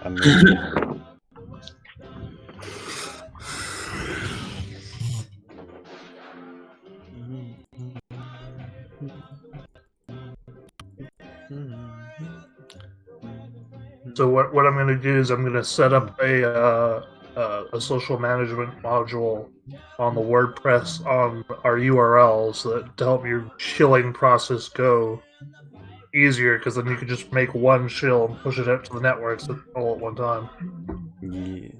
Amazing. So what I'm going to do is I'm going to set up a social management module on the WordPress on our URL so that to help your shilling process go easier, because then you can just make one shill and push it out to the networks all at one time. Yeah.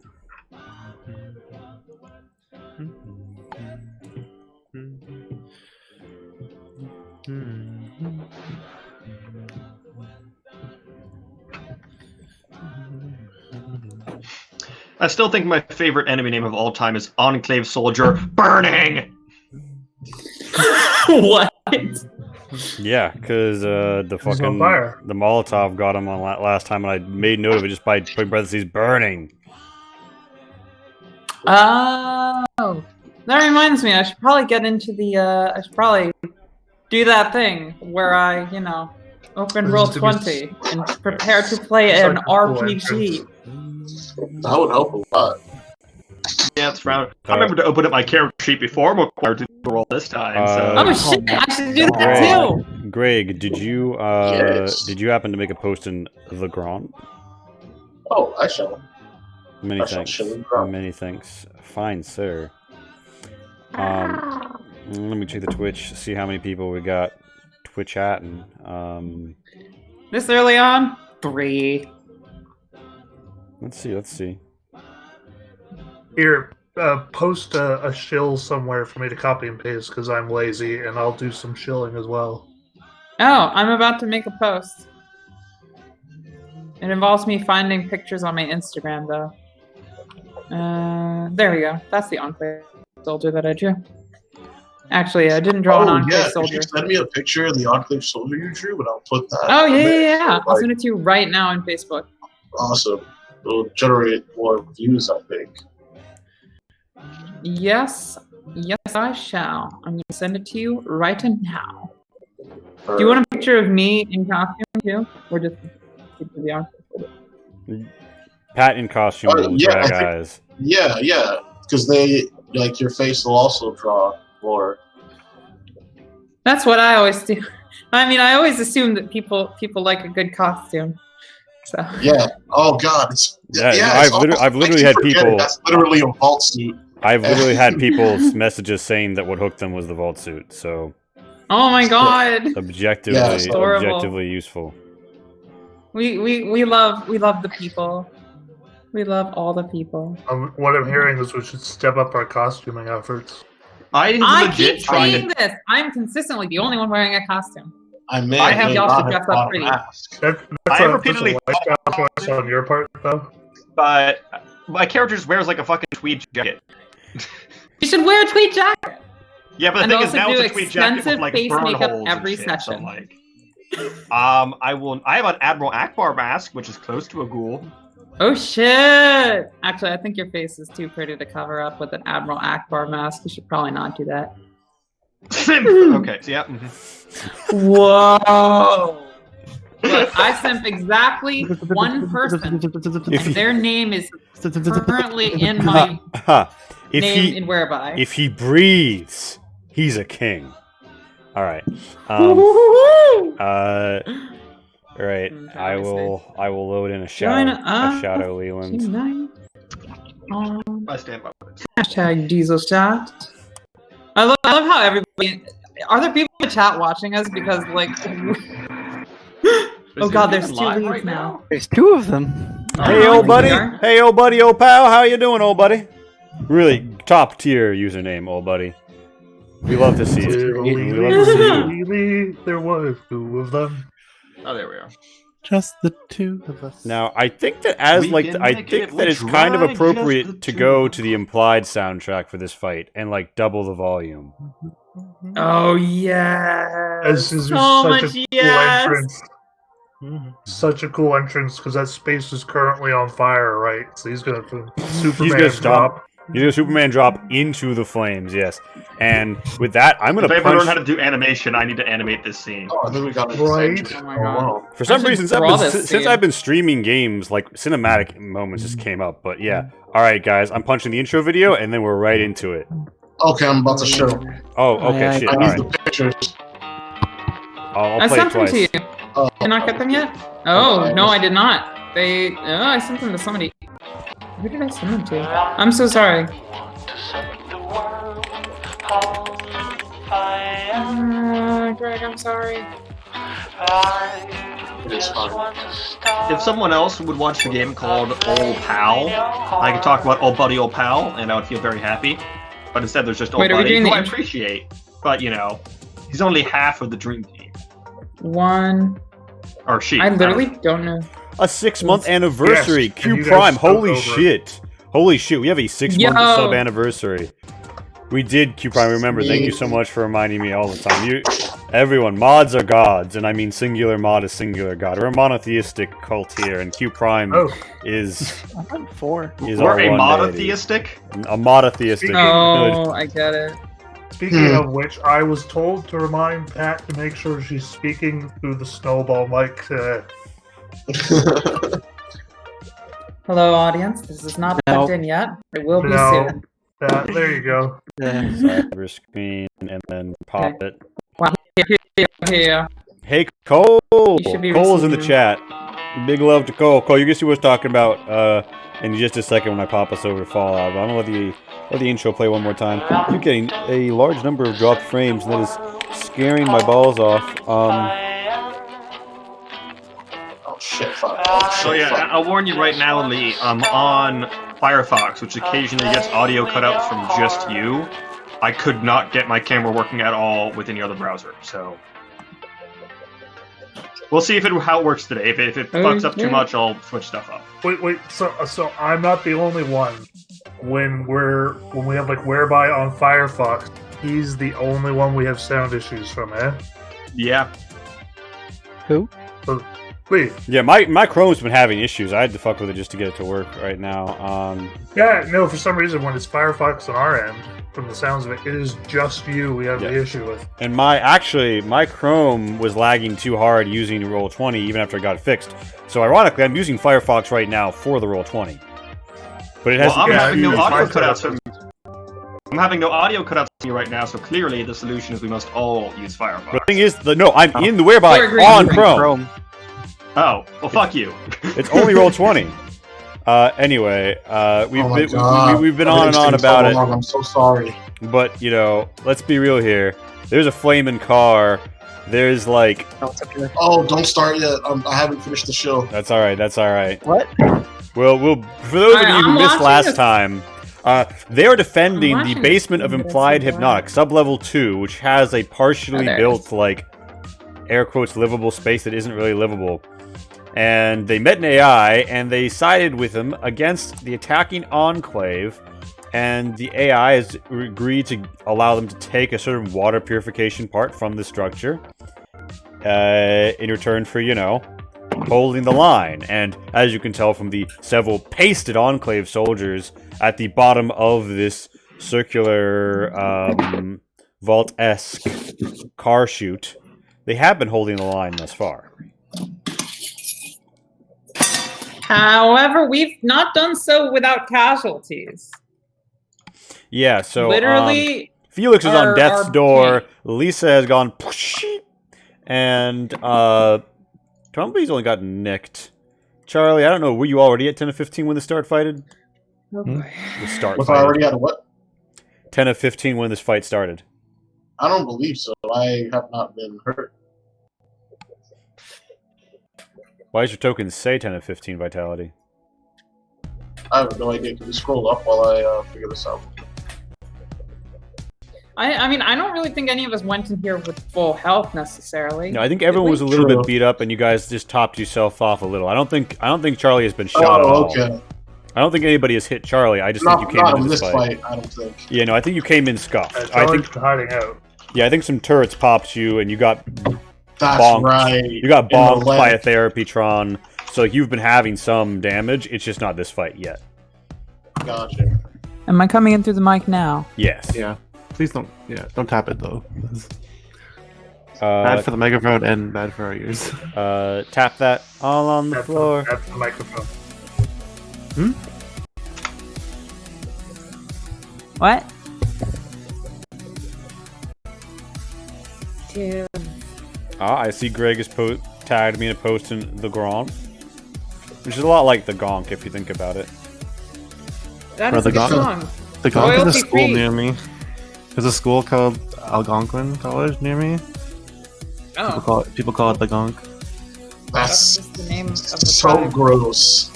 I still think my favorite enemy name of all time is Enclave Soldier Burning! What? Yeah, because the He's on fucking fire. the Molotov got him on last time, and I made note of it just by putting parentheses burning. Oh, that reminds me. I should probably get into the. I should probably do that thing where I, open roll 20 and prepare to play an RPG. That would help a lot. Yeah, it's round. I remember to open up my character sheet before I'm required to roll this time. So. Oh shit! I should do that too. Greg, did you Yes. did you happen to make a post in the Grand? Oh, I shall. Many I shall thanks. chill in the Grand. Many thanks. Fine, sir. Let me check the Twitch, see how many people we got Twitch chatting. This early on, 3. Let's see. Here, post a shill somewhere for me to copy and paste because I'm lazy, and I'll do some shilling as well. Oh, I'm about to make a post. It involves me finding pictures on my Instagram, though. There we go. That's the Enclave Soldier that I drew. Actually, I didn't draw an Enclave Soldier. If you send me a picture of the Enclave Soldier you drew, and I'll put that. Oh, yeah. I'll send it to you right now on Facebook. Awesome. It'll generate more views, I think. Yes, I shall. I'm going to send it to you right now. Do you want a picture of me in costume, too? Or just a picture of the Enclave Soldier? Pat in costume will drag eyes. Yeah, because your face will also draw more. That's what I always do. I mean, I always assume that people like a good costume. So. Yeah. Oh God. I've literally had people. That's literally a vault suit. I've literally had people's messages saying that what hooked them was the vault suit. So. Oh my God. Objectively useful. We love the people. We love all the people. What I'm hearing is we should step up our costuming efforts. I keep saying this. I'm consistently the only one wearing a costume. I have y'all to dress up pretty. That's a lifestyle choice on your part, though. But my character just wears like a fucking tweed jacket. You should wear a tweed jacket. Yeah, but the thing is, now it's a tweed jacket with like face burn makeup holes every and shit, session. So like, I have an Admiral Akbar mask, which is close to a ghoul. Oh shit! Actually, I think your face is too pretty to cover up with an Admiral Akbar mask. You should probably not do that. Okay, so yeah. Whoa! Look, I simp exactly one person, and their name is currently in my name in whereby. If he breathes, he's a king. All right. Right. I will load in a shadow Leland. I stand by it. Hashtag Diesel Chat. I love how everybody. Are there people in the chat watching us? Because like. Oh God, there's 2 leads right now. There's 2 of them. Hey, old buddy. Hey, old buddy, old pal. How you doing, old buddy? Really top tier username, old buddy. We love to see it. We love to see it. There was 2 of them. Oh, there we are. Just the 2 of us. Now, I think that it's kind of appropriate to go to the implied soundtrack for this fight and like double the volume. Oh yeah. This is such a cool entrance. Such a cool entrance because that space is currently on fire, right? So he's gonna Superman drop. You do a Superman drop into the flames, yes. And with that, I'm gonna If I ever punch... learn how to do animation, I need to animate this scene. Oh, I think we got it. Right. Oh my god. For some I should reason, draw this since scene. I've been streaming games, like cinematic moments just came up. But yeah, all right, guys, I'm punching the intro video, and then we're right into it. Okay, I'm about to show. Oh, okay, I shit. I All need right, the pictures. I'll I play it sent them twice. to you. Oh, Did you not get them yet? Oh, no, I did not. I sent them to somebody. Who did I send them to? I'm so sorry. Greg, I'm sorry. it is fine. If someone else would watch the game called Old Pal, I could talk about Old Buddy Old Pal, and I would feel very happy. But instead, there's just Old Wait, are we Buddy, doing who the I intro? appreciate. But, you know, he's only half of the dream team. One. Or she. I literally don't know. A 6-month anniversary, Yes, Q and you guys Prime. spoke Holy over. shit! Holy shit! We have a 6-month Yo. sub anniversary. We did, Q Prime. Remember, thank you so much for reminding me all the time. Everyone, mods are gods, and I mean singular mod is singular god. We're a monotheistic cult here, and Q Prime Oh. is 4. our We're a one monotheistic. deity. A monotheistic. Speaking- Oh, I get it. Speaking of which, I was told to remind Pat to make sure she's speaking through the snowball mic today. Hello, audience. This is not No. plugged in yet. It will be No. soon. Pat, there you go. Cyber screen, and then pop it. Here. Hey, Cole! You should be Cole's in the receiving- chat. Big love to Cole. Cole, you're gonna see what we're talking about in just a second when I pop us over to Fallout. But I'm gonna let the intro play one more time. You're getting a large number of dropped frames, and that is scaring my balls off. Oh shit! Fuck. Oh, shit, So yeah, fuck. I'll warn you right now, Lee. I'm on Firefox, which occasionally gets audio cutouts from just you. I could not get my camera working at all with any other browser, so we'll see how it works today. If it fucks up too Okay. much, I'll switch stuff up. Wait. So I'm not the only one. When we have like whereby on Firefox, he's the only one we have sound issues from, eh? Yeah. Who? Wait. Yeah, my Chrome's been having issues. I had to fuck with it just to get it to work right now. Yeah, no, for some reason when it's Firefox on our end, from the sounds of it, it is just you we have Yeah. the issue with. And my Chrome was lagging too hard using Roll20 even after I got it fixed. So ironically, I'm using Firefox right now for the Roll20. But it has Well, I'm Yeah, having no it's audio my cutouts setup. from. I'm having no audio cutouts from you right now, so clearly the solution is we must all use Firefox. the thing is, I'm in the whereby We're agreeing. on Chrome. Oh, well, fuck you. It's only Roll20. Anyway, we've Oh my been God. we've been on and Everything's on taking so about it. long, I'm so sorry. But you know, let's be real here. There's a flaming car. There's like Oh, don't start yet. I haven't finished the show. that's all right. That's all right. What? Well, for those of you who I'm missed watching last this. time, they are defending I'm the watching basement this of thing, but implied it's so hypnotic, sub-level 2, which has a partially there it built, is. like, air quotes, livable space that isn't really livable. And they met an AI, and they sided with him against the attacking Enclave, and the AI has agreed to allow them to take a certain water purification part from the structure, in return for, you know, holding the line. And as you can tell from the several pasted Enclave soldiers at the bottom of this circular vault-esque car chute, they have been holding the line thus far. However, we've not done so without casualties. Yeah, so Literally, Felix is on our- death's our door. point. Lisa has gone, and Trumpy's only got nicked. Charlie, I don't know. Were you already at 10 of 15 when the start fighted? oh boy. The start Was I fighted. already at a what? 10 of 15 when this fight started. I don't believe so. I have not been hurt. Why does your token say 10 of 15 vitality? I have no idea. Can you scroll up while I figure this out? I mean, I don't really think any of us went in here with full health necessarily. No, I think everyone was a little True. bit beat up, and you guys just topped yourself off a little. I don't think Charlie has been shot at all. okay. I don't think anybody has hit Charlie. I just think you Not, came not into in this this fight. fight, I don't think. Yeah, no, I think you came in scuffed. I Charlie's think, been hiding out. yeah, I think some turrets popped you, and you got That's bonked. right. You got In the bonked by a leg. Therapytron. So you've been having some damage. It's just not this fight yet. Gotcha. Am I coming in through the mic now? Yes. Yeah. Please don't. Yeah. Don't tap it though. It's bad for the microphone and bad for our ears. Tap that all on the floor. That's the microphone. What? Dude. I see Greg has tagged me in a post in the Gronk, which is a lot like the Gonk if you think about it. That Bro, is the a good Gonk- song. The Gonk is a Royalty school free. near me. There's a school called Algonquin College near me. Oh, People call it the Gonk. that's That's just the name of the so tribe. gross.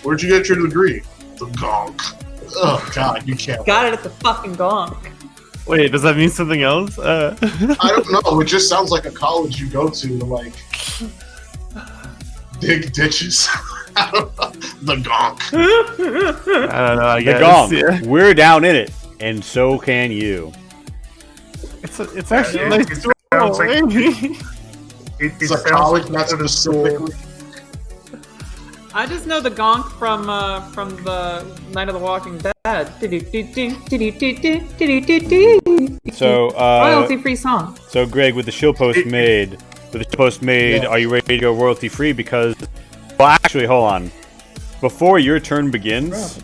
Where'd you get your degree? The gonk. Oh god, you can't. Got it at the fucking gonk. Wait, does that mean something else? I don't know. It just sounds like a college you go to like dig ditches. I don't know. The gonk. I don't know. I The guess. Gonk. Yeah. We're down in it, and so can you. It's actually Yeah, nice. it school. sounds like- It's a college, not specifically. I just know the gonk from the Night of the Walking Dead. So, Royalty free song. so Greg, with the shill post made, Yeah. are you ready to go royalty free? Because, well, actually, hold on. Before your turn begins,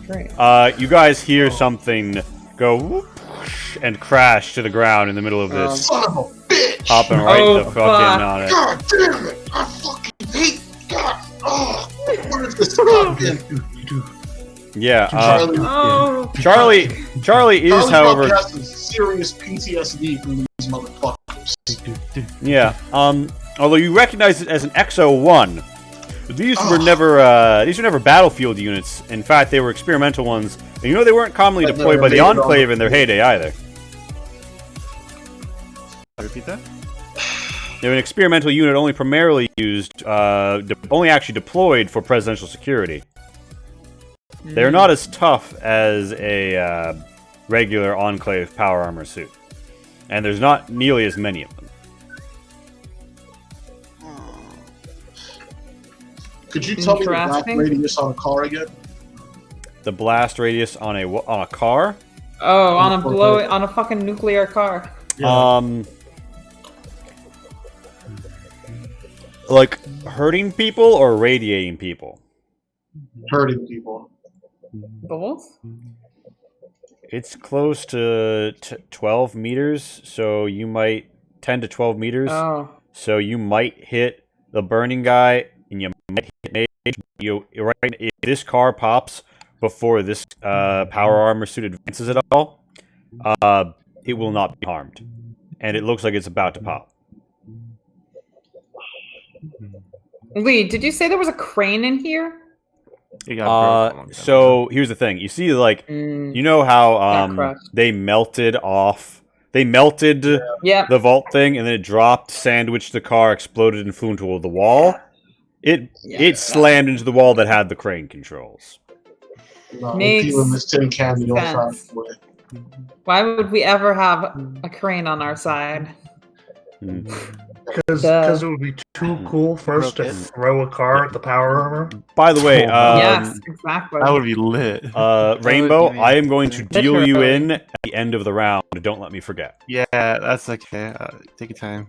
you guys hear something go whoosh and crash to the ground in the middle of this, Son of a bitch! hopping right Oh, the fucking fuck. on it. God damn it! I fucking hate God. Oh, where is this goddamn Yeah, Charlie? Oh, Charlie is, Charlie however, has some serious PTSD from these motherfuckers. yeah. Although you recognize it as an XO1, these were never battlefield units. In fact, they were experimental ones. And you know they weren't commonly But they deployed were by the made on Enclave the in their field. heyday either. Repeat that. They're an experimental unit only primarily used, only actually deployed for presidential security. They're not as tough as a regular Enclave power armor suit, and there's not nearly as many of them. Could you tell me the black Interesting. radius on a car again? The blast radius on a car, oh, on a fucking nuclear car. like hurting people or radiating people. Hurting people. Both? It's close to 12 meters, so you might 10 to 12 meters. Oh. So you might hit the burning guy, and you might hit Mage. Right, if this car pops before this power armor suit advances at all, it will not be harmed, and it looks like it's about to pop. Lee, did you say there was a crane in here? It got broke a long time ago. So here's the thing: you see, like, you know how crushed. they melted off. They melted Yep. the vault thing, and then it dropped, sandwiched the car, exploded, and flew into the wall. It slammed into the wall that had the crane controls. No, Makes people this tin can the sense. old-fashioned way. Why would we ever have a crane on our side? Because it would be too cool for us to Broken. throw a car at the power armor. By the way, Yes, exactly. That would be lit. Rainbow, be I am going to deal you Literally. in at the end of the round. Don't let me forget. Yeah, that's okay. Take your time.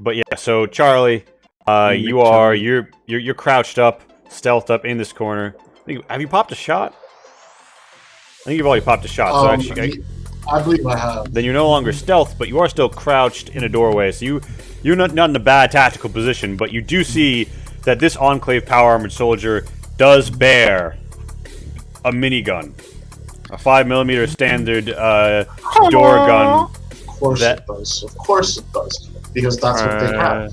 But yeah, so Charlie, you're crouched up, stealthed up in this corner. Have you popped a shot? I think you've already popped a shot. So actually, I believe I have. then you're no longer stealth, but you are still crouched in a doorway. So you're not in a bad tactical position, but you do see that this Enclave power armored soldier does bear a minigun, a 5mm standard door gun. Of course That- it does. Of course it does. Because that's what they have.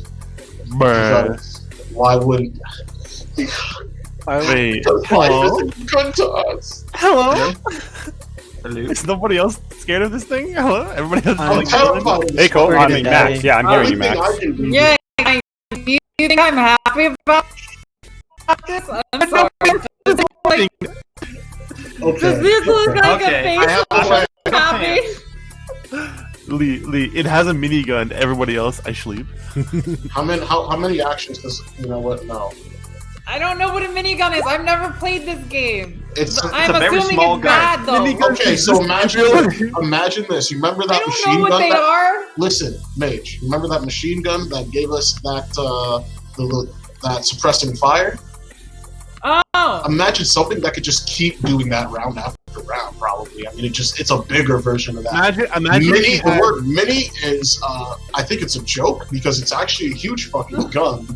Bruh. Because why wouldn't Wait, because life hello? isn't good to us. Hello? Is nobody else scared of this thing? Hello? Everybody else I'm is chilling? terrified of this Hey, Cole. We're I gonna mean, die. Max. Yeah, I'm hearing you, Everything Max. I can do. Yeah, do you think I'm happy about this? I'm sorry. Does Okay. this look like Okay, a face I of happy? Lee, it has a minigun. Everybody else, I sleep. How many actions does you know what? No. I don't know what a minigun is. I've never played this game. I'm a very assuming small it's guy. bad though. Okay, so imagine this. You remember I that don't machine know what gun? they are. Listen, Mage. Remember that machine gun that gave us that that suppressing fire? Oh. Imagine something that could just keep doing that round after round. Probably. I mean, it's a bigger version of that. Imagine Mini. The word mini is I think it's a joke because it's actually a huge fucking gun.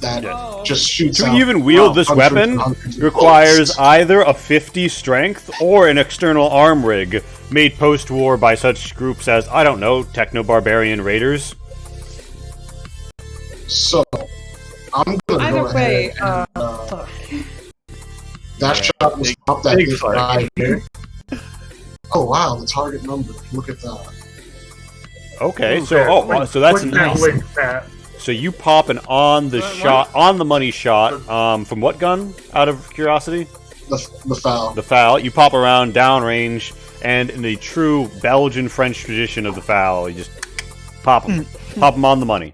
That just shoots To out, even wield this hundreds weapon and hundreds of requires bullets. either a 50 strength or an external arm rig made post-war by such groups as, I don't know, Techno-Barbarian Raiders. So, I'm gonna Either go way, ahead and, that shot was up that big guy here. Oh wow, the target number. Look at that. Okay, so Click- so that's click that nice. link, Pat. So you popping on the shot, on the money shot, from what gun, out of curiosity? The foul. The foul. You pop around downrange, and in the true Belgian-French tradition of the foul, you just pop them on the money.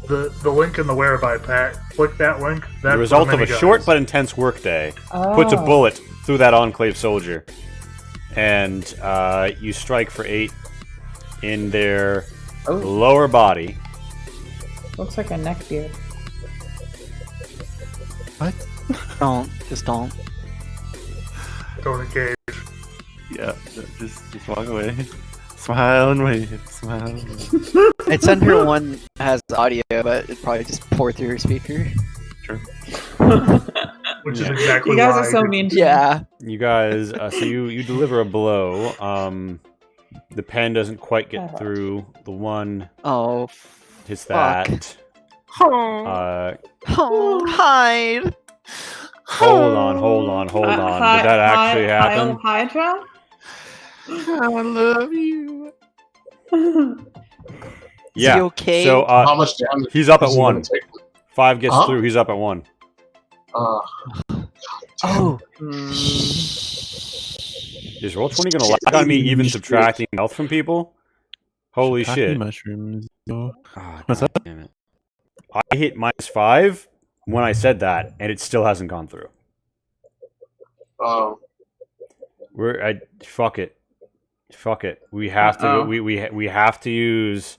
The link in the whereby, Pat. Click that link. That's The result of a minigun short is. but intense workday Oh. puts a bullet through that Enclave soldier, and you strike for 8 in their lower body. Looks like a neck beard. What? Just don't. Don't engage. Yeah, just walk away. Smile and wave. Smile. And wave. I'd send her one that has audio, but it'd probably just pour through her speaker. Sure. Which Yeah. is exactly You guys why are so I did- mean to me. Yeah. You guys, so you deliver a blow. The pen doesn't quite get through. The one Oh. hits Fuck. that. Oh, hide. Hold on. Did that actually happen? Hydra? I love you. Yeah. he okay? So How much damage? he's up at is he 1. gonna take? 5 gets Huh? through. He's up at 1. Oh. Is Roll20 gonna lag on me even subtracting health from people? Holy Coffee shit! mushrooms. Oh. Ah, What's God up? damn it. I hit -5 when I said that, and it still hasn't gone through. Fuck it. We have to. We have to use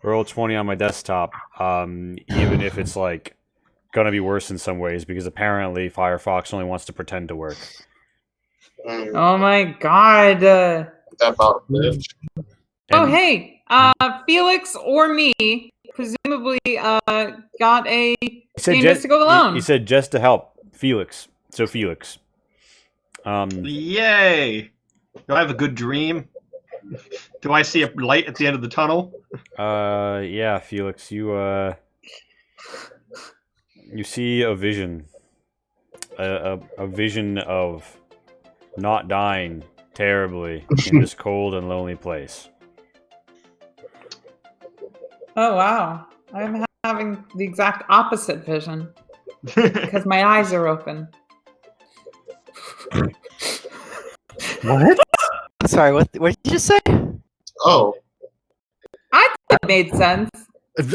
Roll20 on my desktop, even if it's like gonna be worse in some ways, because apparently Firefox only wants to pretend to work. Oh my god. That about it. Oh And hey, Felix or me, presumably, got a dangerous to go alone. He said just to help Felix. So Felix. Yay! Do I have a good dream? Do I see a light at the end of the tunnel? Yeah, Felix, you see a vision. A vision of not dying terribly in this cold and lonely place. Oh wow, I'm having the exact opposite vision because my eyes are open. What? Sorry, what did you just say? Oh, I thought it made sense.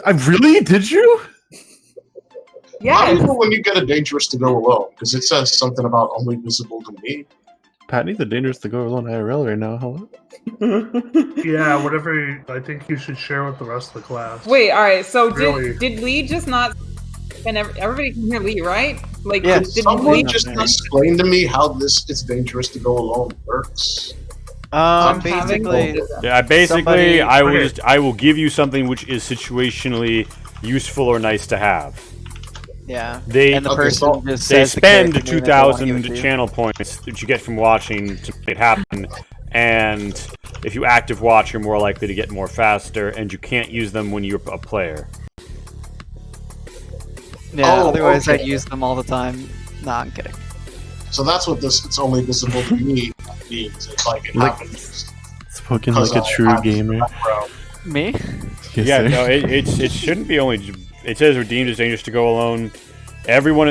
I really? Did you? how do Yes. you know when you get a dangerous to go alone? Because it says something about only visible to me. Pat needs a dangerous to go alone IRL right now. Hello? Yeah, whatever. I think you should share with the rest of the class. Wait, all right. So Really? did Lee just not? And everybody can hear Lee, right? Like, Yeah, did Someone Lee just not? explain to me how it's dangerous to go alone works. I'm Basically, Yeah, basically, Somebody- I will give you something which is situationally usable or nice to have. yeah. They And the Okay, person so just they says the spend character name if they wanna give 2,000 it to you. channel points that you get from watching to make it happen, and if you active watch, you're more likely to get more faster, and you can't use them when you're a player. Yeah, Oh, otherwise okay. I'd use them all the time. Nah, I'm kidding. So that's what this it's only visible to me means. It's like it Like- happens. Spoken like a Because I true have gamer. background. Me? Yes, Yeah, sir. no, it shouldn't be only. It says redeemed as dangerous to go alone. Everyone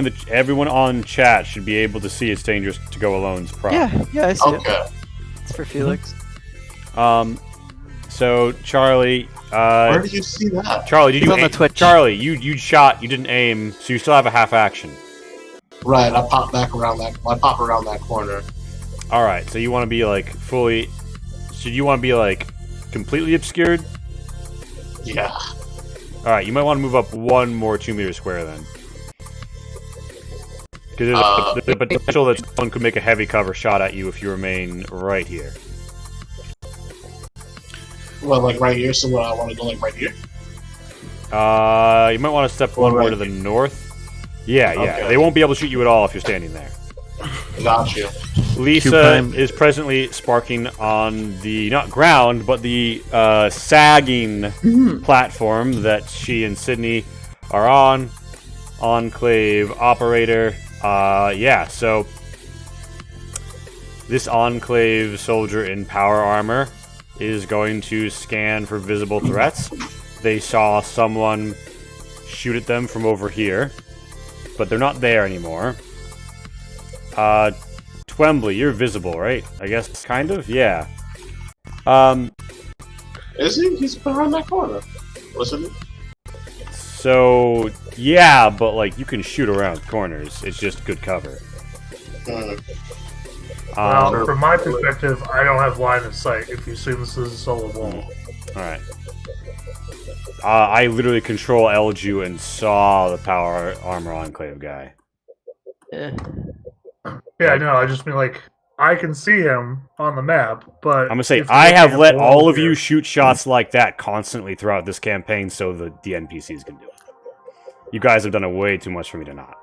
on chat should be able to see it's dangerous to go alone's prop. Yeah, I see it. Okay. It's for Felix. So Charlie, Where do you see that? Charlie, did It's you on the aim? Twitch. Charlie, you shot, you didn't aim, so you still have a half action. Right, I pop back around that. I pop around that corner. All right, so you want to be like fully. So you want to be like completely obscured? Yeah. All right, you might want to move up one more 2-meter square then. Because there's a potential that someone could make a heavy cover shot at you if you remain right here. Well, like right here. So what I want to go like right here. You might want to step one more to the north. Yeah, yeah. Okay. They won't be able to shoot you at all if you're standing there. Got you. Lisa is presently sparking on the, not ground, but the sagging platform that she and Sydney are on. Enclave operator. Yeah, so this Enclave soldier in power armor is going to scan for visible threats. They saw someone shoot at them from over here, but they're not there anymore. Twembley, you're visible, right? I guess, kind of? Yeah. Is he? He's behind that corner. Wasn't it? So, yeah, but, like, you can shoot around corners. It's just good cover. Well, from my perspective, I don't have line of sight if you assume this is a solo wall. Alright. I literally control Elju and saw the power armor enclave guy. Yeah, no, I just mean like I can see him on the map, but I'm gonna say if I you're have looking let at all of here- you shoot shots like that constantly throughout this campaign, so the NPCs can do it. You guys have done it way too much for me to not.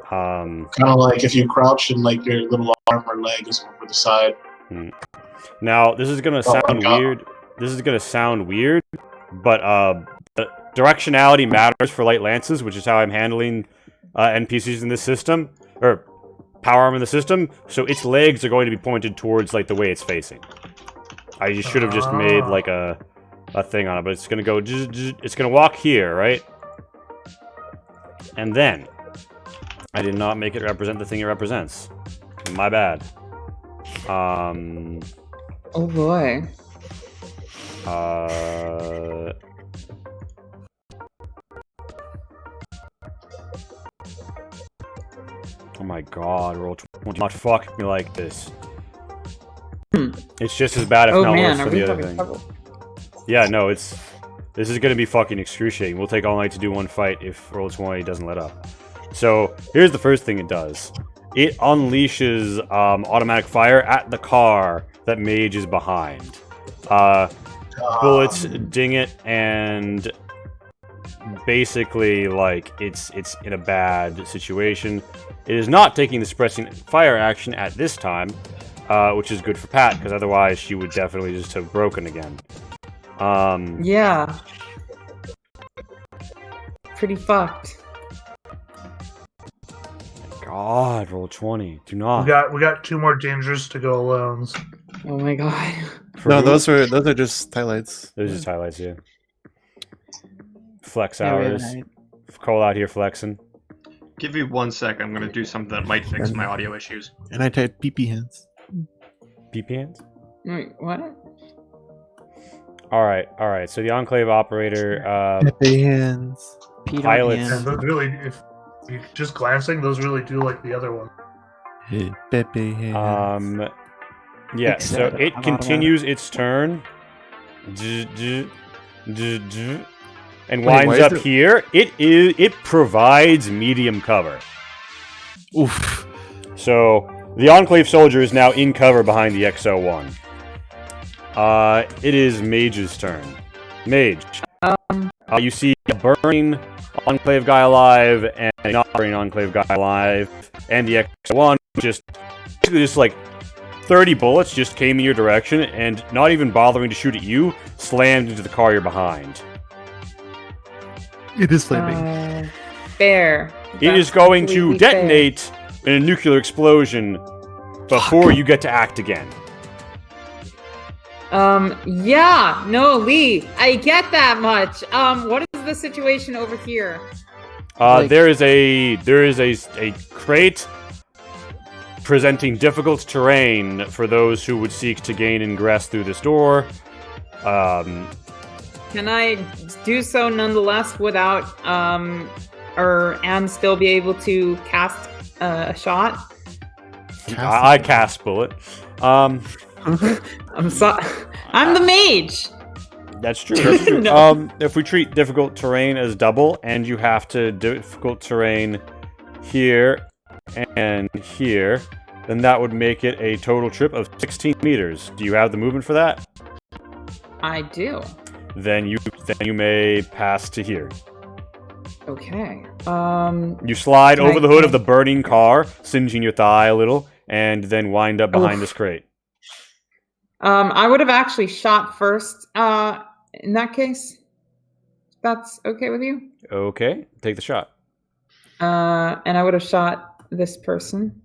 Kind of like if you crouch and like your little arm or leg is over the side. Now this is gonna sound weird. This is gonna sound weird, but the directionality matters for light lances, which is how I'm handling NPCs in this system, or power armor in the system. So its legs are going to be pointed towards like the way it's facing. I just should have just made like a thing on it, but it's gonna go. It's gonna walk here, right? And then I did not make it represent the thing it represents. My bad. Oh boy. Oh my god, roll 20. Not fuck me like this. It's just as bad, if not worse, for the other thing. Yeah, no, this is gonna be fucking excruciating. We'll take all night to do one fight if roll 20 doesn't let up. So, here's the first thing it does. It unleashes automatic fire at the car that Mage is behind. Bullets ding it, and basically, like, it's in a bad situation. It is not taking the suppressing fire action at this time, which is good for Pat, because otherwise she would definitely just have broken again. Yeah. Pretty fucked. God, roll 20. Do not. We got 2 more dangers to go alones. Oh my god. No, those are just highlights. Those are just highlights, yeah. Flex Yeah, hours. right. Call out here flexing. Give me 1 sec. I'm going to do something that might fix my audio issues. And I typed PP hands. PP hands? Wait, what? Alright. So the Enclave operator, PP hands. Pilots. Yeah. And those really, if you just glancing, those really do like the other one. Hey, Pepe hands. yeah, so Except it I'm continues its turn. And Wait, winds why is up it- here. It provides medium cover. Oof. So the Enclave soldier is now in cover behind the XO1. It is Mage's turn. Mage. You see a burning Enclave guy alive and a not burning Enclave guy alive, and the XO1 just like 30 bullets just came in your direction, and not even bothering to shoot at you, slammed into the car you're behind. It is flaming. Fair. It is going to detonate in a nuclear explosion before you get to act again. Yeah, no, Lee, I get that much. What is the situation over here? There is a crate presenting difficult terrain for those who would seek to gain ingress through this door. Can I do so nonetheless without and still be able to cast a shot? I cast bullet. I'm sorry. I'm the mage. That's true. That's true. No. If we treat difficult terrain as double, and you have to do difficult terrain here and here, then that would make it a total trip of 16 meters. Do you have the movement for that? I do. Then you may pass to here. Okay. You slide Can over I- the hood of the burning car, singeing your thigh a little, and then wind up behind this crate. I would have actually shot first. In that case, that's okay with you. Okay, take the shot. And I would have shot this person.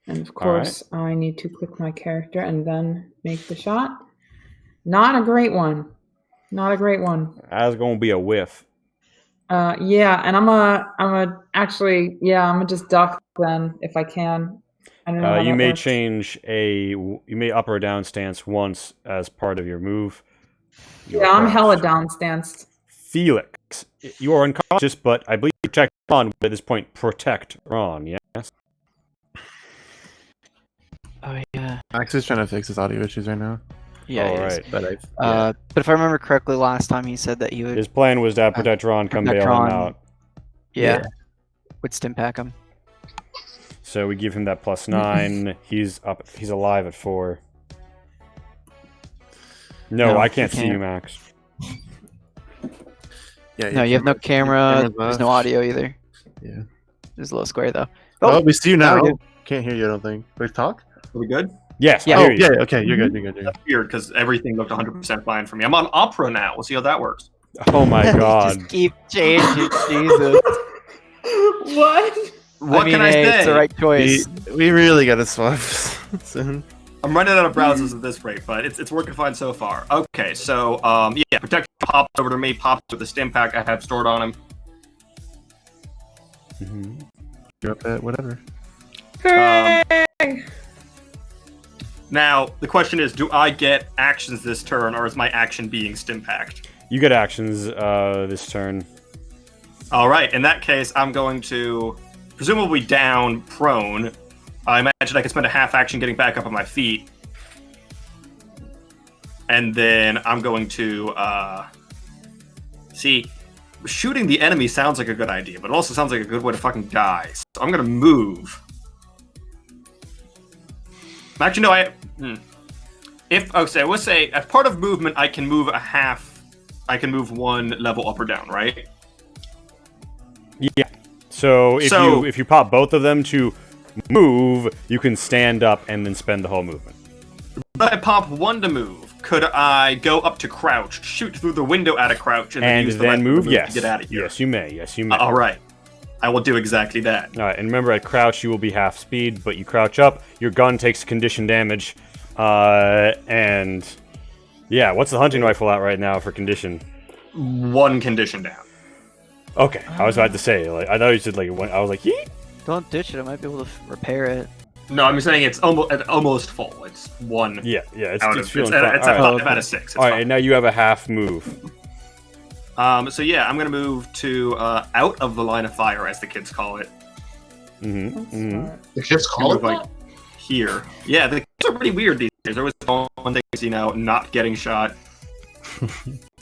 And of course, I need to click my character and then make the shot. Not a great one. Not a great one. That's gonna be a whiff. Yeah, and I'm gonna just duck then if I can. I don't know. How You that may works. you may up or down stance once as part of your move. Yeah, I'm hella down stanced. Felix, you are unconscious, but I believe you protect Ron. But at this point, protect Ron. Yes. Oh yeah. Max is trying to fix his audio issues right now. Yeah. All he is. right. But But if I remember correctly, last time he said that he would. His plan was to have protect Ron, come Protect bail him Ron. out. Yeah. Would stim pack him. So we give him that +9. He's up. He's alive at 4. No, No, I can't you see you, can't. Max. yeah, No, you have no camera. camera's There's off. no audio either. Yeah. There's a little square though. Oh, we see you now now. we do. Can't hear you. I don't think. Wait, talk. Are we good? Yes, Yeah. I Oh, hear you. yeah. Okay, you're good. You're good. You're good. That's weird because everything looked 100% fine for me. I'm on Opera now. We'll see how that works. Oh my god. Just keep changing. Jesus. What? What mean, can I hey, say? It's the right choice. We really gotta swap soon. I'm running out of browsers at this rate, but it's working fine so far. Okay, so yeah, Protect pops over to me, pops with the stim pack I have stored on him. Mhm. Drop it, whatever. Hooray! Now the question is, do I get actions this turn, or is my action being stim packed? You get actions this turn. All right, in that case, I'm going to presumably down prone. I imagine I could spend a half action getting back up on my feet. And then I'm going to see, shooting the enemy sounds like a good idea, but it also sounds like a good way to fucking die. So I'm gonna move. Actually, no, we'll say as part of movement, I can move I can move 1 level up or down, right? Yeah. So So- if you pop both of them to move, you can stand up and then spend the whole movement. If I pop 1 to move, could I go up to crouch, shoot through the window at a crouch, and then And use the rest then of the move? to Yes. get out of here? Yes, you may. Yes, you may. All right. I will do exactly that. All right, and remember, at crouch, you will be half speed, but you crouch up, your gun takes condition damage, and yeah, what's the hunting rifle at right now for condition? 1 condition down. Okay, I was about to say, like, I thought you said, like, I was like, yeet. Don't ditch it. I might be able to repair it. No, I'm saying it's almost full. It's 1 Yeah, it's out it's of feeling it's fine. a All right. 5 okay. out of 6. It's All right, fine. and now you have a half move. So yeah, I'm gonna move to out of the line of fire, as the kids call it. Mm-hmm. Mm-hmm. The kids call it Like that? here. Yeah, the kids are pretty weird these days. There was one thing, not getting shot.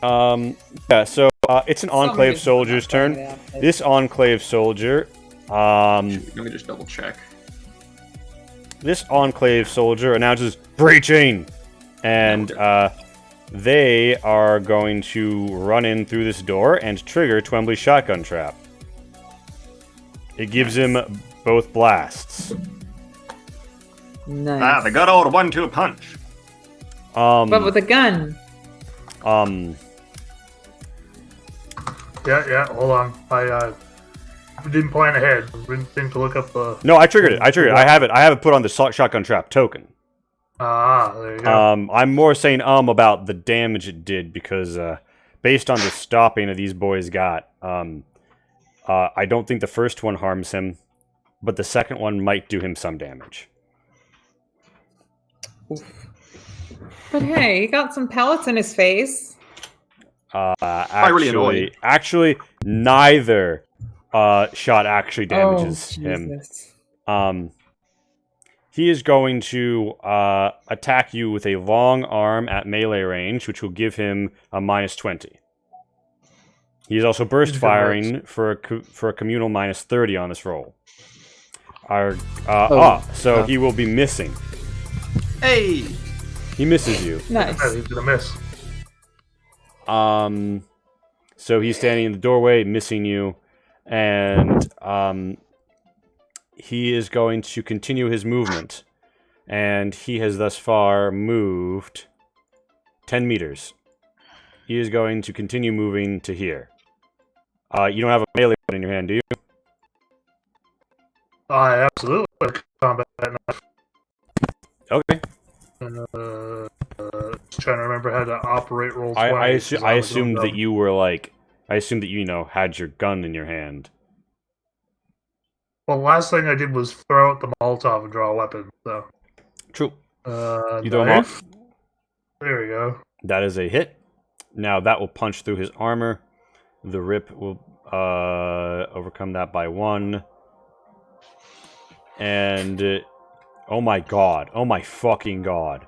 Yeah, so it's an Enclave Somebody's soldier's not turn. going to that. This Enclave soldier, Let me just double check. this Enclave soldier announces breaching, and they are going to run in through this door and trigger Twembly's shotgun trap. It gives him both blasts. Nice. Ah, the good old 1-2 punch. But with a gun. Yeah, hold on. I didn't plan ahead. Didn't think to look up the. No, I triggered it. I have it. I have it put on the shotgun trap token. There you go. I'm more saying about the damage it did because based on the stopping that these boys got, I don't think the first one harms him, but the second one might do him some damage. But hey, he got some pellets in his face. really annoying. Actually, Neither shot actually damages him. Jesus. He is going to attack you with a long arm at melee range, which will give him a -20. He is also burst firing for a communal -30 on this roll. So he will be missing. Hey! He misses you. Nice. He's gonna miss. So he's standing in the doorway, missing you, and he is going to continue his movement. And he has thus far moved 10 meters. He is going to continue moving to here. You don't have a melee weapon in your hand, do you? I absolutely have a combat knife. Okay. Trying to remember how to operate roll 20. I assumed that you were like... I assumed that you had your gun in your hand. Well, last thing I did was throw out the Molotov and draw a weapon, so... True. You throw him knife. off? There we go. That is a hit. Now that will punch through his armor. The rip will overcome that by 1. And... oh my god. Oh my fucking god.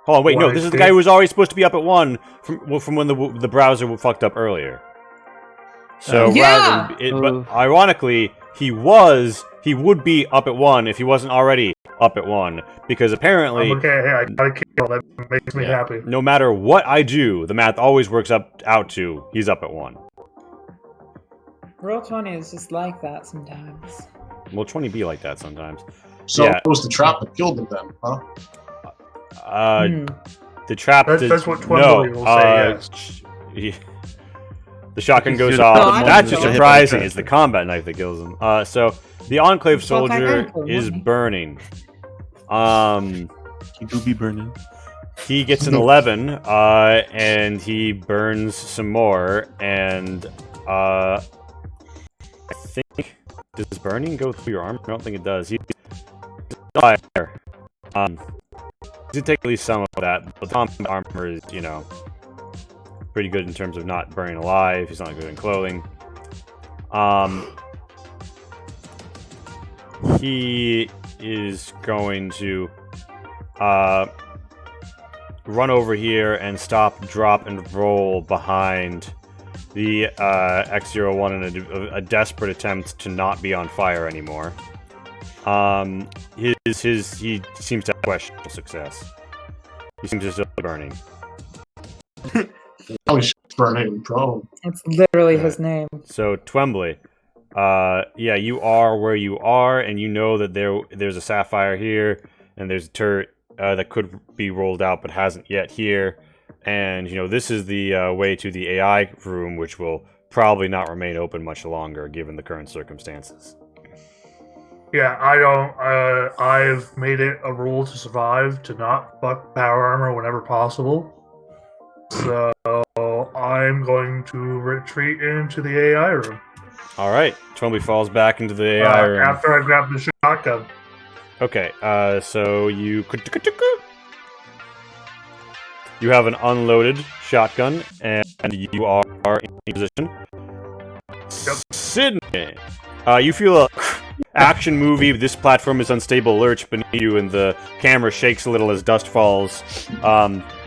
Hold on, wait, no, this is the guy who was already supposed to be up at 1 from when the browser fucked up earlier. So rather than but ironically, he would be up at 1 if he wasn't already up at 1, because apparently Okay, I gotta kill. That makes me happy. no matter what I do, the math always works out to he's up at 1. Roll 20 is just like that sometimes. Well, 20 be like that sometimes. So it was the trap that killed him then, huh? The trap. That's what Twimbly will say, yes. The shotgun goes No, off. That's just no, surprising. no. It's the combat knife that kills him. So the Enclave soldier is burning. He do be burning. He gets an 11, and he burns some more, and I think, does burning go through your arm? I don't think it does. He's fire. He's take at least some of that, but the combat armor is, pretty good in terms of not burning alive. He's not good in clothing. He is going to run over here and stop, drop, and roll behind the X-01 in a desperate attempt to not be on fire anymore. He seems to have questionable success. He seems to still be burning. Oh, he's burning prone. It's literally his name. So, Twimbly, yeah, you are where you are, and you know that there's a sapphire here, and there's a turret that could be rolled out but hasn't yet here. And, this is the way to the AI room, which will probably not remain open much longer, given the current circumstances. Yeah, I don't. I've made it a rule to survive to not fuck power armor whenever possible. So I'm going to retreat into the AI room. All right, Twimbly falls back into the AI room after I grab the shotgun. Okay, so you have an unloaded shotgun, and you are in position. Yep. Sydney, you feel a action movie. This platform is unstable. Lurch beneath you, and the camera shakes a little as dust falls.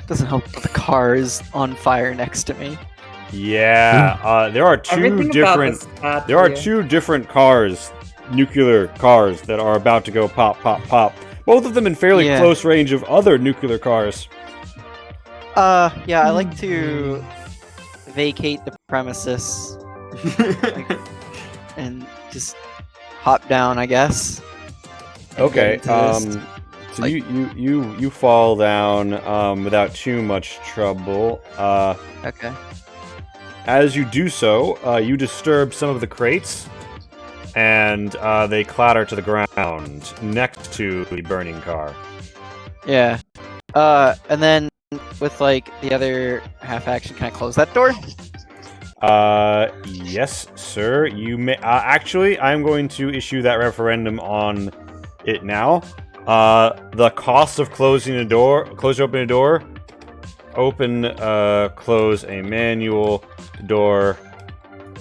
Doesn't help the car is on fire next to me. Yeah, there are two different cars, nuclear cars, that are about to go pop, pop, pop. Both of them in fairly close range of other nuclear cars. Yeah, I like to vacate the premises and just hop down, I guess. Okay. So like, you fall down without too much trouble. Okay. As you do so, you disturb some of the crates, and they clatter to the ground next to the burning car. Yeah. And then with like the other half action, can I close that door? Yes, sir. You may. Actually, I'm going to issue that referendum on it now. The cost of closing a door, close or open a door, close a manual door,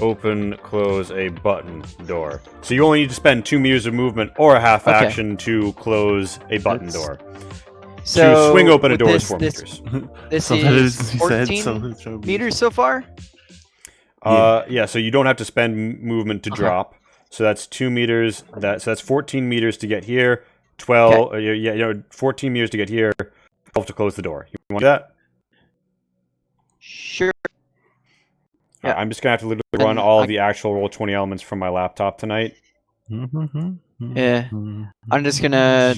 open, close a button door. So you only need to spend 2 meters of movement or a half Okay. action to close a button door. So to swing open a with door this, is 4 this, meters. This So that is is, you said, 14 so show me. meters so far. Yeah, so you don't have to spend movement to drop. So that's 2 meters. So that's 14 meters to get here. 12. Yeah, 14 meters to get here. 12 to close the door. You want to do that? Sure. Yeah. I'm just gonna have to literally run And all the actual Roll20 elements from my laptop tonight. Yeah. I'm just gonna.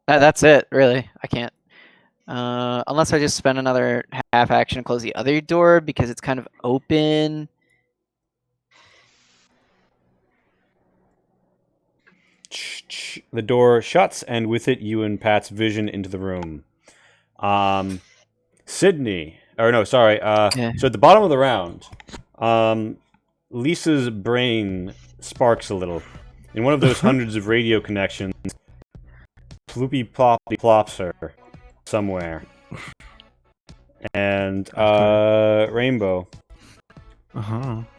That's it, really. I can't. Unless I just spend another half action to close the other door because it's kind of open. The door shuts, and with it, you and Pat's vision into the room. Sydney, or no, sorry. Yeah. So at the bottom of the round, Lisa's brain sparks a little. In one of those hundreds of radio connections, Ploopy Ploppy plops her somewhere. And Rainbow,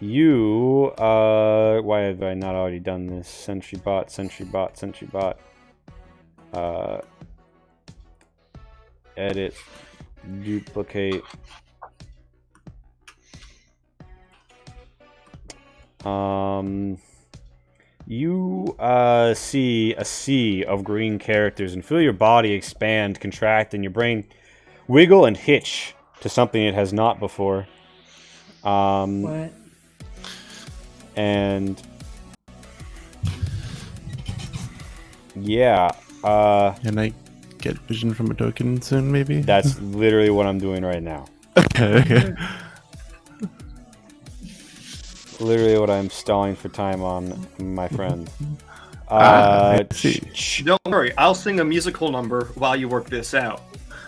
you why have I not already done this? Sentry bot. Edit, duplicate. You see a sea of green characters and feel your body expand, contract, and your brain wiggle and hitch to something it has not before. What? And yeah, Can I get vision from a token soon, maybe? that's literally what I'm doing right now. okay. Literally what I'm stalling for time on, my friend. I see. Don't worry, I'll sing a musical number while you work this out.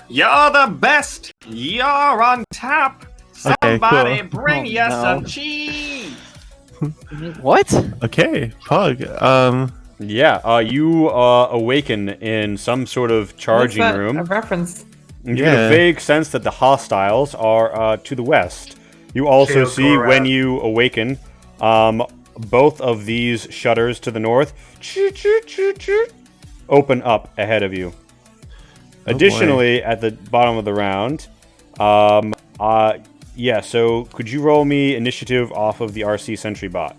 You're the best! You're on top! Okay, Somebody cool. bring Oh, you no. some cheese! What? Okay, Pug. Yeah, you awaken in some sort of charging What's that room. a reference? You get a Yeah. vague sense that the hostiles are to the west. You also Sheo see Korat. when you awaken, both of these shutters to the north open up ahead of you. Oh, Additionally, at the bottom of the round, yeah. So could you roll me initiative off of the RC Sentry bot?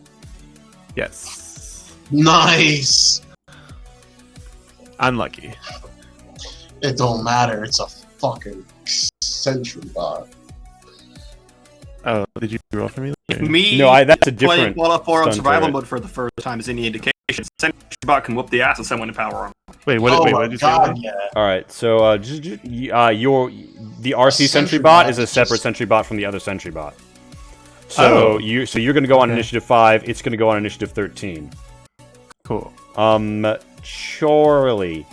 Yes. Nice. Unlucky. It don't matter. It's a fucking sentry bot. Oh, did you roll for me? Me No, that's a playing different Fallout 4 on stun survival turret. mode for the first time is any indication. Sentry bot can whoop the ass of someone in power armor. Wait, what? Oh wait, my what did you god, say? yeah. All right. So the RC Sentry Sentry bot bot is a is separate just- Sentry bot from the other Sentry bot. So Oh. you're going to go on Okay. initiative 5. It's going to go on initiative 13. Cool. Charlie.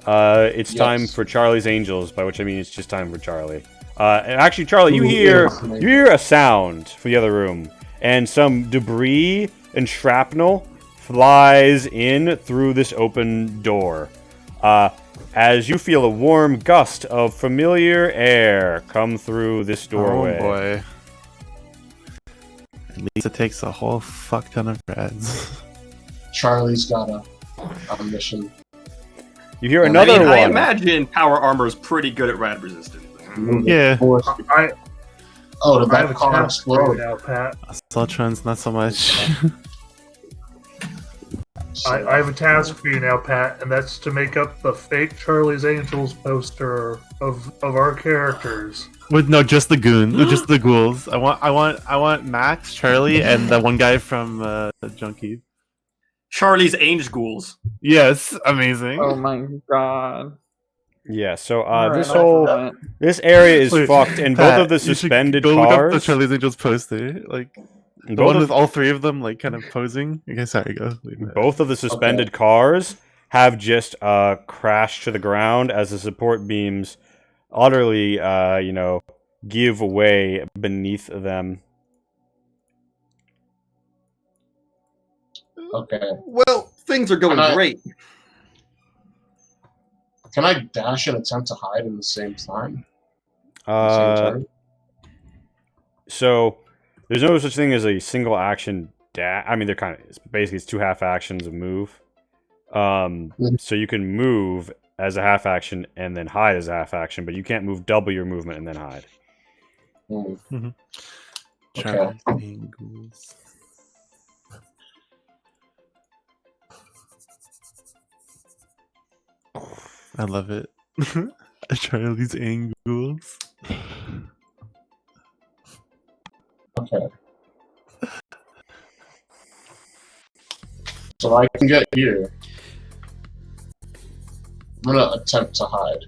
It's Yes. time for Charlie's Angels, by which I mean it's just time for Charlie. And actually, Charlie, you Ooh, hear yeah. you hear a sound from the other room, and some debris and shrapnel flies in through this open door. As you feel a warm gust of familiar air come through this doorway. Oh boy. Lisa takes a whole fuck ton of rads. Charlie's got a mission. You hear I another I one. imagine power armor is pretty good at rad resistance. Yeah. Oh, did I have that a car task for you explode? now, Pat. Assaultrons, not so much. I have a task for you now, Pat, and that's to make up the fake Charlie's Angels poster of our characters. With no, just the goon, just the ghouls. I want Max, Charlie, and the one guy from Junkie. Charlie's Angel Ghouls. Yes, amazing. Oh my god. Yeah, so Alright, this I'll whole try it. this area is Wait, fucked, and Pat, both of the you should suspended go look up the cars. Charlie's Angels poster, like the Both one of, with all three of them, like kind of posing. Okay, sorry, go. both of the suspended cars have just crashed to the ground as the support beams utterly, give way beneath them. Okay. Well, things are going great. Can I dash and attempt to hide in the same time? Same Uh, turn? So there's no such thing as a single action dash. I mean, they're kind of basically it's 2 half actions of move. So you can move as a half action and then hide as a half action, but you can't move double your movement and then hide. Okay. Charlie's Angles. I love it. Charlie's Angles. Okay. So I can get here. I'm gonna attempt to hide.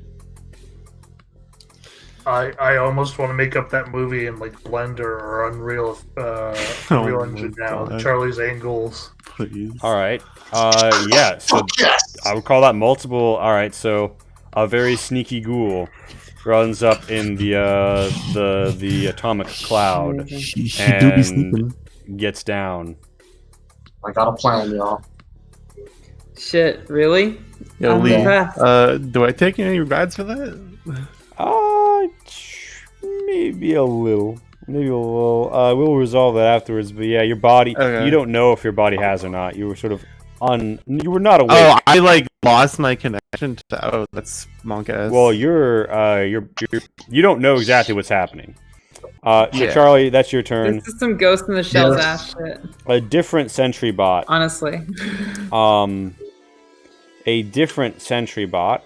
I almost want to make up that movie in like Blender or Unreal Unreal Engine now. God. Charlie's Angles. Please. All right. Yeah. So I would call that multiple. All right. So a very sneaky ghoul runs up in the atomic cloud He do be and sneaking. gets down. I got a plan, y'all. Shit, really? Yo, I'm Lee, impressed. do I take any rides for that? Maybe a little. Maybe a little. We'll resolve that afterwards. But yeah, your body. Okay. You don't know if your body has or not. You were sort of You were not awake. Oh, I like lost my connection to. Oh, that's monk ass. Well, you don't know exactly what's happening. So Yeah. Charlie, that's your turn. This is some Ghost in the Shell's Yes. ass shit, A different sentry bot. honestly. A different sentry bot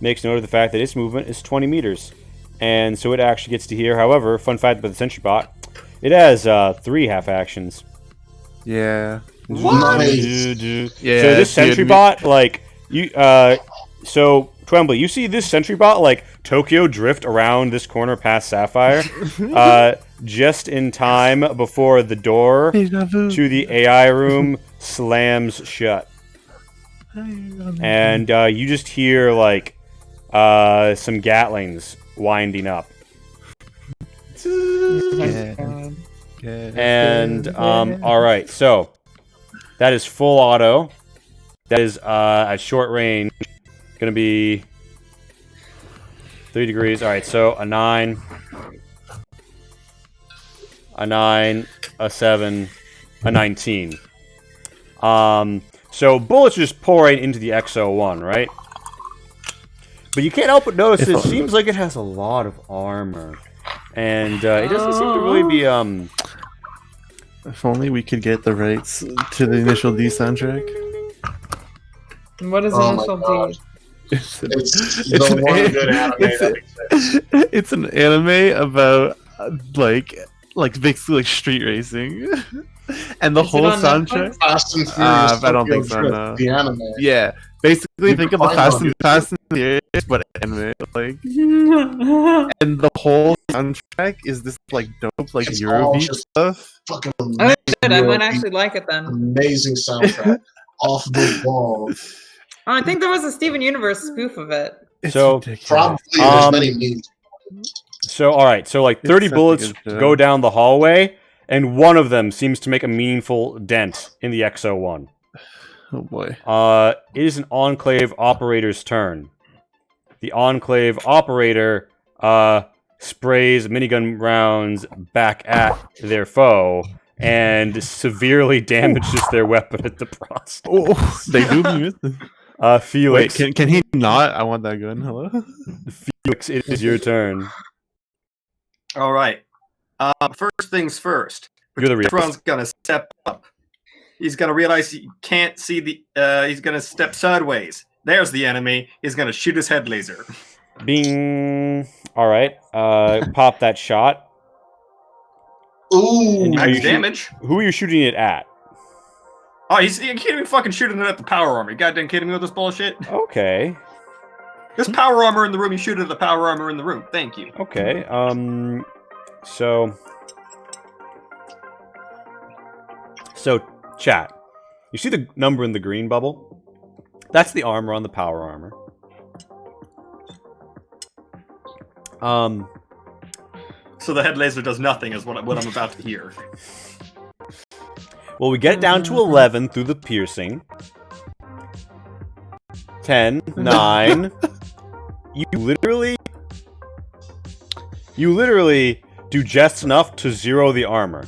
makes note of the fact that its movement is 20 meters. And so it actually gets to here. However, fun fact about the sentry bot, it has 3 half actions. yeah. Nice. Yeah. So this sentry dude, bot, like, you, so, Twombly, you see this sentry bot, like, Tokyo drift around this corner past Sapphire, just in time before the door Deja vu. to the AI room slams shut. And you just hear, like, some Gatlings winding up. And, alright, so, that is full auto. That is, at short range, gonna be 3 degrees. Alright, so a 9, a 7, a 19. So bullets are just pouring into the XO1, right? But you can't help but notice it seems like it has a lot of armor. And it doesn't seem to really be, If only we could get the rights to the Initial D soundtrack. What is Oh my Initial God. D? It's It's the an one a- good anime it's that exists. It's an anime about like basically like street racing, and the Is it whole on soundtrack. Fast and Furious. I don't Tokyo think so, Drift, no. The anime. Yeah, basically You think can of the find it on Fast and Furious, but anime. Like, and the whole soundtrack is this like dope like It's all Eurobeat just- stuff. Fucking Oh amazing. shit, I might actually like it then. Amazing soundtrack. Off the wall. Oh, I think there was a Steven Universe spoof of it. It's So, ridiculous. Probably there's Um, many memes. so alright, so like It's 30 such a bullets good show. go down the hallway, and one of them seems to make a meaningful dent in the XO1. Oh boy. It is an Enclave operator's turn. The Enclave operator sprays minigun rounds back at their foe and severely damages their weapon at the process. Oh, they do be with them. Wait, Felix, can he not? I want that gun. Hello. Felix, it is your turn. All right. First things first. You're the Patron's gonna step up. He's gonna realize he can't see the. He's gonna step sideways. There's the enemy. He's gonna shoot his head laser. Bing. All right. Pop that shot. Ooh. And Are Max you damage. Who are you shooting it at? Oh, you can't even fucking shooting it at the power armor. You goddamn kidding me with this bullshit? Okay. There's power armor in the room. You shoot it at the power armor in the room. Thank you. Okay. So, chat. You see the number in the green bubble? That's the armor on the power armor. So the head laser does nothing, is what I'm about to hear. Well, we get down to 11 through the piercing. 10, 9. You literally do just enough to zero the armor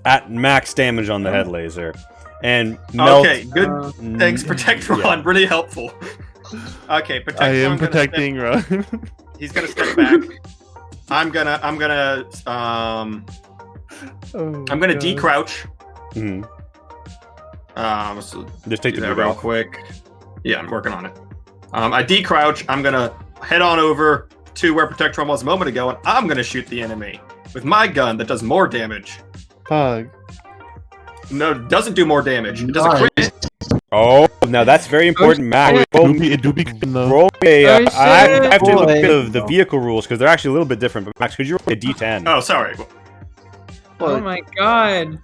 at max damage on the head laser, and melt. Okay, good. Thanks, Protectron. Really helpful. Okay, Protectron. I am protecting Ron. He's gonna step back. I'm gonna decrouch. Mhm. So Just take do the that boot real off. quick. Yeah, I'm working on it. I decrouch. I'm gonna head on over to where Protectron was a moment ago, and I'm gonna shoot the enemy with my gun that does more damage. Pug. No, it doesn't do more damage. It does a crit. Oh, now that's very important, Mac. It do be good though. Roll a. Oh, I have to shit. look at the vehicle rules because they're actually a little bit different. But Max, could you roll a D10? Oh, sorry. Oh my god.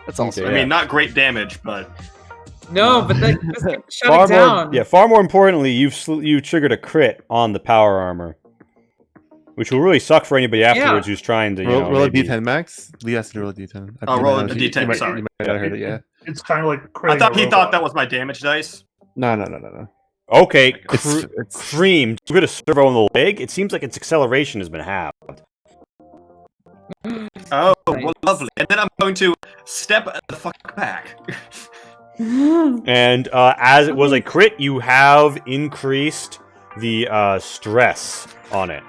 That's also. Okay, I mean, not great damage, but No, but that shut Far it down. more, yeah. Far more importantly, you triggered a crit on the power armor, which will really suck for anybody afterwards who's trying to Roll a maybe- D10, Max. Lee has to roll a D10. Oh, roll a You D10, might- sorry. You might have heard it, yeah. It's kind of like I thought he thought that was my damage dice. No. Okay, It's Cream, you get a servo on the leg. It seems like its acceleration has been halved. Oh, well, lovely. And then I'm going to step the fuck back. And as it was a crit, you have increased the stress on it.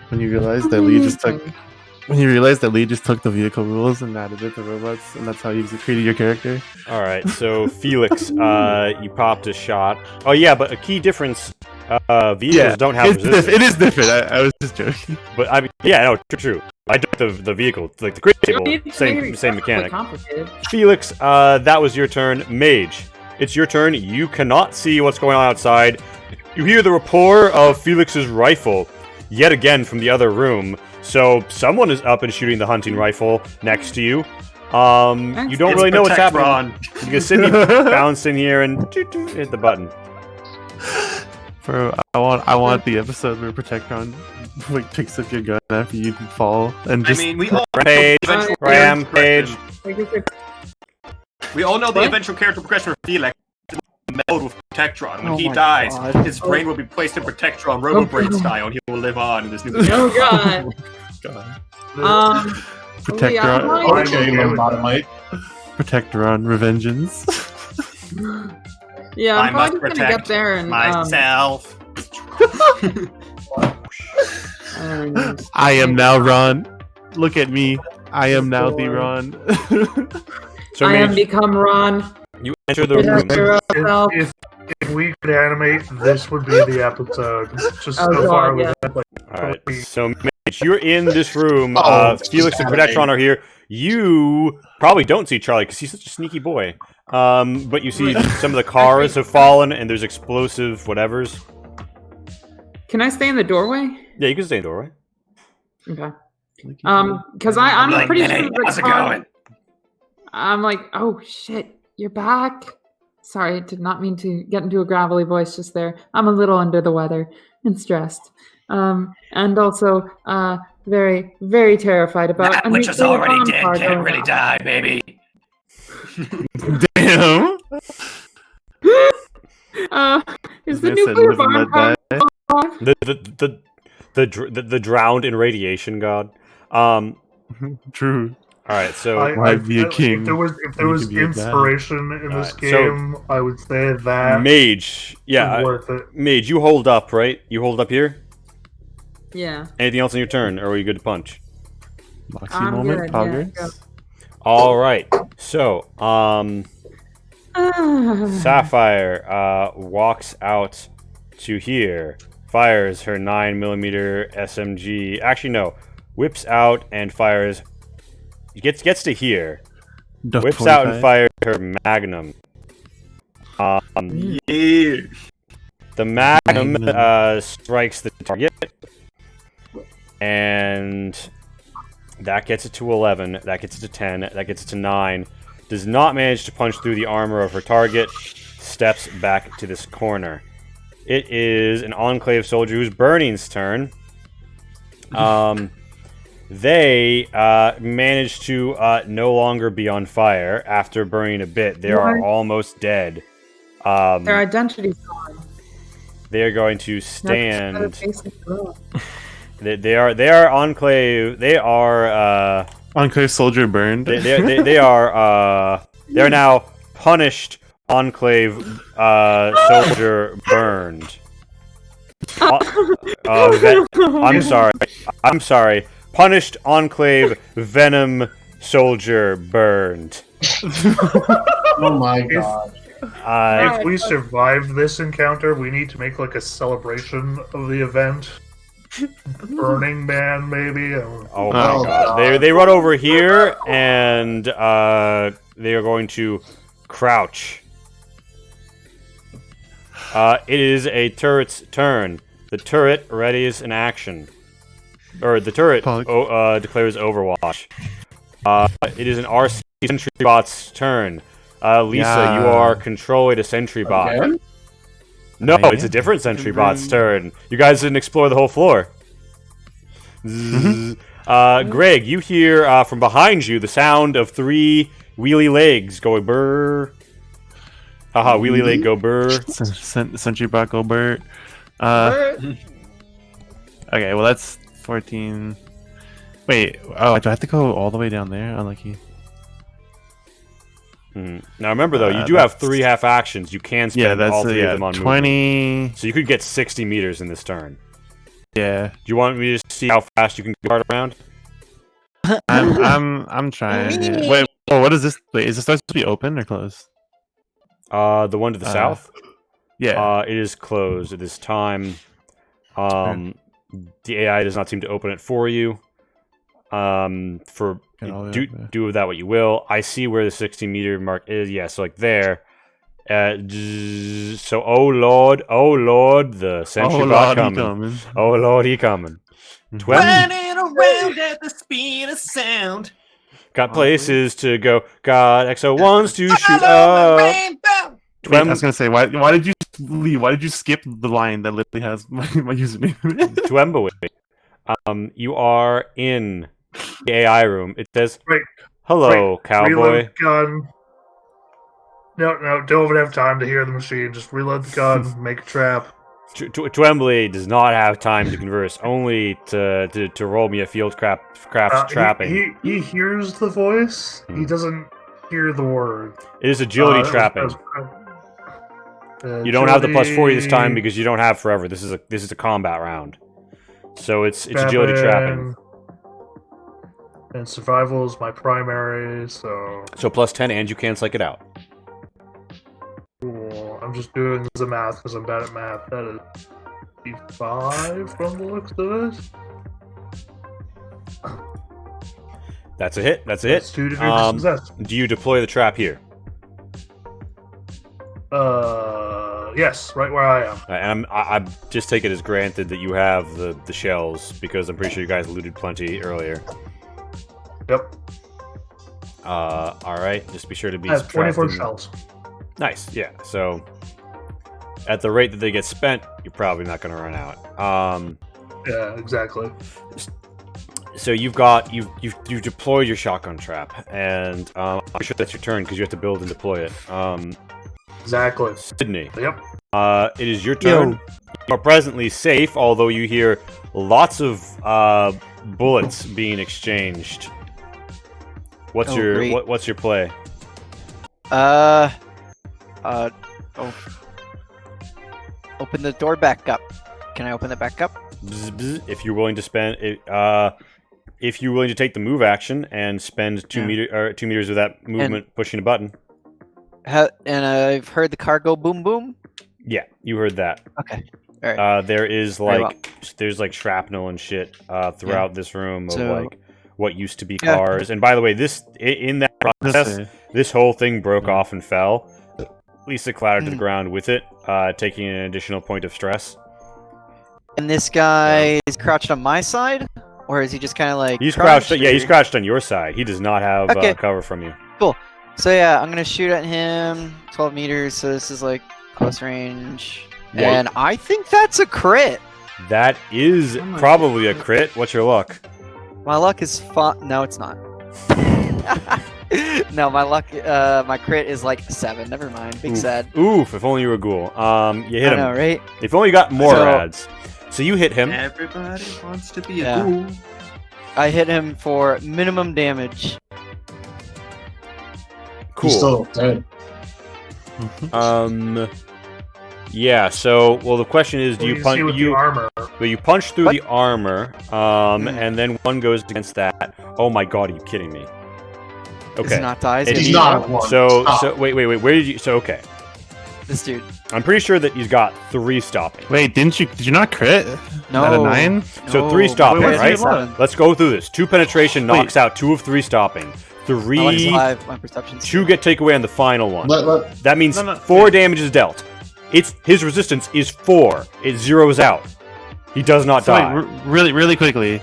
when you realize that Lee just took the vehicle rules and added it to robots, and that's how you created your character. All right, so Felix, you popped a shot. Oh yeah, but a key difference: vehicles don't have resistance. It is different. I was just joking. But I mean, yeah, no, true. I took the vehicle, like the crit table, same mechanic. Complicated. Felix, that was your turn. Mage, it's your turn. You cannot see what's going on outside. You hear the rapport of Felix's rifle, yet again from the other room. So someone is up and shooting the hunting rifle next to you. You don't really know what's happening. You can see me bounce in here and hit the button. Bro, I want the episode where Protectron like picks up your gun after you fall and just. I mean, we all Rampage. We all know the What? eventual character progression for Felix. Meld with Protectron. When Oh he my dies, God. his brain will be placed in Protectron, Robo-Brain style, and he will live on in this new. Oh god. God. Protectron. Oh, Okay, lobotomite. Protectron, Revengeance. Yeah, I I'm must probably just gonna protect get there and Myself. I am now Ron. Look at me. I am now the Ron. So I am Mage, become Ron. you enter the room. Protector of self. If we could animate, this would be the episode. Just Oh, so God, far yeah. with like, All right, so Mage, you're in this room. Oh, Felix and Protectron are here. You probably don't see Charlie because he's such a sneaky boy. But you see some of the cars have fallen and there's explosive whatevers. Can I stay in the doorway? Yeah, you can stay in the doorway. Okay. Because I'm Like, pretty "Hey, sure the how's it car. going?" I'm like, oh shit, you're back. Sorry, did not mean to get into a gravelly voice just there. I'm a little under the weather and stressed. And also, very, very terrified about That a which is nuclear already bomb dead car can't going really off. die, baby. Damn. Is the They said nuclear live and bomb let car die. off? The drowned in radiation god. All True. right, so Why be a king If there was when you was can be a dad? inspiration in this Alright, so- game, I would say that Mage, yeah, is worth it. Mage, you hold up, right? You hold up here. Yeah. Anything else on your turn, or are you good to punch? Moxie I'm moment, good, progress. yeah, All right, so Sapphire walks out to here, fires her 9mm SMG. Actually, no, whips out and fires. Gets to here, Duck whips out and 45. fires her Magnum. Yeah. The Magnum strikes the target, and that gets it to 11. That gets it to 10. That gets it to 9. Does not manage to punch through the armor of her target. Steps back to this corner. It is an Enclave soldier who's Burning's turn. They managed to no longer be on fire after burning a bit. They are What? almost dead. Their identity's gone. they are going to stand. They They are Enclave. They are Enclave soldier burned. they are now punished Enclave soldier burned. I'm sorry. Punished Enclave Venom soldier burned. Oh my god. If we survive this encounter, we need to make like a celebration of the event. Burning Man, maybe. Oh my god! They run over here and they are going to crouch. It is a turret's turn. The turret readies an action, or the turret declares Overwatch. It is an RC sentry bot's turn. Lisa, you are controlling a sentry bot. Again? No, it's a different sentry bot's turn. You guys didn't explore the whole floor. Greg, you hear from behind you the sound of 3 wheelie legs going burr. Haha, wheelie leg go burr. Sentry bot go burr. Okay, well that's 14. Wait, do I have to go all the way down there? Unlucky. Now remember though, you do have 3 half actions. You can spend all 3 of them on 20. movement. So you could get 60 meters in this turn. Yeah. Do you want me to see how fast you can dart around? I'm trying. Yeah. Wait, what is this? Wait, is this supposed to be open or closed? The one to the south? Yeah. It is closed at this time. The AI does not seem to open it for you. Do with that what you will. I see where the 60 meter mark is. Yeah, so like there. So oh lord, the sentry bot coming. Oh lord, he coming. Running around at the speed of sound. Got places to go. Got XO1s to shoot up. Wait, I was gonna say, why did you leave? Why did you skip the line that literally has my username? Twembleway. You are in the AI room. It says, Wait, hello, cowboy. Reload gun. No, don't even have time to hear the machine. Just reload the gun, make a trap. Twembley does not have time to converse, only to roll me a field crafts trapping. He hears the voice. He doesn't hear the word. It is agility trapping. You don't have the +40 this time because you don't have forever. This is a combat round, so it's agility trapping. And survival is my primary, so +10, and you can psych it out. Cool. I'm just doing the math because I'm bad at math. That is 5 from the looks of it. That's a hit. That's a That's hit. 2 degrees success. Do you deploy the trap here? Yes, right where I am. And I just take it as granted that you have the shells because I'm pretty sure you guys looted plenty earlier. Yep. All right. Just be sure to be. I have 24 subtracting- shells. Nice. Yeah. So, at the rate that they get spent, you're probably not going to run out. Yeah, exactly. So you've deployed your shotgun trap, and I'm sure that's your turn because you have to build and deploy it. Exactly. Sydney. Yep. It is your turn. You are presently safe, although you hear lots of bullets being exchanged. What's what's your play? Open the door back up. Can I open it back up? If you're willing to spend it, if you're willing to take the move action and spend 2 meters of that movement pushing a button. And I've heard the car go boom boom. Yeah, you heard that. Okay. All right. There is there's like shrapnel and shit throughout this room of like what used to be cars. And by the way, in that process, this whole thing broke off and fell. Lisa clattered to the ground with it, taking an additional point of stress. And this guy is crouched on my side, or is he just kind of like? He's crouched. Yeah, he's crouched on your side. He does not have cover from you. Cool. So yeah, I'm gonna shoot at him. 12 meters. So this is like close range, and I think that's a crit. That is probably a crit. What's your luck? My luck is fun. No, it's not. No, my luck, my crit is like 7. Never mind. Big sad. Oof, if only you were a ghoul. You hit I him. know, right? If only you got more So- rads. So you hit him. Everybody wants to be Yeah. a ghoul. I hit him for minimum damage. Cool. He's still dead. Yeah, so, well, the question is, do What you do punch... see with the armor? But you punch through What? the armor, and then one goes against that. Oh my god, are you kidding me? Does Okay. he not die? Is It- he He's gonna not be- at one. So, Stop. wait, where did you... So, okay. This dude. I'm pretty sure that he's got 3 stopping. Wait, did you not crit? No. Out of 9? So No, 3 stopping, wait, right? 7. Let's go through this. 2 penetration Wait. knocks out 2 of 3 stopping. My luck's 3... 5. My perception's 2 get takeaway on the final one. Let- That means No, no, 4 damage is dealt. His resistance is 4. It zeroes out. He does not So wait, die. really quickly,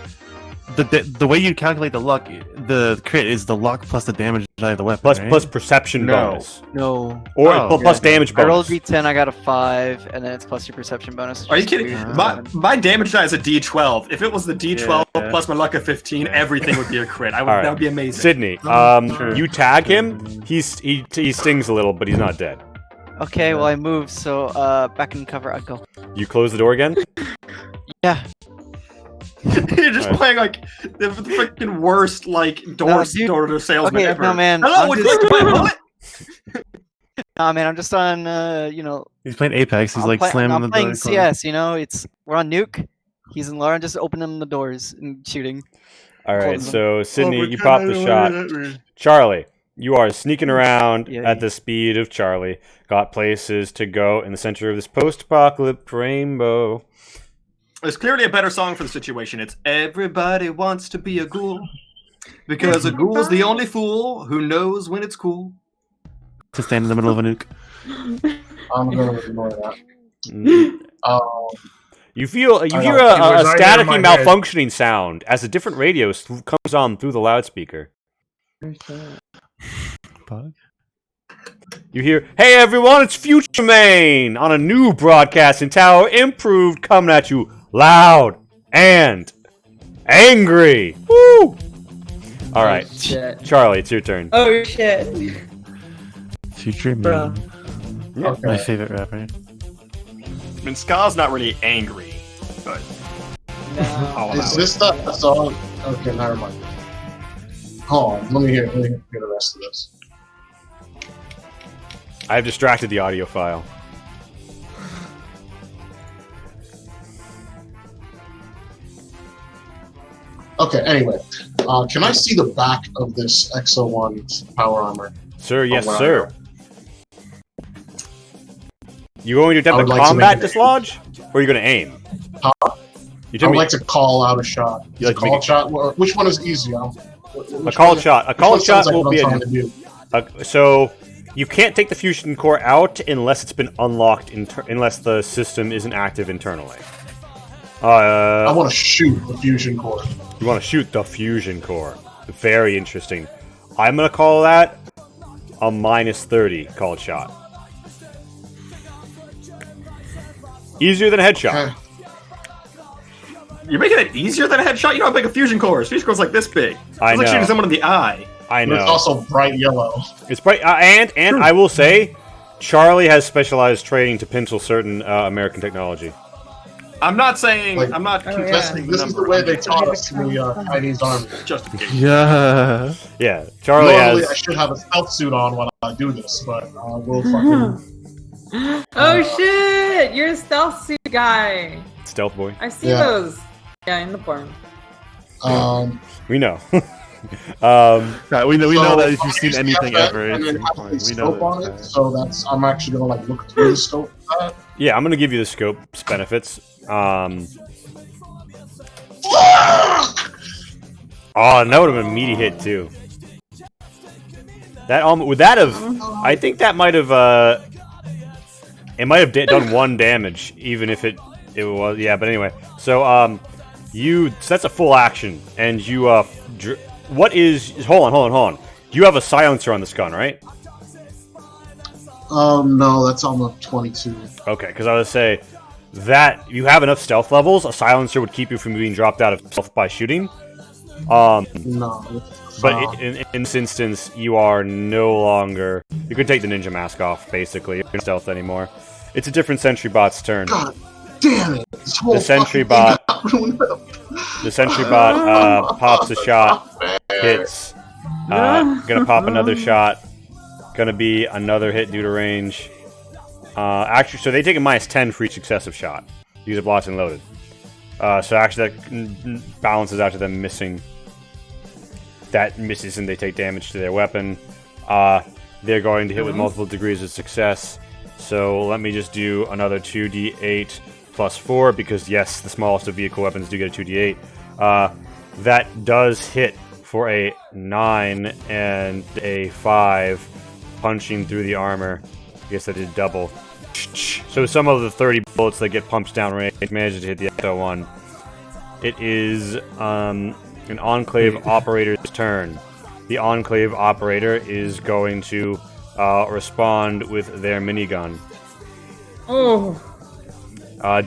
the way you calculate the luck, the crit is the luck plus the damage out of the weapon. right? Plus perception No. bonus. No. Or Oh, plus damage I rolled bonus. D10, I got a 5, and then it's plus your perception bonus. Are you Just kidding? weird. My damage die is a D12. If it was the D12 Yeah. plus my luck of 15, everything would be a crit. Alright. That would be amazing. Sydney, Sure. you tag him. He stings a little, but he's not dead. Okay, well I moved, so back in cover I'd go. You close the door again. Yeah. You're just Alright. playing like the freaking worst like door dude. to salesman Okay, ever. no, man, Hello, I'm would you just- like to buy a bullet? Nah, man, I'm just on He's playing Apex. He's I'm like slamming I'm the playing door. CS, we're on nuke. He's in Laura, just opening the doors and shooting. All right, Close them. so Sydney, you pop the shot. Charlie, you are sneaking around Yeah. at the speed of Charlie. Got places to go in the center of this post-apocalyptic rainbow. There's clearly a better song for the situation. It's Everybody Wants to Be a Ghoul. Because a ghoul's the only fool who knows when it's cool. To stand in the middle of a nuke. I'm gonna ignore that. Mm. You hear know. a It was right in staticky my head. malfunctioning sound as a different radio comes on through the loudspeaker. Bug? You hear, "Hey everyone, it's Future Main on a new broadcasting tower, improved, coming at you loud and angry." Woo! All right, Shit. Charlie, it's your turn. Oh shit. Future Bruh. Man. Okay. My favorite rapper. I mean, Ska's not really angry, but No. I'll allow Is it. this the song? Okay, never mind. Hold on, let me hear the rest of this. I've distracted the audio file. Okay, anyway, can I see the back of this XO1 power armor? Sir, yes, wow. sir. You going to I attempt would to like to combat make it- dislodge, or are you going to aim? Huh? You I tell would me like to call out a shot. You like to call make it- shot? Which one is easier? a call shot. A call shot will be a. so you can't take the fusion core out unless it's been unlocked, unless the system isn't active internally. I want to shoot the fusion core. You want to shoot the fusion core. Very interesting. I'm going to call that a -30 called shot. Easier than a headshot. Okay. You're making it easier than a headshot? You know how big a fusion core is. Fusion core's like this big. It's I like know. shooting someone in the eye. I But it's know. also bright yellow. It's bright, and I will say, Charlie has specialized training to pencil certain American technology. I'm not saying Like- I'm not Oh, contesting This the is number. the way I'm they just taught us in the Chinese army. justification. Yeah. Yeah, Charlie Normally, I has. should have a stealth suit on when I do this, but we'll fucking. Oh shit! You're a stealth suit guy. Stealth boy. I see Yeah. those. Yeah, in the porn. We know. Yeah, we know So, that if I'll you've seen use the anything FN ever, and it's then in have porn. the We know scope on that. it, so that's I'm actually gonna like look through the scope of that. Yeah, I'm gonna give you the scope's benefits. Oh, and that would have been a meaty hit too. That would that have? I think that might have. It might have done 1 damage, even if it was. Yeah, but anyway. So so that's a full action, and you what is? Hold on. You have a silencer on this gun, right? No, that's on the 22. Okay, because I would say that you have enough stealth levels. A silencer would keep you from being dropped out of stealth by shooting. No. But in this instance, you are no longer... You can take the ninja mask off, basically. You're not stealth anymore. It's a different sentry bot's turn. God damn it! This whole The sentry fucking thing bot... got ruined. The sentry bot pops a shot, hits. Gonna pop another shot. Gonna be another hit due to range. Actually, so they take a -10 for each successive shot. These are blocked and loaded. So actually that balances out to them missing. That misses and they take damage to their weapon. They're going to hit with multiple degrees of success. So let me just do another 2d8 plus 4, because yes, the smallest of vehicle weapons do get a 2d8. That does hit for a 9 and a 5, punching through the armor. I guess I did double. So some of the 30 bullets that get pumped down range managed to hit the XO1. It is an Enclave operator's turn. The Enclave operator is going to respond with their minigun. Oh.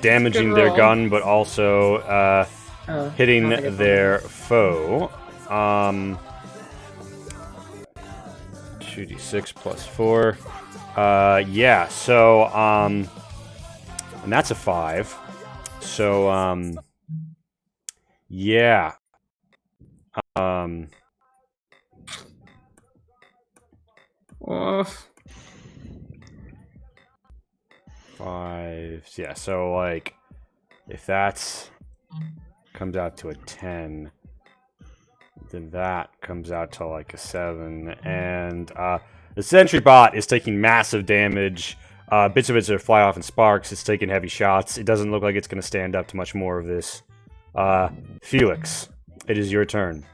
Damaging Good their roll. gun, but also hitting not like their foe. 2d6 plus 4. Yeah, so, and that's a 5. So, yeah. 5. Yeah, so, like, if that's comes out to a 10, then that comes out to, like, a 7, and, the sentry bot is taking massive damage. Bits of it are fly off in sparks. It's taking heavy shots. It doesn't look like it's going to stand up to much more of this. Felix, it is your turn.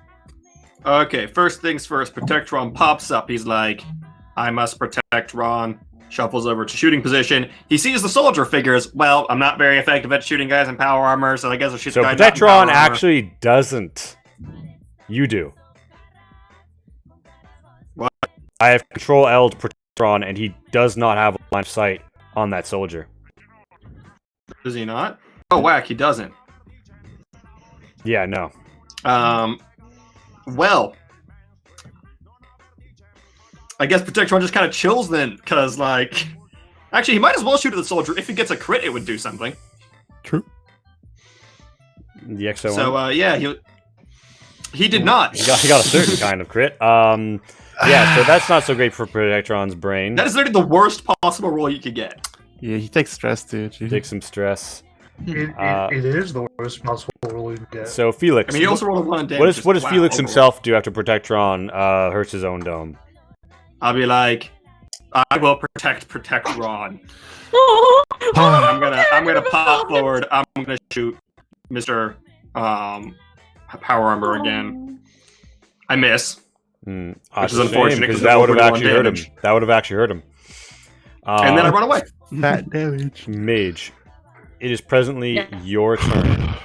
Okay, first things first, Protectron pops up. He's like, I must protect Ron. Shuffles over to shooting position. He sees the soldier, figures, well, I'm not very effective at shooting guys in power armor, so I guess I'll shoot So the guy not in power Protectron armor. actually doesn't. You do. What? I have Control L to Protectron, and he does not have a line of sight on that soldier. Does he not? Oh, whack, he doesn't. Yeah, no. Well, I guess Protectron just kind of chills then, because, like... Actually, he might as well shoot at the soldier. If he gets a crit, it would do something. True. The XO1. So, yeah, he did not. He got a certain kind of crit. Yeah, so that's not so great for Protectron's brain. That is literally the worst possible roll you could get. Yeah, he takes stress, dude. Take some stress. It is the worst possible role you can get. So Felix, I mean, he also rolled a 1 in damage. what does Wow, Felix overall. himself do after Protectron hurts his own dome? I'll be like, I will protect Ron. Oh, I'm gonna pop forward. I'm gonna shoot Mr. Power Armor again. I miss. Which is unfortunate, because 'cause that it's would have over actually hurt him. damage. That would have actually hurt him. And then I run away. That damage. Mage, it is presently Yeah. your turn.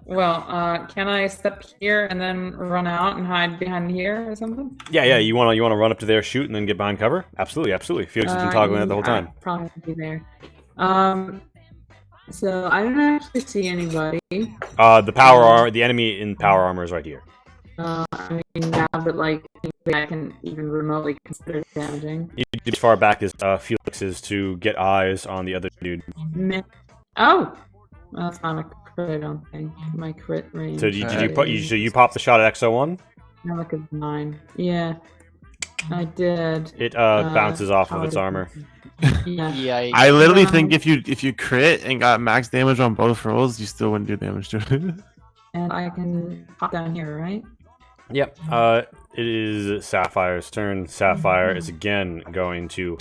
well, can I step here and then run out and hide behind here or something? Yeah. You wanna run up to there, shoot, and then get behind cover? Absolutely. Felix has been toggling that the whole time. I'd probably be there. So I don't actually see anybody. The enemy in power armor is right here. I mean, now that like I can even remotely consider damaging. You get as far back as Felix is to get eyes on the other dude. Oh, well, that's not a crit. I don't think my crit range. So you pop the shot at XO1? No, like a 9. Yeah, I did. It bounces off of its how armor. Yeah. Yeah. I literally think if you crit and got max damage on both rolls, you still wouldn't do damage to it. And I can pop down here, right? Yep. It is Sapphire's turn. Sapphire is again going to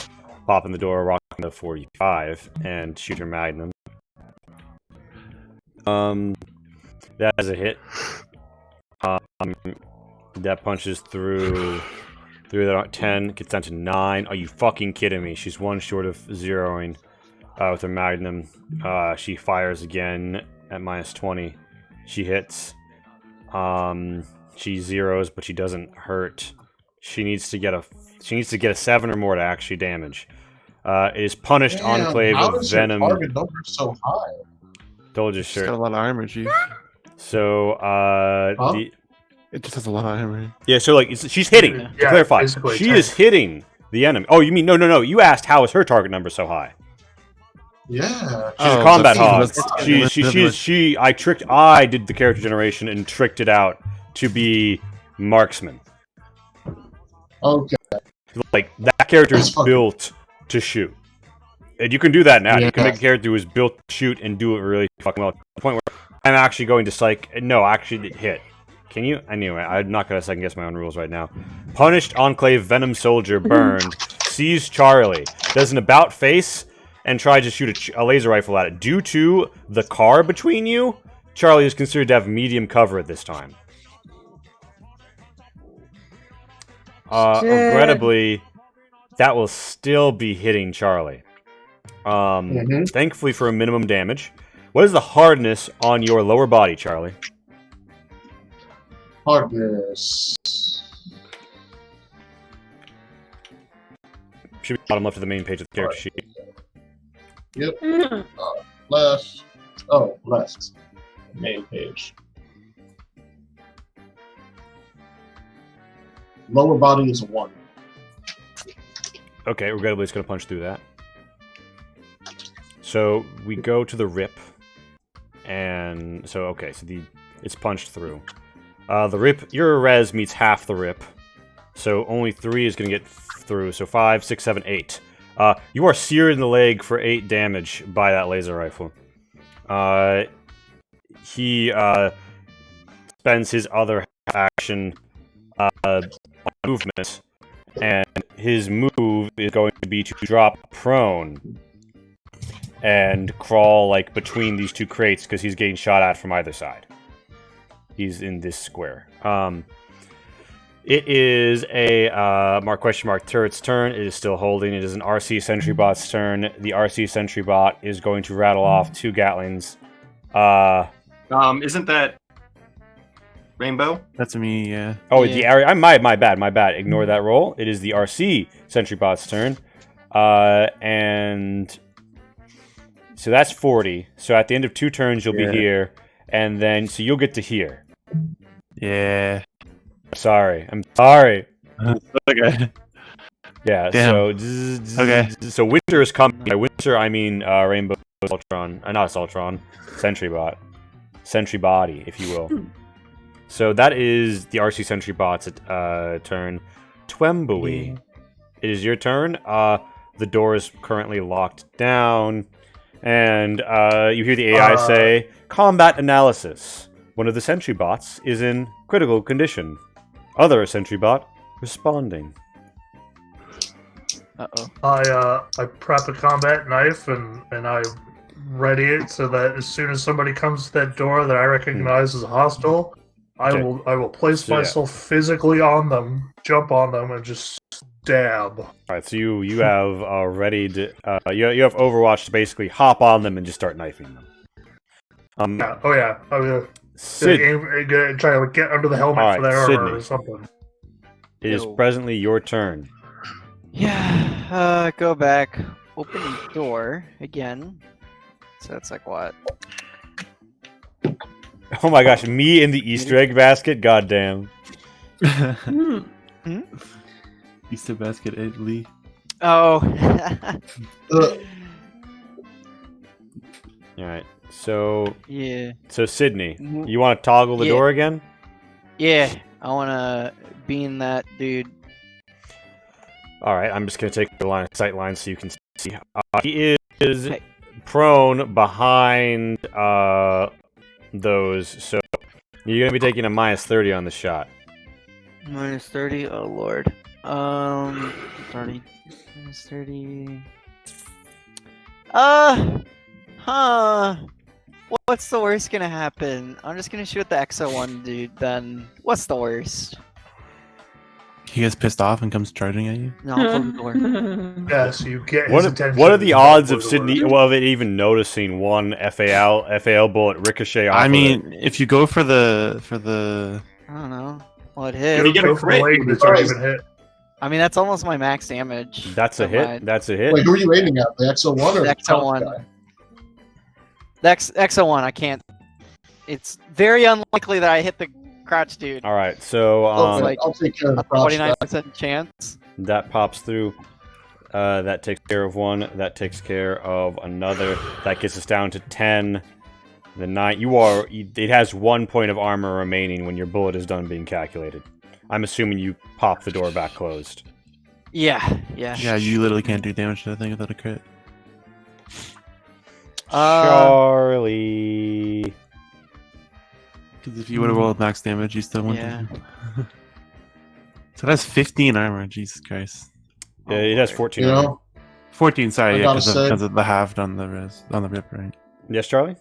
pop in the door, rocking the 45, and shoot her magnum. That is a hit. That punches through the 10, gets down to 9. Are you fucking kidding me? She's one short of zeroing with her magnum. She fires again at -20. She hits. She zeros, but she doesn't hurt. She needs to get a 7 or more to actually damage. It is punished Enclave how of is your Venom. target number so high? Told you, She's got a sure. lot of armor, chief. So Huh? It just has a lot of hammer. yeah, so like she's hitting. To Yeah, clarify, basically she 10. is hitting the enemy. Oh, you mean no? You asked how is her target number so high? Yeah. She's a Oh, combat that's- hog. that's- I did the character generation and tricked it out to be marksman. Okay. Like that character is That's fine. built to shoot, and you can do that now. You can Yeah. make a character who is built to shoot and do it really fucking well. To the point where I'm actually going to psych. No, actually hit. Can you? Anyway, I'm not gonna second guess my own rules right now. Punished Enclave Venom Soldier burned. Sees Charlie. Does an about face and tries to shoot a laser rifle at it. Due to the car between you, Charlie is considered to have medium cover at this time. Shit. Regrettably, that will still be hitting Charlie. Mhm. Thankfully for a minimum damage. What is the hardness on your lower body, Charlie? Hardness. Should be bottom left of the main page of the character sheet. Yep. Left. Oh, left. Main page. Lower body is a 1. Okay, regrettably it's going to punch through that. So we go to the rip. And so, okay, so it's punched through. The rip, your res meets half the rip. So only 3 is going to get through. So 5, 6, 7, 8. You are seared in the leg for 8 damage by that laser rifle. He spends his other action movement, and his move is going to be to drop prone and crawl like between these two crates because he's getting shot at from either side. He's in this square. It is a question mark turret's turn. It is still holding. It is an RC Sentry Bot's turn. The RC Sentry Bot is going to rattle off 2 Gatlings. Isn't that Rainbow? That's me, yeah. Oh, Yeah. the area. My bad. Ignore that roll. It is the RC Sentry Bot's turn. And so that's 40. So at the end of 2 turns, you'll be here, and then so you'll get to here. Yeah. I'm sorry. Okay. Yeah. Damn. Okay. So winter is coming. By winter, I mean Rainbow Ultron. Not Ultron. Sentry Bot. Sentry Body, if you will. So that is the RC Sentry Bot's turn. Twembuey, it is your turn. The door is currently locked down, and you hear the AI say, "Combat analysis. One of the Sentry Bots is in critical condition. Other Sentry Bot responding." Uh-oh. I prep a combat knife and I ready it so that as soon as somebody comes to that door that I recognize as hostile, I will place So, yeah. myself physically on them, jump on them, and just stab. All right, so you have ready to you have Overwatch to basically hop on them and just start knifing them. I'm gonna Sid, try to get under the helmet All for right, that armor Sydney. or something. it is Yo. presently your turn. Yeah, go back, open the door again. So that's like what? Oh my gosh, me in the Easter egg basket. Goddamn. Easter basket, Italy. Oh. Uh, All right, so Yeah. Sydney, you want to toggle the Yeah. door again? Yeah, I wanna bean that dude. All right, I'm just gonna take the sight line so you can see. He is Hey. prone behind those, so you're gonna be taking a -30 on the shot. Minus 30. Oh lord. 30 minus 30. What's the worst gonna happen? I'm just gonna shoot the XO1 dude. Then what's the worst? He gets pissed off and comes charging at you. No, I'll close the door. Yeah, so you get his What attention. are the odds of before the Sydney of it even noticing one FAL bullet ricochet off? I of mean, if you go for the I don't know. Well, it You hit. You get a go for the crit. leg that's already been hit. I mean, that's almost my max damage. it? That's a So hit. my- That's a hit. wait, who are you aiming at? The XO1 or The the top XO1. guy? The XO1, I can't. it's very unlikely that I hit the crouch dude. All right, so like I'll take care of the A crouch. 29% chance. that pops through. That takes care of one. That takes care of another. That gets us down to 10. The 9. It has 1 point of armor remaining when your bullet is done being calculated. I'm assuming you pop the door back closed. Yeah, yeah. Yeah, you literally can't do damage to that thing without a crit. Charlie. Because if you would have rolled max damage, you still wouldn't. Yeah. So that's 15 armor. Jesus Christ. Yeah, it has 14 You armor. know, 14. Sorry, I yeah, gotta because say- of the halved on the rip, right? Yes, Charlie?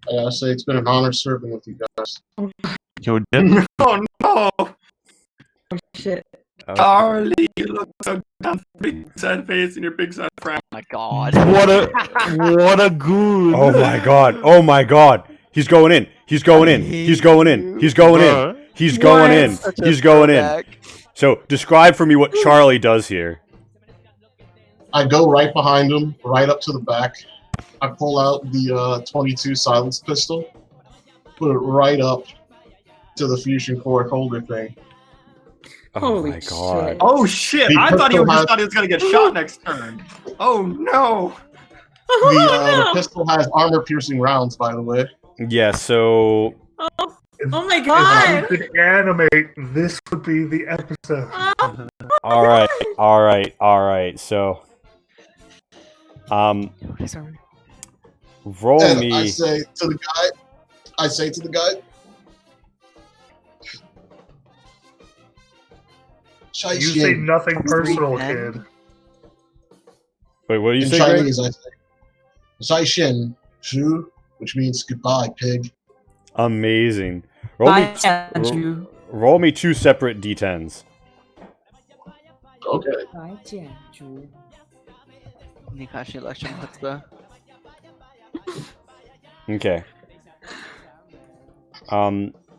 I gotta say it's been an honor serving with you guys. Yo, Dip. Oh no, Shit. Charlie, you look so dumb. Big sad face and your big sad frown. Oh my god. What a goon. Oh my god. Oh my god. He's going in. He's going in. He's going in. He's going in. He's going in. Such a He's going in. throwback. So, describe for me what Charlie does here. I go right behind him, right up to the back. I pull out the 22 silence pistol, put it right up to the fusion core holder thing. Oh Holy my god. shit. Oh shit! The I thought pistol has- thought he was gonna get shot next turn. Oh no! The pistol has armor-piercing rounds, by the way. Yeah, so Oh my If god! you could animate, this would be the episode. all right. So roll And me. I say to the guy, Shai You say Shin. nothing personal, 310. kid. Wait, what do you In say, Greg? Chinese, I say, Shai Shin, Shu, which means goodbye, pig. Amazing. Roll me, you. roll me 2 separate d10s. Okay. Nikashi election chutzpah. Okay.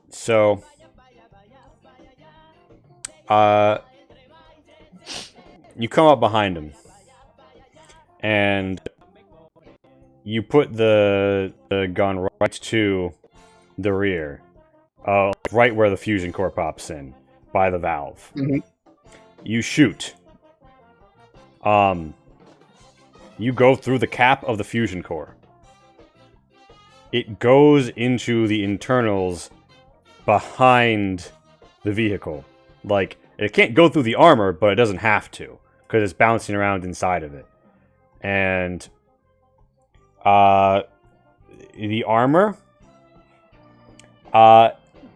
So you come up behind him and you put the gun right to the rear, right where the fusion core pops in, by the valve. Mhm. You shoot. You go through the cap of the fusion core. It goes into the internals behind the vehicle. Like, it can't go through the armor, but it doesn't have to, because it's bouncing around inside of it. And the armor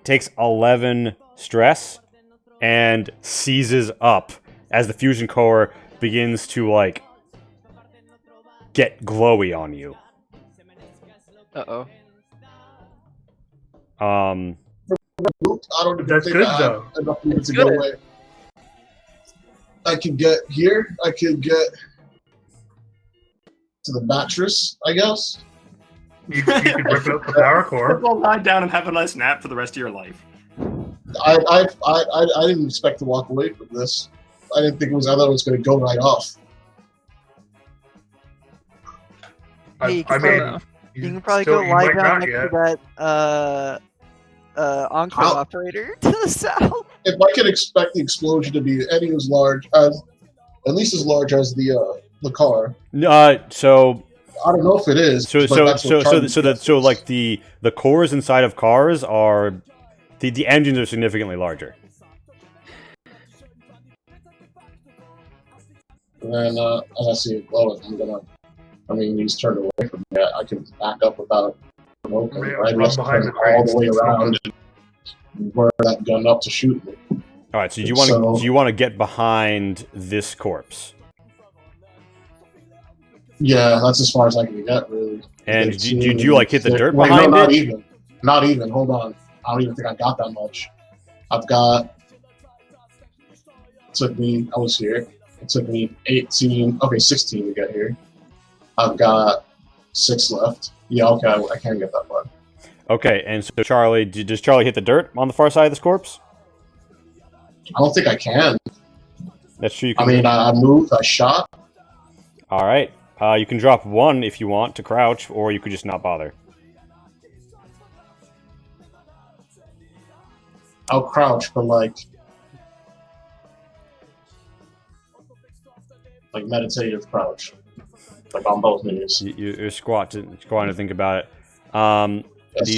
takes 11 stress and seizes up as the fusion core begins to, like, get glowy on you. Uh-oh. I don't even That's think good, I though. have enough room to good. go away. I could get here. I could get to the mattress, I guess. You could rip out the power core. We'll lie down and have a nice nap for the rest of your life. I didn't expect to walk away from this. I didn't think it was. I thought it was going to go right off. Hey, I mean, you can probably still- go you lie might down not next yet. to that Enclave How- operator to the south. If I could expect the explosion to be any as large as, at least as large as the car. So I don't know if it is. So but so that's what so Charlie so that says. so like the cores inside of cars are the engines are significantly larger. And then as I see it glowing, I mean, he's turned away from me. I can back up without provoking. Yeah, Right, run let's behind turn the all crates. the way around and burn that gun up to shoot me. All right. So So- do you want to get behind this corpse? Yeah, that's as far as I can get, really. And It's do you like hit the dirt Wait, behind no, not it? even. Not even. Hold on. I don't even think I got that much. I've got. I was here. It took me 16 to get here. I've got 6 left. Yeah, okay, I can't get that far. Okay. And so Charlie, does Charlie hit the dirt on the far side of this corpse? I don't think I can. That's true. You I can mean, I moved, I shot. All right. You can drop 1 if you want to crouch, or you could just not bother. I'll crouch, but like meditative crouch, like on both knees. You're squatting to think about it. The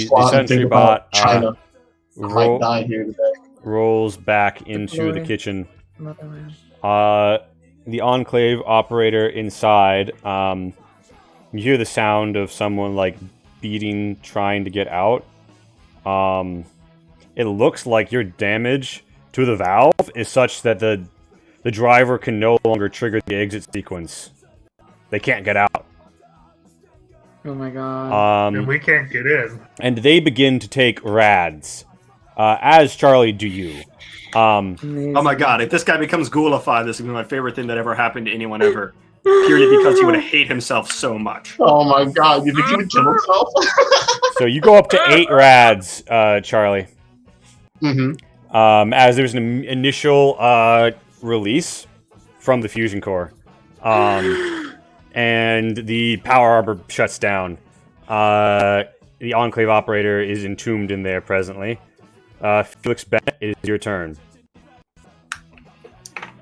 Squat and sentry think about bot China. I might die here today. rolls back into the kitchen. Motherland. The Enclave operator inside, you hear the sound of someone like beating, trying to get out. It looks like your damage to the valve is such that the driver can no longer trigger the exit sequence. They can't get out. Oh my god. And we can't get in. And they begin to take rads. As Charlie, do you? Oh my god, if this guy becomes ghoulified, this is my favorite thing that ever happened to anyone ever. Purely because he would hate himself so much. Oh my god, you think he would kill himself? So you go up to 8 rads, Charlie. Mm-hmm. As there's an initial release from the fusion core. And the power arbor shuts down. The Enclave operator is entombed in there presently. Felix Bennett, it is your turn.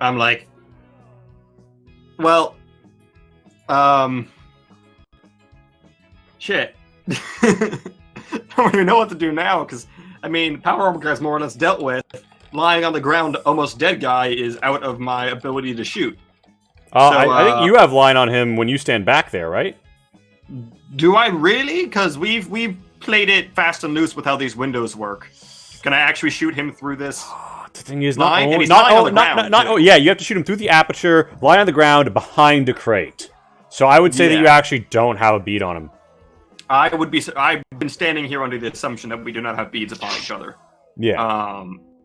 I'm like, well, shit. I don't even know what to do now, because, I mean, Power Armor guy's more or less dealt with. Lying on the ground, almost dead guy is out of my ability to shoot. I think you have line on him when you stand back there, right? Do I really? Because we've played it fast and loose with how these windows work. Can I actually shoot him through this? The thing is, Line? And he's lying on the ground, yeah, you have to shoot him through the aperture, lie on the ground behind a crate. So I would say that you actually don't have a bead on him. I've been standing here under the assumption that we do not have beads upon each other. Yeah.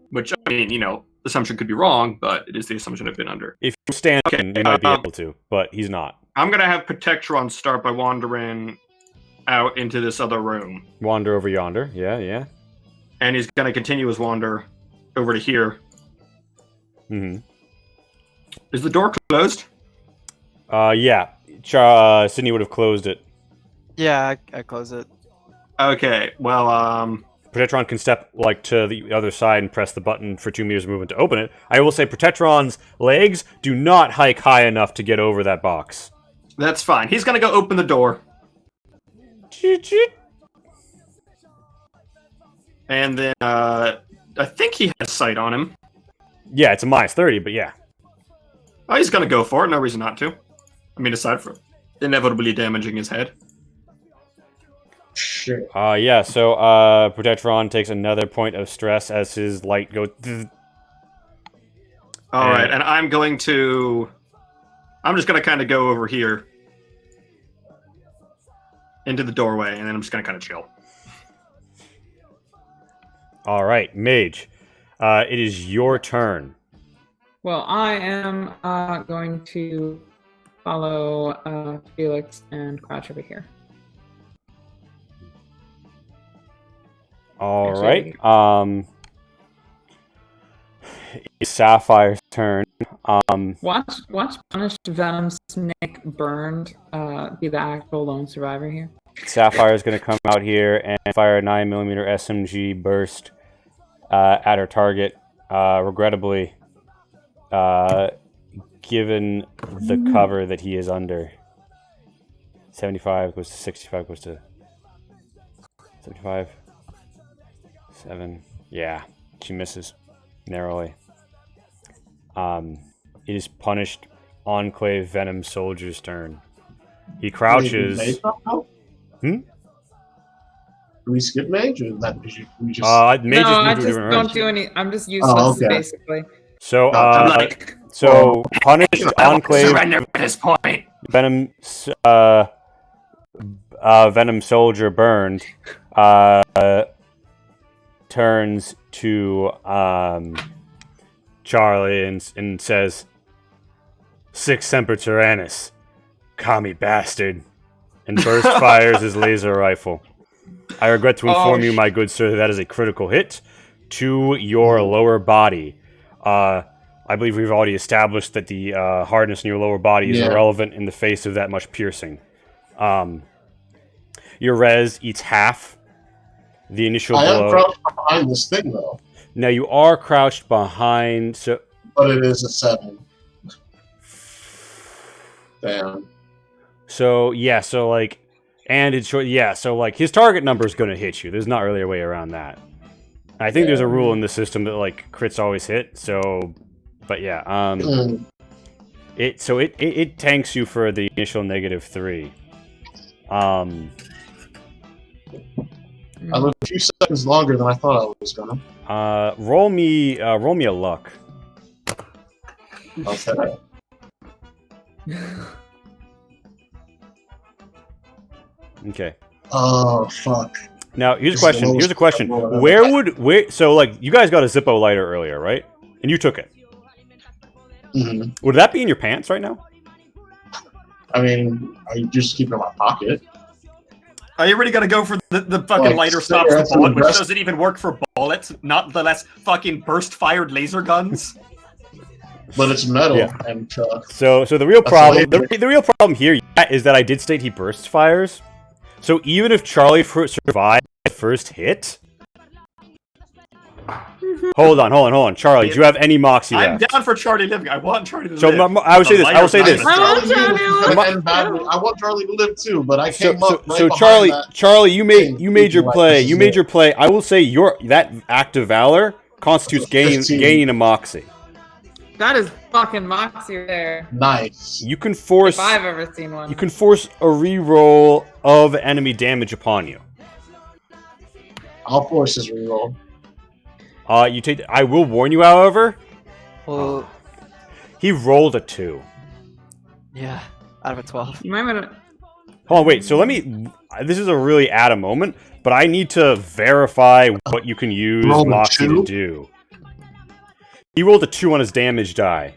Which, I mean, you know, the assumption could be wrong, but it is the assumption I've been under. If you're standing, you might be able to, but he's not. I'm going to have Protectron start by wandering out into this other room. Wander over yonder. Yeah. And he's going to continue his wander over to here. Mm-hmm. Is the door closed? Yeah. Sydney would have closed it. Yeah, I close it. Okay, well, Protectron can step to the other side and press the button for 2 meters of movement to open it. I will say Protectron's legs do not hike high enough to get over that box. That's fine. He's gonna go open the door. And then, I think he has sight on him. Yeah, it's a -30, but yeah. Oh, he's gonna go for it. No reason not to. I mean, aside from inevitably damaging his head. Shit. Yeah, so Protectron takes another point of stress as his light goes... Alright, and I'm just gonna kind of go over here. Into the doorway, and then I'm just gonna kind of chill. Alright, Mage. It is your turn. Well, I am going to follow Felix and crouch over here. All right. It's Sapphire's turn. Watch Punished Venom Snake Burned be the actual lone survivor here. Sapphire's going to come out here and fire a 9mm SMG burst at her target. Regrettably, given the cover that he is under. 75 goes to 65, goes to 75. 7. Yeah, she misses narrowly. It is Punished Enclave Venom Soldier's turn. He crouches. Do we skip Mage, or that we just? Mage no, I just just don't do any. I'm just useless, basically. So, Punished Enclave Venom Venom Soldier Burned turns to Charlie and says, "Sic Semper Tyrannis, commie bastard," and burst fires his laser rifle. I regret to inform you, my good sir, that is a critical hit to your lower body. I believe we've already established that the hardness in your lower body is irrelevant in the face of that much piercing. Your res eats half the initial blow. I am crouched behind this thing, though. Now you are crouched behind, so. But it is a 7. Damn. So yeah, so like, and it's short. Yeah, so like his target number is going to hit you. There's not really a way around that. I think there's a rule in the system that like crits always hit. So, but yeah, it tanks you for the initial -3. I lived a few seconds longer than I thought I was gonna. Roll me a luck. Okay. Okay. Oh fuck. Now here's a This is question. the Here's a question. lowest Where? So like you guys got a Zippo lighter earlier, right? And you took it. Mhm. Would that be in your pants right now? I mean, I just keep it in my pocket. Are you really gonna go for the fucking Like, lighter stops the cigarettes and bullet, which breast- doesn't even work for bullets, not the less fucking burst-fired laser guns? But it's metal Yeah. and So the real That's problem, later. the real problem here is that I did state he burst fires. So even if Charlie survived the first hit, hold on, Charlie, do you have any moxie I'm left? down for Charlie living. I want Charlie to So live. I would say this. I will say this. I want Charlie to I want Charlie to live too, but I came up right So behind that. Charlie, you made your like, play. this is You made it. your play. I will say that act of valor constitutes 15. gaining a moxie. That is fucking moxie there. Nice. You can force. If I've ever seen one. You can force a reroll of enemy damage upon you. I'll force his reroll. You take. I will warn you, however. Well, He rolled a 2. yeah, out of a 12. You might want to. Hold on, wait. So let me. This is a really at a moment, but I need to verify what you can use Roll a Moxie to 2? do. He rolled a 2 on his damage die.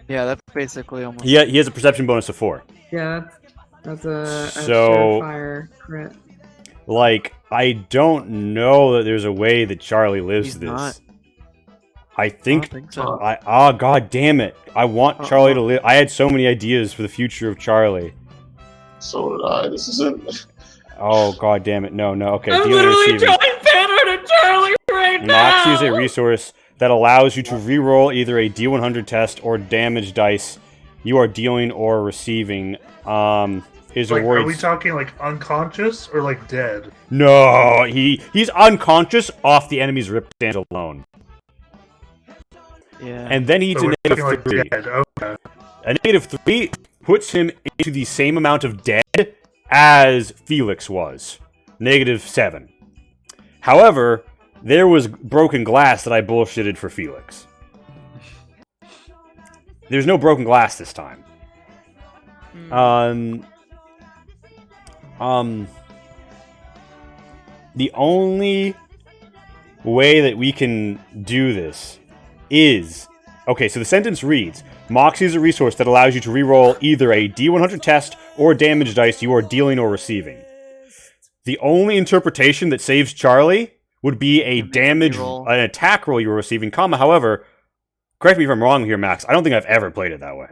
Yeah, that's basically almost. He has a perception bonus of 4. Yeah, that's a So- surefire crit. Like, I don't know that there's a way that Charlie lives He's this. not. I I think. don't think so. God damn it! I want Charlie to live. I had so many ideas for the future of Charlie. So did I. This is it. Oh god damn it! No. Okay, I'm dealing literally receiving. drawing banner to Charlie right now. Moxie is a resource that allows you to reroll either a D100 test or damage dice you are dealing or receiving. Is Like, are awarded. we talking like unconscious or like dead? No, he's unconscious off the enemy's rip damage alone, Yeah. and then he eats So a we're talking negative like 3. dead. Okay. A negative 3 puts him into the same amount of dead as Felix was. -7. However, there was broken glass that I bullshitted for Felix. There's no broken glass this time. The only way that we can do this is... Okay, so the sentence reads, Moxie is a resource that allows you to reroll either a D100 test or damage dice you are dealing or receiving. The only interpretation that saves Charlie would be a an attack roll you are receiving, however, correct me if I'm wrong here, Max, I don't think I've ever played it that way.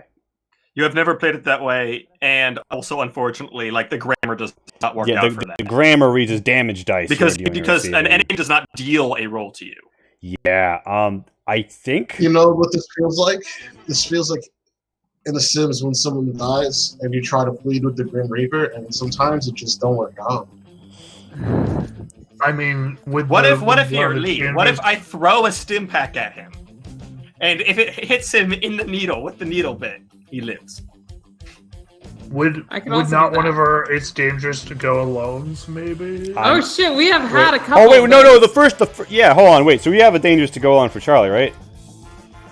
You have never played it that way, and also, unfortunately, like the grammar does not work out for that. The grammar reads as damage dice. Because you are dealing or an receiving. enemy does not deal a roll to you. Yeah, I think... You know what this feels like? This feels like in The Sims when someone dies and you try to plead with the Grim Reaper, and sometimes it just don't work out. I mean, with What the- if with here, the Lee? damage- What if I throw a stim pack at him, and if it hits him in the needle with the needle bit, he lives? would I can would also not do one that. of our It's Dangerous to Go Alones maybe? Oh shit, we have had a couple. Oh wait, of no, those. the first, yeah, hold on, wait. So we have a dangerous to go on for Charlie, right?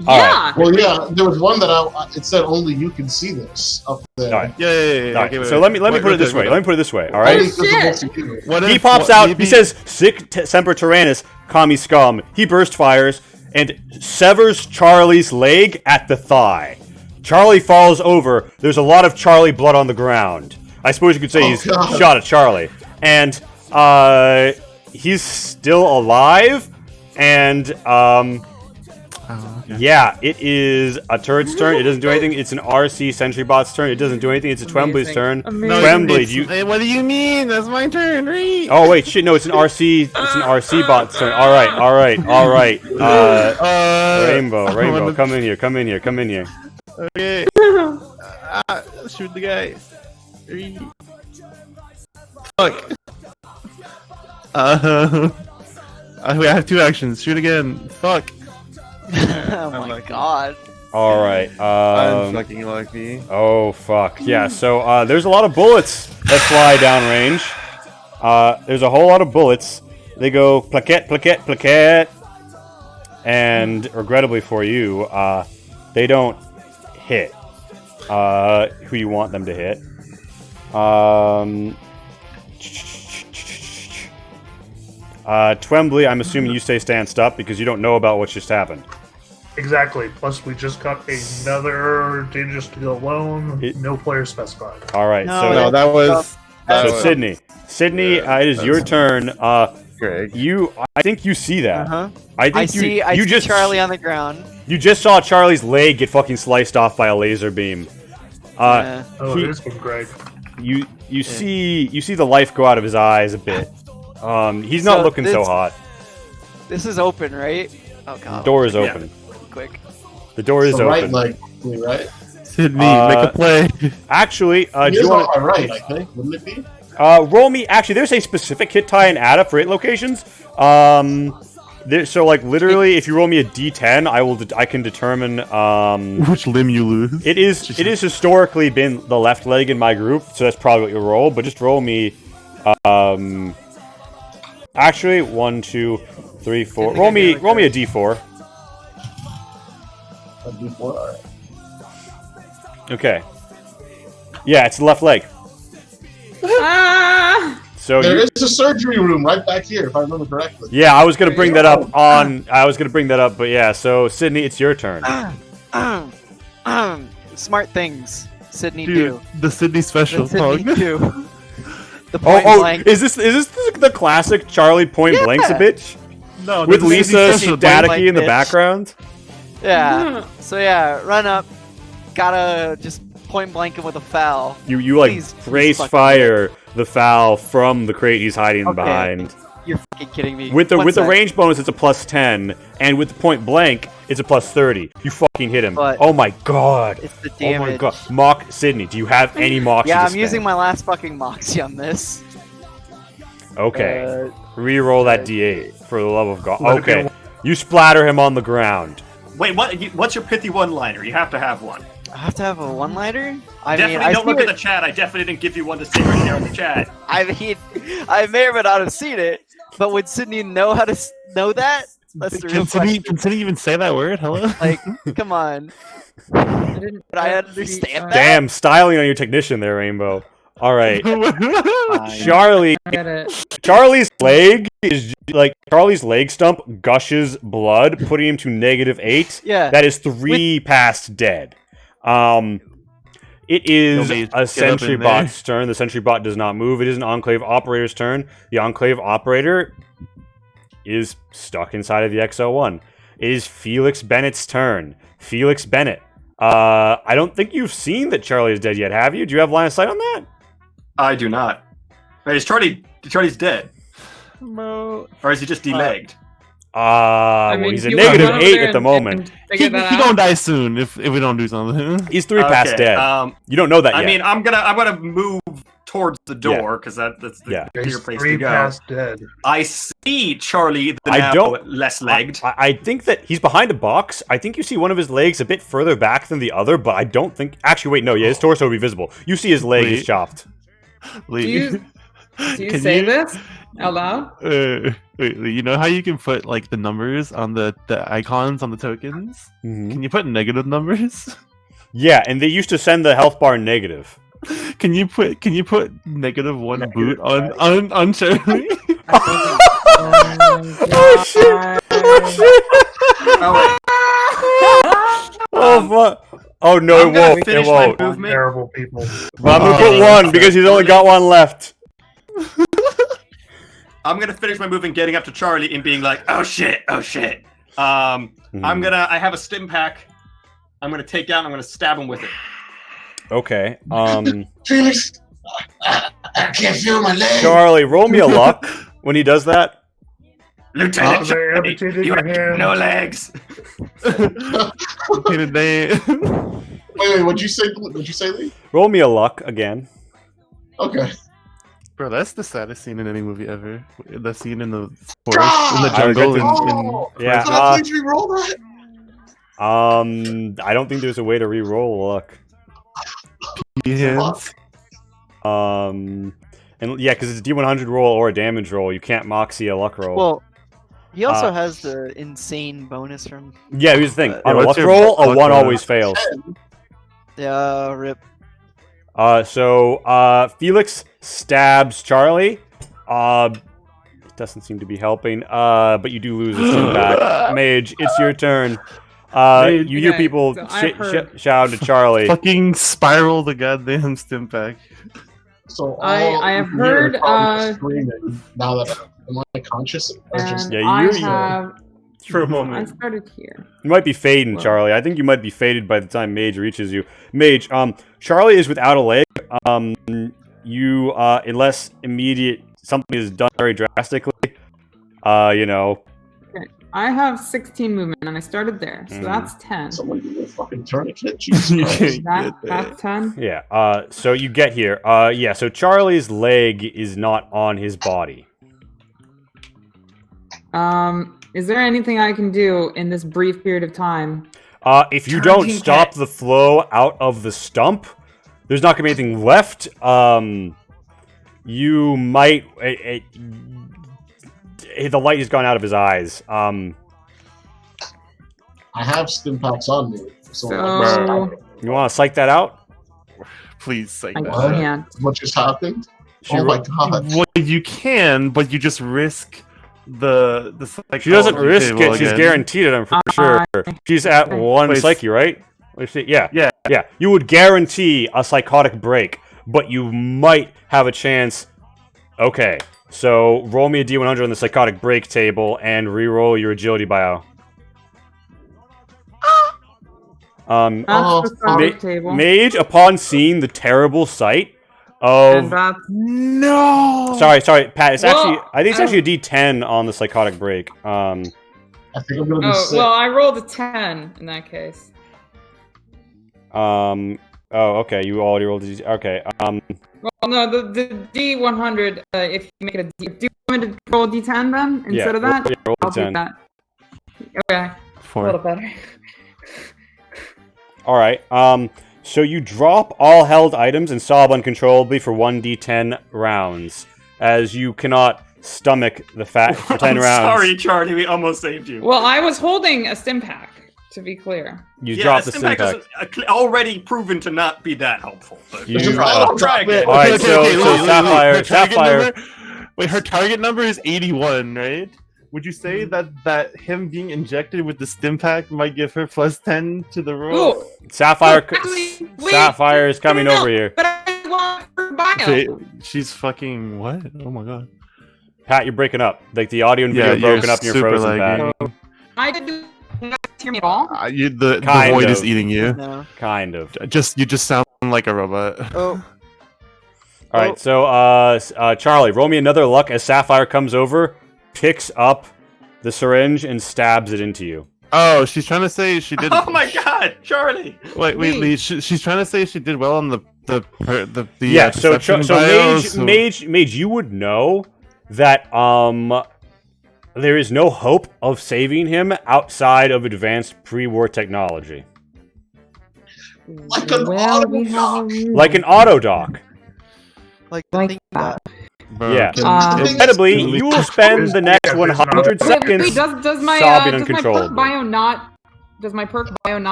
Yeah. Well, yeah, there was one that it said only you can see this up there. All right. Yeah. All right, Okay, so let me put it this way. Let me put it this way. All right. Only visible shit. to you. What He if- pops what- out. maybe- He says, "Sic semper tyrannis, commie scum." He burst fires and severs Charlie's leg at the thigh. Charlie falls over. There's a lot of Charlie blood on the ground. I suppose you could say he's God. shot at Charlie, and he's still alive. And Oh, okay. Yeah, it is a turret's turn. It doesn't do anything. It's an RC sentry bot's turn. It doesn't do anything. It's a Twembly's turn. Amazing. Twembly, do you? Hey, what do you mean? That's my turn, right? Oh wait, shit! No, it's an RC. It's an RC bot's turn. All right, all right, all right. Rainbow, come in here, come in here, come in here. Okay. Shoot the guy. Fuck. We have 2 actions. Shoot again. Fuck. Oh my god. All right. I'm fucking lucky. Oh fuck. Yeah. So there's a lot of bullets that fly downrange. There's a whole lot of bullets. They go plaquette, plaquette, plaquette, and regrettably for you, they don't hit who you want them to hit. Twembly, I'm assuming you stay stanced up because you don't know about what just happened. Exactly. Plus, we just got another Dangerous to Go Alone. No player specified. All right. No, So No, that was. So Sydney, it is your turn. Greg. I think you see that. Uh-huh. I see Charlie on the ground. You just saw Charlie's leg get fucking sliced off by a laser beam. Yeah. Oh, it is from Greg. You see the life go out of his eyes a bit. He's not So looking so this- hot. This is open, right? Oh god. The door is open. Quick. The door is The right open. leg, right? Sydney, make a play. Actually, do It you is want on my right, I think. Wouldn't it be? roll me? Actually, there's a specific hit tie and add up for hit locations. So like literally, if you roll me a D10, I can determine. Which limb you lose? It is historically been the left leg in my group, so that's probably what you roll. But just roll me. Actually, 1, 2, 3, 4. Roll me a D4. A D4, alright. Okay. Yeah, it's the left leg. Ah! So There you, is a surgery room right back here, if I remember correctly. yeah, I was gonna bring that up but yeah. So Sydney, it's your turn. Smart things. Sydney Dude, do. the Sydney special. Sydney Pog. do. The point Oh, blank. is this the classic Charlie Point Blank's a bitch No, with the Sydney Lisa special. Blank Staticky in the bitch. background? Yeah. So yeah, run up. Gotta just point blank him with a foul. You like Please, brace fucking fire the foul from the crate he's hiding Okay. behind. You're fucking kidding me. With the One sec. range bonus, it's a +10, and with the point blank, it's a +30. You fucking hit him. But- Oh my god. It's the Oh damage. my god. Mock Sydney. Do you have any moxie? Yeah, to I'm using spend? my last fucking moxie on this. Okay. Reroll that D8 for the love of God. Let it be Okay. You splatter him on the ground. Wait, what's your pithy one-liner? You have to have one. I have to have a one-liner? Definitely don't look at the chat. I definitely didn't give you one to say right there in the chat. I mean, I may or may not have seen it, but would Sydney know how to know that? That's the real question. Can Sydney even say that word? Hello? Like, come on. I didn't. Would I understand that? Damn, styling on your technician there, Rainbow. All right. Charlie, I get it. Charlie's leg is like Charlie's leg stump gushes blood, putting him to -8. Yeah. That is 3 past dead. It is Nobody a get up sentry in there. bot's turn. The sentry bot does not move. It is an enclave operator's turn. The enclave operator is stuck inside of the XO1. It is Felix Bennett's turn. Felix Bennett. I don't think you've seen that Charlie is dead yet, have you? Do you have line of sight on that? I do not. Wait, is Charlie's dead? Or is he just delegged? Well, he's a you wanna -8 run over there at the and- moment. and figure He that gonna out? die soon if we don't do something. He's 3 past Okay, dead. You don't know that I yet. mean, I'm gonna move towards the door because that's the Yeah. clear He's place 3 to go. past dead. I see Charlie the I now don't- less legged. I think that he's behind a box. I think you see one of his legs a bit further back than the other, but I don't think. Actually, wait, no, yeah, his torso will be visible. You see his leg is Wait. chopped. Do you Can say this out loud? Wait, you know how you can put like the numbers on the icons on the tokens? Can you put negative numbers? Yeah, and they used to send the health bar negative. Can you put -1 boot on Charlie? Oh shit! Oh shit! Oh fuck! Oh no, I'm it gonna won't. It finish my won't. movement. Terrible people. But I'm gonna put 1 because he's only got 1 left. I'm gonna finish my movement, getting up to Charlie and being like, "Oh shit! Oh shit!" I have a stim pack. I'm gonna take out and I'm gonna stab him with it. Okay. Felix, I can't feel my leg. Charlie, roll me a luck when he does that. Lieutenant, They Charlie, amputated you your have hand. no legs. Wait, what'd you say? What'd you say, Lee? Roll me a luck again. Okay. Bro, that's the saddest scene in any movie ever. The scene in the forest, in the jungle. Yeah. Can I please re-roll that? I don't think there's a way to re-roll a luck. Yes. And yeah, because it's a D100 roll or a damage roll. You can't moxie a luck roll. Well, he also has the insane bonus from. Yeah, here's the thing. On a what's luck your roll, a luck 1 roll? always fails. Yeah, rip. So Felix stabs Charlie. It doesn't seem to be helping. But you do lose a stim back. Mage, it's your turn. You hear Okay, people so I've heard- shout to Charlie. Fucking spiral the goddamn stim pack. So I have you can hear heard, the crowd screaming. Now that am I conscious? Or just, And Yeah, I you're- have. For a I moment. started here. You might be fading, Well- Charlie. I think you might be faded by the time Mage reaches you. Mage, Charlie is without a leg. You, unless immediate something is done very drastically, you know. I have 16 movement, and I started there, so that's 10. someone give me a fucking tourniquet. Jesus You Christ. can't get That's 10. Yeah. So you get here. Yeah. So Charlie's leg is not on his body. Is there anything I can do in this brief period of time? If you don't stop the flow out of the stump, there's not gonna be anything left. You might. The light has gone out of his eyes. I have stim packs on me. So, So You want to psych that out? Please say I that. can't. what just happened? She Oh my ro- god. Well, you can, but you just risk the She doesn't psychology risk table it. She's again. guaranteed it. I'm for sure. She's at 1 Wait, psyche, right? Let's see. Yeah. Yeah. Yeah. You would guarantee a psychotic break, but you might have a chance. Okay. So roll me a D100 on the psychotic break table and re-roll your agility bio. That's Oh, the side table. Mage, upon seeing the terrible sight and of that's No. sorry, Pat. It's Well, actually I think it's actually a D10 on the psychotic break. I think I'm gonna be oh sick. well, I rolled a 10 in that case. Oh, okay. You already rolled. Okay. Well, no, the D100. If you make it a D, do you want me to roll a D10 then instead of that? Roll I'll do D10. that. Okay, a little better. All right. So you drop all held items and sob uncontrollably for 1d10 rounds, as you cannot stomach the fat for 10 I'm rounds. sorry, Charlie. We almost saved you. Well, I was holding a stim pack, to be clear. You yeah, drop the stim pack stim is pack. already proven to not be that helpful. But You- try again. All right, so Sapphire- Her target Sapphire- number- wait, her target number is 81, right? Would you say that him being injected with the stim pack might give her +10 to the roll? Ooh, Sapphire, actually, wait, Sapphire is coming no, over here. But I want her bio. Wait, she's fucking what? Oh my god. Pat, you're breaking up. Like the audio and video Yeah, broken you're up and you're super frozen, laggy. Pat. I didn't do. Can you guys hear me at all? The Kind void of. is eating you. No. Kind of. You just sound like a robot. Oh, All right, so Charlie, roll me another luck as Sapphire comes over, picks up the syringe and stabs it into you. Oh, she's trying to say she did. Oh my God, Charlie! Wait, Lee. She's trying to say she did well on the Yeah, so deception so bio, Mage, you would know that there is no hope of saving him outside of advanced pre-war technology, Like an Well, auto we have a room. like an auto dock. like Like that. Bro, Yeah. can- Incredibly, you will spend the next Yeah, 100 Wait, seconds. wait, does my sobbing does my uncontrollably. perk bio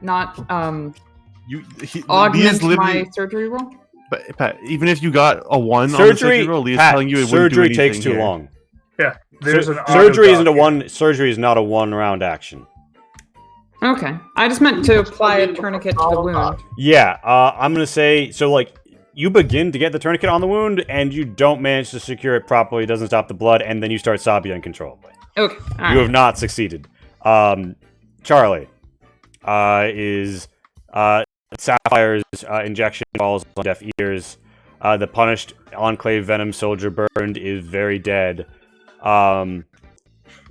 not you he, Lee is augment literally. my surgery roll? But Pat, even if you got a 1 on the Surgery, surgery roll, Lee is Pat, telling you it wouldn't do surgery takes anything too here. long. Yeah, there's an Surgery auto isn't a dock here. one. Surgery is not a one-round action. Okay, I just meant to apply a tourniquet to the wound. Yeah, I'm gonna say so. Like, you begin to get the tourniquet on the wound, and you don't manage to secure it properly. It doesn't stop the blood, and then you start sobbing uncontrollably. Okay. All You have right. not succeeded. Charlie is Sapphire's injection falls on deaf ears. The punished Enclave Venom soldier burned is very dead.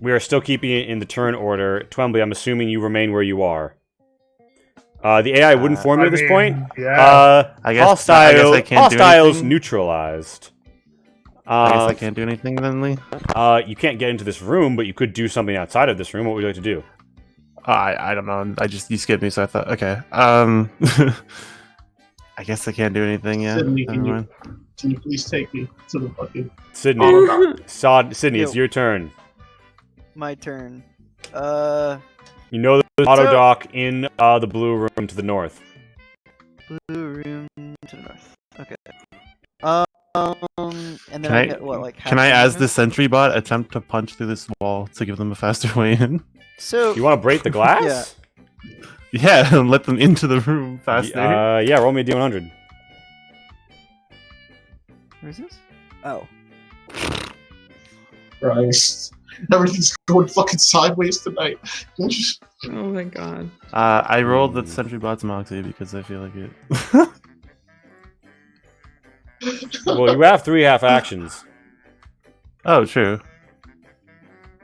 We are still keeping it in the turn order. Twombly, I'm assuming you remain where you are. The AI would inform you at this point. Yeah. I guess I can't do Hostiles anything. neutralized. I guess I can't do anything then, Lee. You can't get into this room, but you could do something outside of this room. What would you like to do? I don't know. You skipped me, so I thought, okay. I guess I can't do anything. Yeah. Sydney, Never mind. can you please take me to the fucking Sydney, auto dock? Sydney, it's Yo. your turn. My turn. You know the auto dock in the blue room to the north. Blue room to the north. Okay. And then Can I I- get what, like Can half I, as movement? the sentry bot, attempt to punch through this wall to give them a faster way in? So You want to break the glass? Yeah, and let them into the room faster. Yeah, roll me a d100. where's this? Oh. Christ. Everything's going fucking sideways tonight. Don't you- Oh my god. I rolled the sentry bot's moxie because I feel like it. Well, you have 3 half actions. Oh, true.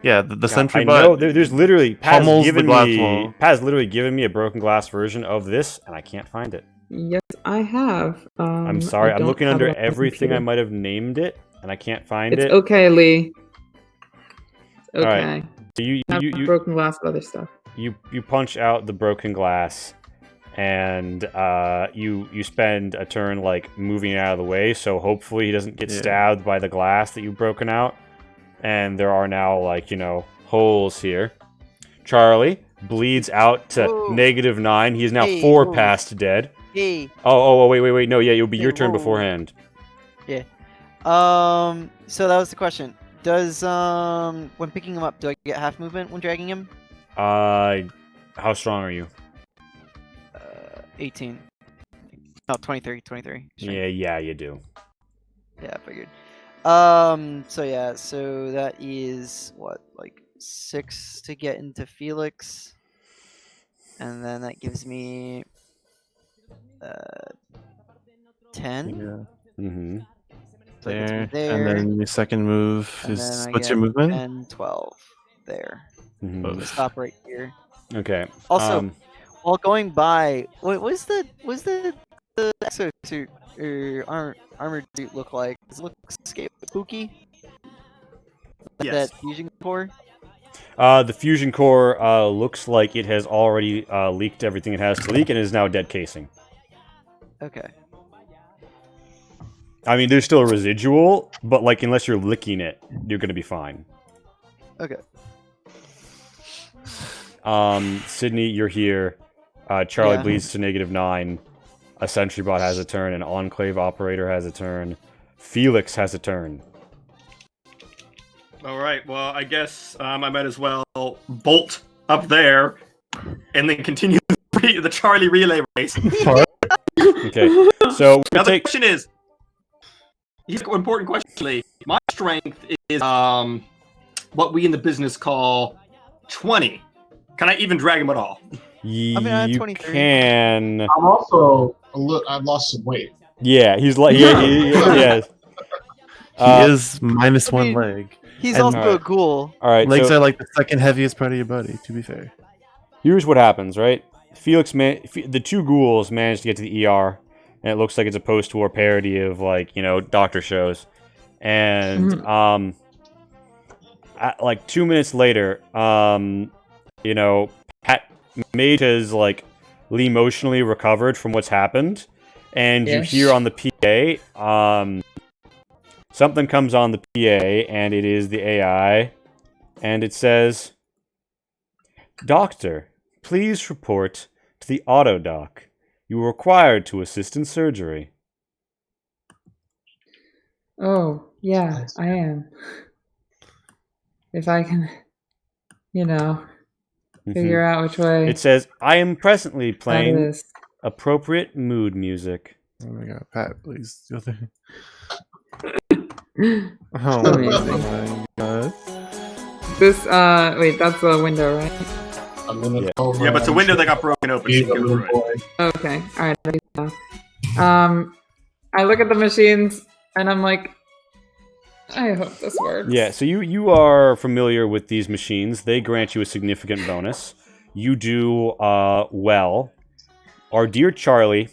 Yeah, the sentry I bot. know there's literally pummels the glass wall. Pat's literally given me a broken glass version of this, and I can't find it. Yes, I have. I'm sorry. I I'm don't looking have under it on my everything I computer. might have named it, and I can't find It's it. okay, Lee. It's All right. okay. So you I have broken glass with other stuff. you punch out the broken glass, and you spend a turn like moving it out of the way, so hopefully he doesn't get Yeah. stabbed by the glass that you've broken out. And there are now holes here. Charlie bleeds out to Whoa. -9. He is now Hey, 4 whoa. past dead. Hey. Oh, wait. No, yeah, it'll be your Hey, turn whoa. beforehand. So that was the question. Does when picking him up, do I get half movement when dragging him? How strong are you? 18. No, 23. 23. Sure. Yeah, you do. Yeah, I figured. So that is what, like 6 to get into Felix, and then that gives me 10. Yeah. Mm-hmm. So that gets me There. there, And then your second move and is then I what's get your movement? 10, 12 there. Mm-hmm. Oof. Stop right here. Okay. Also, while going by, what was the exosuit or armored suit look like? Does it look spooky? Yes. That fusion core? The fusion core looks like it has already leaked everything it has to leak and is now a dead casing. Okay. I mean, there's still a residual, but unless you're licking it, you're gonna be fine. Okay. Sydney, you're here. Charlie Yeah. bleeds to -9. A sentry bot has a turn. An enclave operator has a turn. Felix has a turn. All right. Well, I guess I might as well bolt up there and then continue the Charlie relay race. Okay, so Now we'll the take. question is, here's an important question, Lee. My strength is what we in the business call 20. Can I even drag him at all? mean, I have You 23. can. I'm also I've lost some weight. Yeah, he's like. Yes. He is minus I 1 mean- leg. He's And- also a Alright. ghoul. All right. Legs so are like the second heaviest part of your body, to be fair. here's what happens, right? Felix, the 2 ghouls managed to get to the ER, and it looks like it's a post-war parody of doctor shows. And at, 2 minutes later, Pat Mage has emotionally recovered from what's happened, and Yes. you hear on the PA, something comes on the PA, and it is the AI, and it says, "Doctor, please report to the auto dock. You are required to assist in surgery." Oh, yeah, I am. If I can, figure out which way It says, "I am presently that playing is. appropriate mood music." Oh my god, Pat, please. Go there. Amazing. Oh my god. This, wait, that's a window, right? I'm gonna Yeah. go over Yeah, but it's a and window that got broken open. She be the can go little through it. boy. Okay, alright. I look at the machines, and I'm like, I hope this works. Yeah, so you are familiar with these machines. They grant you a significant bonus. You do well. Our dear Charlie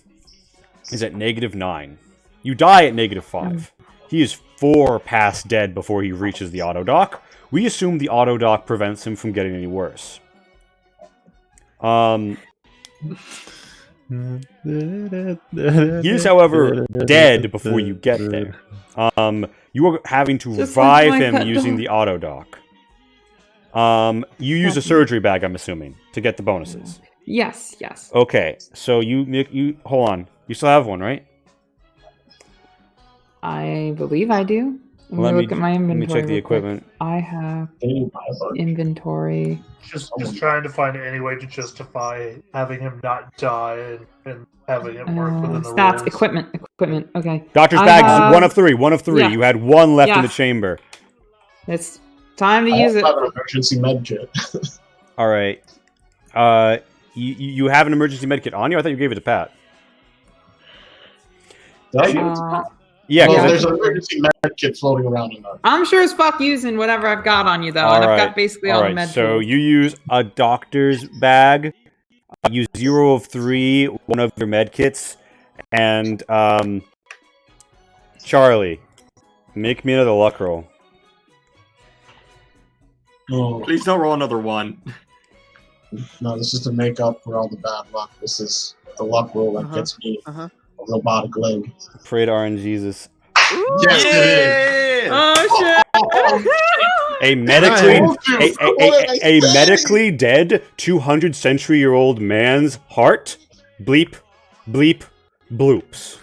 is at -9. You die at -5. He is 4 past dead before he reaches the auto dock. We assume the auto dock prevents him from getting any worse. He is, however, dead before you get there. You are having to Just revive like my him pet using dog. the auto dock. You use a surgery bag, I'm assuming, to get the bonuses. Yes. Okay, so you hold on. You still have one, right? I believe I do. Let me look at my Let me inventory. check the real quick. equipment. I have Can you buy a bug? inventory. Just trying to find any way to justify having him not die and having it work within the Stats, rules. equipment. Okay. Doctor's I bag have- is 1 of 3. 1 of 3. Yeah. You had 1 left in Yeah. the chamber. It's time to I use also it. have an emergency med kit. All right. You have an emergency medkit on you? I thought you gave it to Pat. Did I give it to Uh, Yeah, Well, because there's an emergency med kit floating around in there. I'm sure as fuck using whatever I've got on you though, and I've got basically all the med So tools. you use a doctor's bag. Use 0 of 3, 1 of your medkits, and Charlie, make me another luck roll. Oh, Please don't roll another 1. no, this is to make up for all the bad luck. This is the luck roll that gets me a robotic leg. Pray to RN Jesus. Yes, it is. Oh shit! A medically told you. a medically dead 200-century-old man's heart. Bleep, bleep, bloops.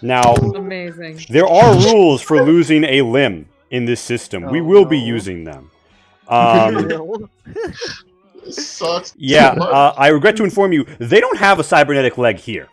Now, Amazing. there are rules for losing a limb in this system. We will be using them. This sucks. Yeah, so much. I regret to inform you, they don't have a cybernetic leg here.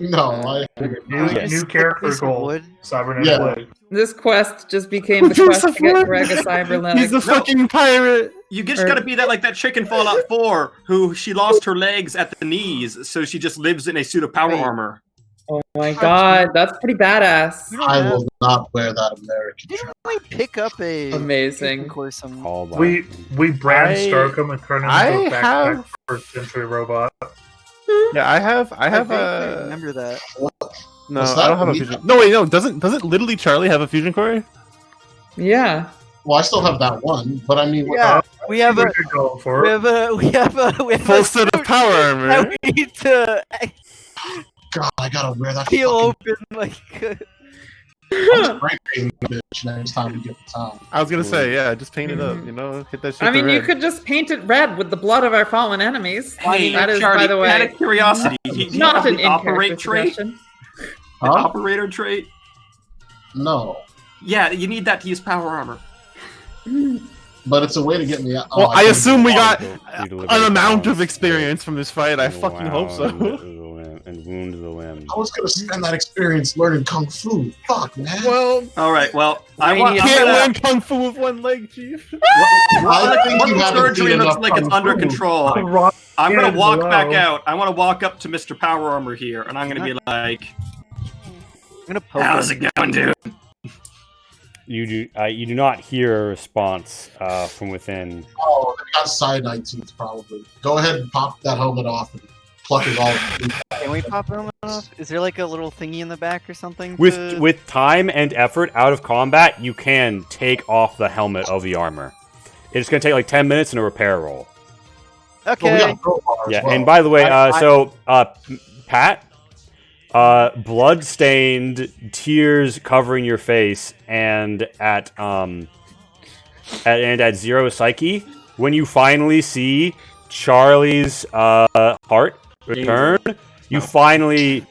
No, I figured New, not. Yes. new character Piece of goal. wood. Cybernetic Yeah. leg. This quest just became the quest to get Greg a cyber leg. He's a fucking pirate. You just gotta be that like that chick in Fallout 4 who she lost her legs at the knees, so she just lives in a suit of power Wait. armor. Oh my god, that's pretty badass. I will not wear that American We shirt. don't like pick up a Amazing. course some. All by- We Bran I- Stark him and turn him I into a backpack have- first century robot. Yeah, I have vaguely a. remember that. No, What's I don't that? have a fusion. No, wait, no. Doesn't literally Charlie have a fusion core? Yeah. Well, I still have that one, but I mean, Yeah, we have a What you're going for. we have a Full set of suit power armor. that we need to God, I gotta wear that. peel fucking... open like. I'm spray painting the bitch next time we get to town. I was gonna say, yeah, just paint it up. You know, hit that shit. I mean, to you red. could just paint it red with the blood of our fallen enemies. Hey, that is, Charlie, by the out way, of curiosity, do you not have an the operate in-character trait? suggestion. The Huh? operator trait? No, Yeah, you need that to use power armor. but it's a way to get me out. Well, I think- assume we got You deliver an amount balance, of experience from this fight. I fucking hope so. And wound the limb. I was gonna spend that experience learning kung fu. Fuck, man. Well, All right, well, I I want. need- I'm can't gonna- learn kung fu with one leg, chief. I think Once you the haven't surgery seen looks enough like it's kung under fu. control, Rock I'm gonna and walk below. back out. I want to walk up to Mr. Power Armor here, and I'm gonna be like, I'm gonna poke "How's him. it going, dude?" You do not hear a response from within. Oh, they got cyanide teeth probably. Go ahead and pop that helmet off and pluck it all. Can we pop him off? Is there like a little thingy in the back or something? With time and effort out of combat, you can take off the helmet of the armor. It's gonna take like 10 minutes and a repair roll. Well, we Okay. got a crowbar as Yeah, well. and by the way, I- Pat, blood-stained, tears covering your face, and at 0 psyche, when you finally see Charlie's heart return, you finally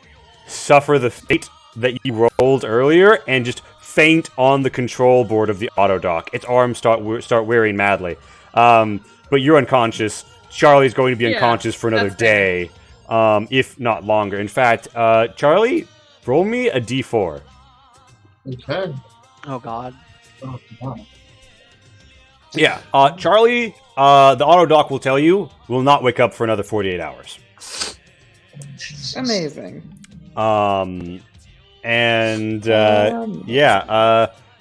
suffer the fate that you rolled earlier and just faint on the control board of the auto dock. Its arms start wearing madly, but you're unconscious. Charlie's going to be Yeah, unconscious for another that's fair. day, if not longer. In fact, Charlie, roll me a d4. Okay. Oh god. Oh, come on. Yeah, Charlie, the auto dock will tell you will not wake up for another 48 hours. Amazing.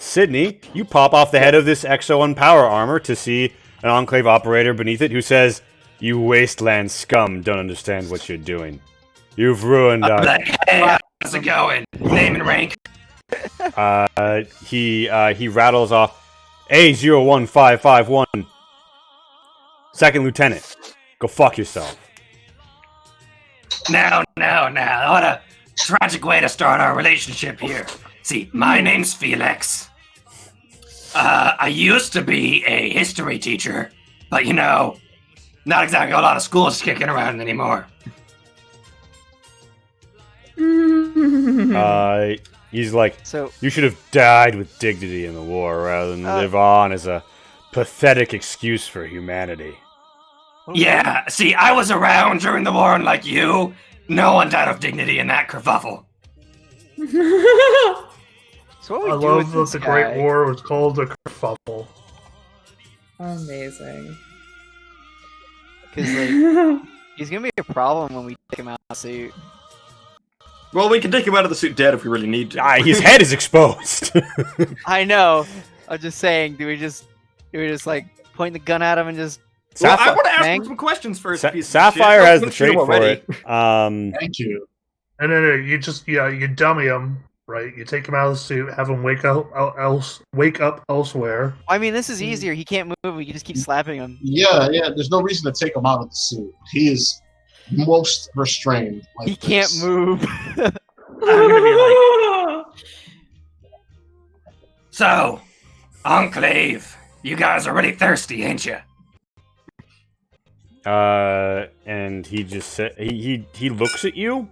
Sydney, you pop off the head of this Exo-1 power armor to see an Enclave operator beneath it who says, "You wasteland scum don't understand what you're doing. You've ruined our..." Like, hey, how's it going? Name and rank. He rattles off, A01551, Second Lieutenant. Go fuck yourself. Now. What a tragic way to start our relationship here. See, my name's Felix. I used to be a history teacher, but not exactly a lot of schools kicking around anymore. He's like, So you should have died with dignity in the war rather than live on as a pathetic excuse for humanity. Yeah, see, I was around during the war, and like you, no one died of dignity in that kerfuffle. So what I we do love with that this the Great guy- War was called the kerfuffle. Amazing. Because he's gonna be a problem when we take him out of the suit. Well, we can take him out of the suit dead if we really need to. His head is exposed. I know. I'm just saying. Do we just like point the gun at him and just? Well, I want to ask Bang. him some questions first. Sa- piece of Sapphire shit. has Oh, the trait you for already. it. Thank you. And then you just you dummy him, right? You take him out of the suit, have him wake up elsewhere. I mean, this is easier. He can't move. We can just keep slapping him. Yeah. There's no reason to take him out of the suit. He is most restrained. Like He can't this. move. I'm gonna be like, so, Enclave, you guys are really thirsty, ain't you? And he just said he looks at you.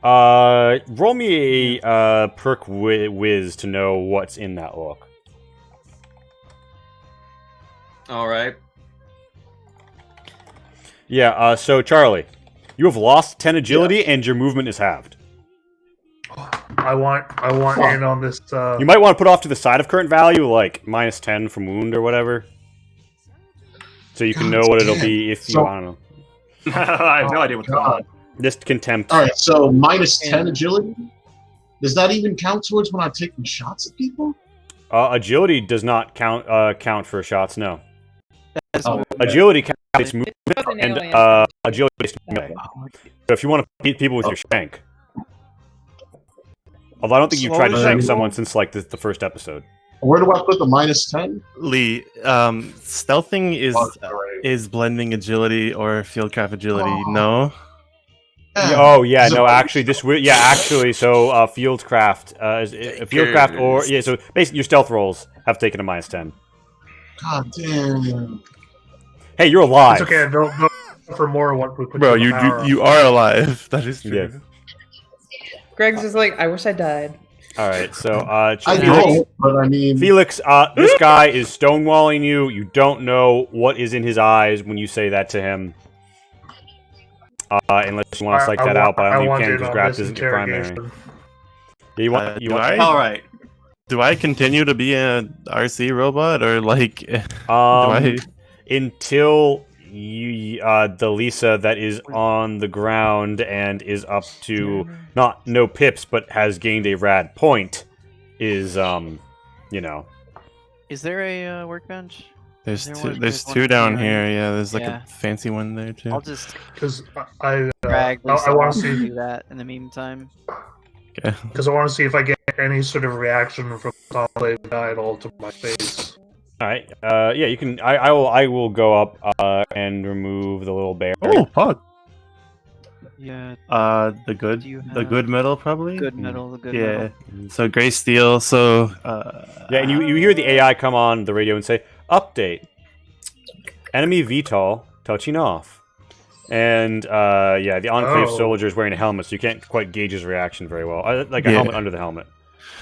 Roll me a perk whiz to know what's in that look. All right. Yeah. So Charlie, you have lost 10 agility and your movement is halved. I want in on this. You might want to put off to the side of current value, like -10 from wound or whatever, so you can know what it'll be if you. So- I don't know. I have no idea what's going on. Just contempt. All right, so -10 agility. Does that even count towards when I'm taking shots at people? Agility does not count for shots. No. Oh, Agility counts movement That's an and alien. agility is melee. So if you want to beat people with your shank. Although I don't think you've tried to Slow shank down. someone since like the first episode. Where do I put the -10? Lee, stealthing Oh, great. is blending agility or fieldcraft agility. Oh. No. Yeah. Oh yeah, Is it- no, actually, so fieldcraft, fieldcraft, or yeah, so basically your stealth rolls have taken a -10. God damn. Hey, you're alive. It's okay. They'll for more once we put Bro, the you power you, you up. are alive. That is true. Yeah. Greg's just like, I wish I died. All right, so I Felix, know, but I mean, Felix, this guy is stonewalling you. You don't know what is in his eyes when you say that to him. Unless you want to psych that out, but I don't think you can because Graft isn't your primary. Yeah, you want? Do I? All right. Do I continue to be an RC robot or like? Do Um, I? until you, the Lisa that is on the ground and is up to no pips, but has gained a rad point, is Is there a workbench? There's there two. one- There's one two down here. here. Yeah, there's like Yeah. a fancy one there too. I'll just Because I drag I Lisa want off to and see do that in the meantime. Okay. because I want to see if I get any sort of reaction from the guy at all to my face. all right. Yeah, you can. I will go up and remove the little bear. Oh, fuck. Yeah, The good, Do you the have good metal probably. good metal, the good Yeah. metal. So gray steel. So. Yeah, and you hear the AI come on the radio and say, "Update. Enemy VTOL touching off." And the Enclave Oh. soldier is wearing a helmet, so you can't quite gauge his reaction very well. Like a Yeah. helmet under the helmet.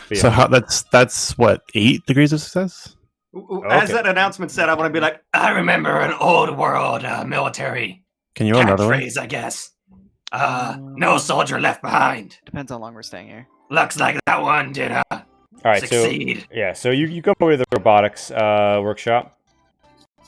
But So yeah. how, that's what 8 degrees of success. As Okay. that announcement said, I want to be like, I remember an old world military Can you roll another one? catchphrase, I guess. No soldier left behind. Depends how long we're staying here. Looks like that one did All right, succeed. so yeah, so you go over to the robotics workshop.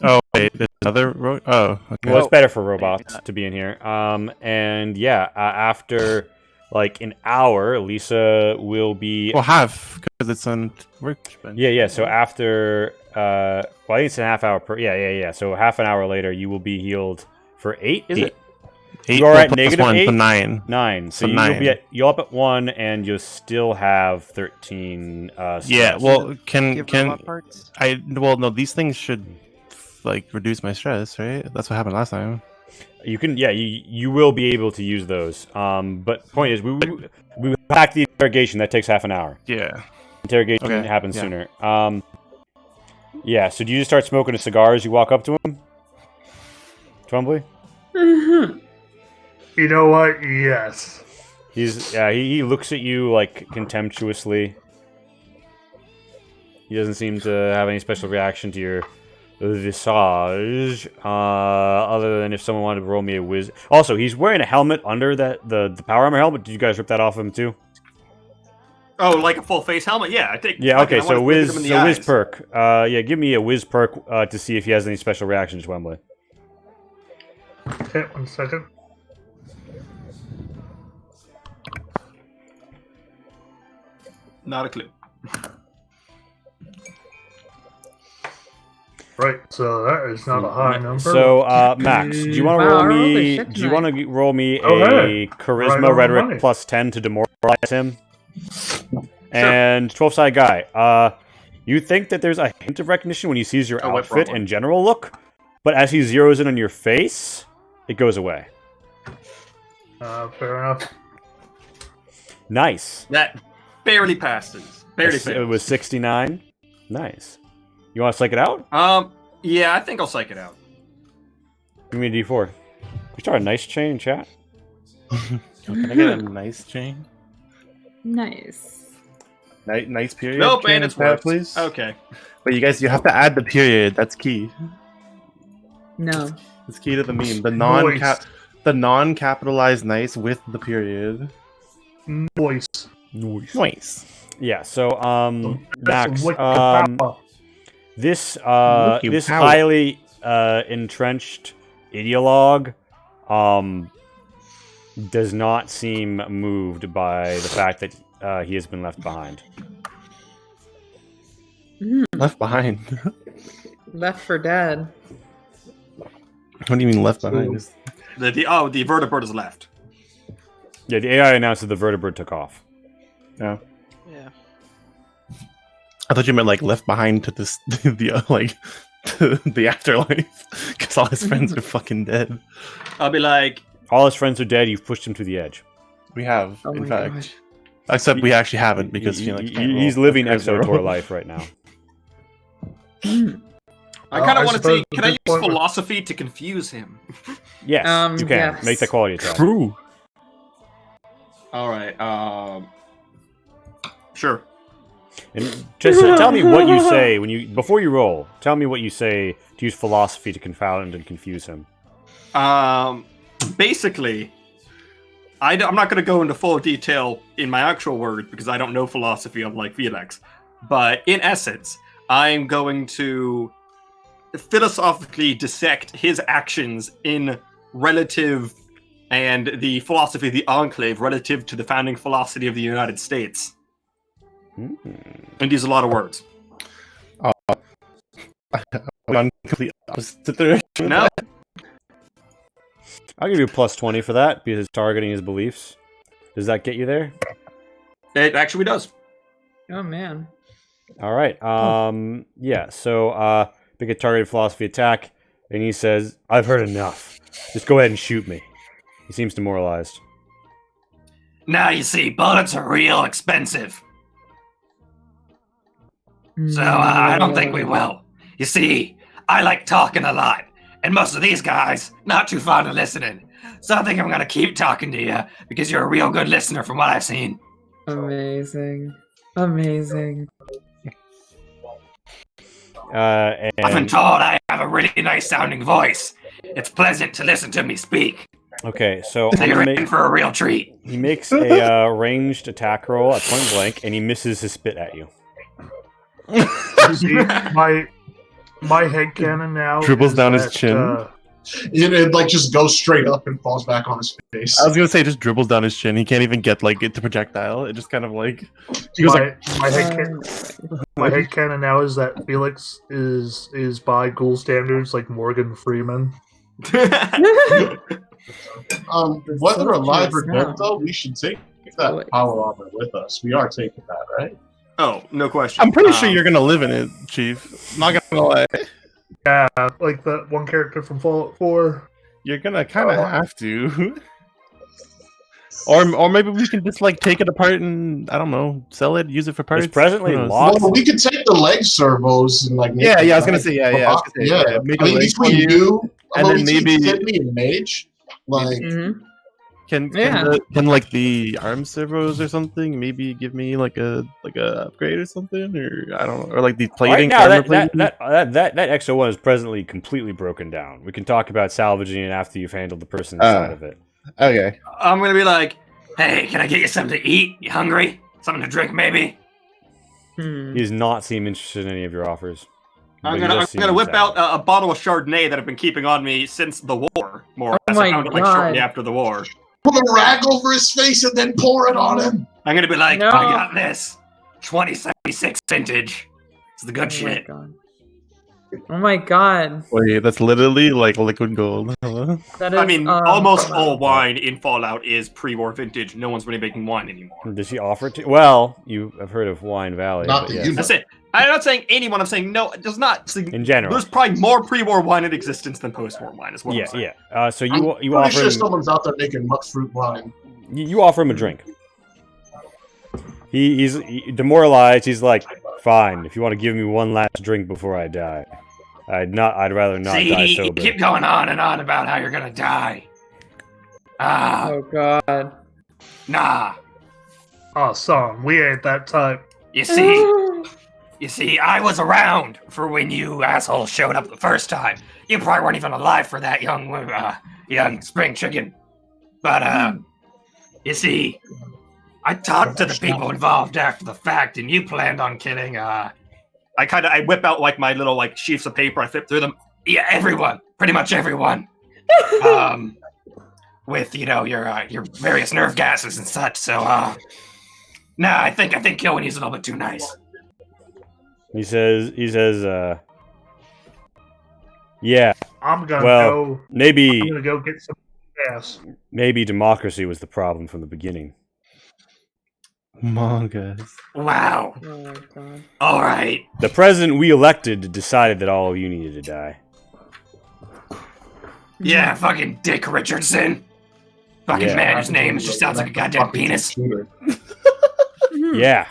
Oh wait, there's another oh, okay. Well, it's better for Maybe robots not. to be in here. And yeah, after like an hour, Lisa will be. Well, half because it's on workbench. Yeah. So after, well, I think it's a half hour per. Yeah. So half an hour later, you will be healed for 8. Is it? 8 You are at plus negative 1, 8? so 9. 9. So So you'll be 9. you'll up at 1, and you'll still have 13. Yeah. stress. Well, can Give robot parts? no, these things should like reduce my stress, right? That's what happened last time. You can, yeah, you will be able to use those. But point is, we pack the interrogation. That takes half an hour. Yeah. Interrogation Okay, happens yeah. sooner. Yeah. So do you just start smoking a cigar as you walk up to him, Twombly? Mm-hmm. You know what? Yes. He looks at you like contemptuously. He doesn't seem to have any special reaction to your visage, other than if someone wanted to roll me a whiz. Also, he's wearing a helmet under the power armor helmet. Did you guys rip that off of him too? Oh, like a full face helmet? Yeah, I think. Yeah. Okay. I wanna So look at whiz, him in the so whiz eyes. perk. Yeah, give me a whiz perk to see if he has any special reactions, Wembley. Okay, 1 second. Not a clue. Right, so that is not a high number. So, Max, do you want to Wow, roll I rolled a me? shit Do you want to roll me Oh, a hey. charisma Right on the rhetoric money. plus 10 to demoralize him? And 12-sided guy. You think that there's a hint of recognition when he sees your Oh, wait, outfit wrong one. and general look, but as he zeroes in on your face, it goes away. Fair enough. Nice. That barely passes. Barely It fails. was 69. Nice. You want to psych it out? Yeah, I think I'll psych it out. Give me a D4. We start a nice chain in chat. Can I get a nice chain? Nice. Nice period. Nope, chain and it's in chat, worked. please. Okay. But you guys, you have to add the period. That's key. No. It's key to the meme. Moist. The non-capitalized nice with the period. Voice. Nice. Yeah, so, Max, Papa. this Look, you this power. highly entrenched ideologue does not seem moved by the fact that he has been left behind. Left behind. Left for dead. What do you mean left behind? Is- The vertebrate is left. Yeah, the AI announced that the vertebrate took off. No. Yeah. I thought you meant like left behind to this the afterlife because all his friends are fucking dead. I'll be like, All his friends are dead. You've pushed him to the edge. We have, Oh in my fact, gosh. except we actually haven't because Felix can't He's roll. living That's crazy. Exotor life right now. I kind I of want to suppose see. Can I the use point was- philosophy to confuse him? Yes, you can Yes. make the quality attack. True. All right. Sure. And just tell me what you say before you roll. Tell me what you say to use philosophy to confound and confuse him. Basically, I'm not going to go into full detail in my actual words because I don't know philosophy unlike Felix. But in essence, I'm going to philosophically dissect his actions in relative and the philosophy of the Enclave relative to the founding philosophy of the United States. And use a lot of words. On complete opposite direction. No, I'll give you a plus 20 for that because it's targeting his beliefs. Does that get you there? it actually does. Oh man. All right. Yeah. So, pick a targeted philosophy attack, and he says, "I've heard enough. Just go ahead and shoot me." He seems demoralized. Now you see, bullets are real expensive. So I don't think we will. You see, I like talking a lot, and most of these guys not too fond of listening. So I think I'm gonna keep talking to you because you're a real good listener from what I've seen. Amazing. Amazing. I've been And told I have a really nice sounding voice. It's pleasant to listen to me speak. okay, so So you're in for a real treat. he makes a ranged attack roll at point blank, and he misses his spit at you. See, my headcanon now Dribbles is down his that, chin. It like just goes straight up and falls back on his face. I was gonna say, it just dribbles down his chin. He can't even get like it to projectile. It just kind of like he goes like. my headcanon now is that Felix is by ghoul standards like Morgan Freeman. Whether alive or Soldiers, dead, though, we should take that power armor with us. We are taking that, right? Oh, no question. I'm pretty sure you're gonna live in it, Chief. Not gonna lie. Yeah, like that one character from Fallout 4. You're gonna kind of have to. Or maybe we can just like take it apart and I don't know, sell it, use it for parts. It's presently Who knows? locked. Well, we could take the leg servos and like. Make Yeah, them I was gonna like- say, yeah. Make I a mean, leg between for you. you, and then maybe- Tiffany and Mage, like. Mhm. Can like the arm servos or something maybe give me like a upgrade or something, or I don't know, or like the Right plating? now, armor that plating? XO1 is presently completely broken down. We can talk about salvaging it after you've handled the person inside of it. Okay. I'm gonna be like, hey, can I get you something to eat? You hungry? Something to drink, maybe? Hmm. He does not seem interested in any of your offers. I'm But he gonna does seem whip sad. out a bottle of Chardonnay that I've been keeping on me since the war, more or less. my I found it like God. shortly after the war. Put a rag over his face and then pour it on him. I'm gonna be like, No. I got this. 2076 vintage. It's the good Oh my shit. god. Oh my god. Wait, that's literally like liquid gold. Huh? That is. I mean, almost all wine in Fallout is pre-war vintage. No one's really making wine anymore. Does she offer it to? Well, you have heard of Wine Valley. Not but that yes. you know. That's it. I'm not saying anyone. I'm saying no. It does not. In general. There's probably more pre-war wine in existence than post-war wine. Is what Yeah, I'm saying. yeah. So you I'm you pretty offer sure him someone's out there making muck fruit wine. you offer him a drink. He's demoralized. He's like, fine. If you want to give me one last drink before I die, I'd rather not See, die you sober. keep going on and on about how you're gonna die. Ah, Oh god. nah. Oh, son, we ain't that type. You see, I was around for when you assholes showed up the first time. You probably weren't even alive for that, young spring chicken. But, you see, I talked to the people involved after the fact, and you planned on killing, I whip out like my little like sheets of paper. I flip through them. yeah, everyone. Pretty much everyone. With, your various nerve gases and such, so, nah, I think killing you's a little bit too nice. He says, yeah, I'm gonna well, go. maybe I'm gonna go get some gas. maybe democracy was the problem from the beginning. Mongas. Wow. Oh my god. Alright. The president we elected decided that all of you needed to die. Yeah, fucking Dick Richardson. Fucking Yeah. man whose name just sounds like a goddamn penis. Yeah.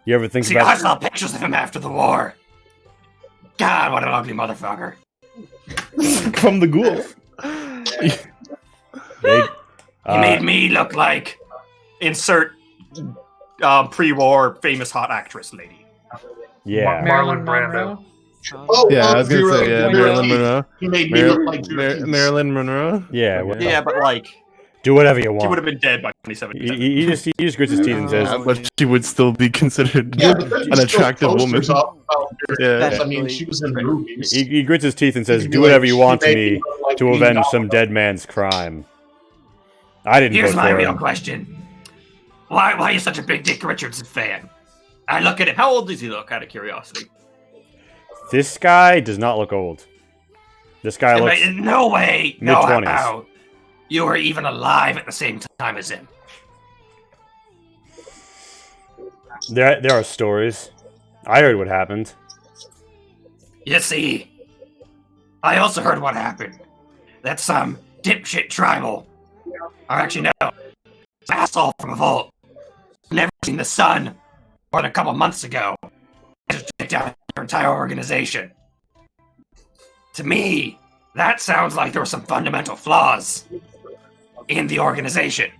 You ever think See, I about saw pictures of him after the war. God, what an ugly motherfucker. From the ghoul. they, He made me look like... Insert pre-war famous hot actress lady. yeah. Marlon Brando. Monroe? Oh, Yeah, I was gonna Zero- say Zero- Marilyn Monroe. He made me look like Zero- Marilyn Monroe. Yeah, Okay. well, Yeah, but like do whatever you she would want. have been dead by 2017. He just grits his teeth and says, Yeah, but she would still be considered Yeah, but there's an still attractive woman. posters out there. Yeah. I mean, she was in movies. he grits his teeth and says, You could "Do be whatever like, you want she to made me look like to Dean avenge Donovan. some dead man's crime." I didn't Here's vote my for real him. question. Why are you such a big Dick Richardson fan? I look at him. How old does he look? Out of curiosity. This guy does not look old. This guy looks In no way, no mid-20s. how you were even alive at the same time as him. there are stories. I heard what happened. You see, I also heard what happened. That some dipshit tribal, or actually no, asshole from a vault, never seen the sun more than a couple months ago, just checked out your entire organization. To me, that sounds like there were some fundamental flaws in the organization.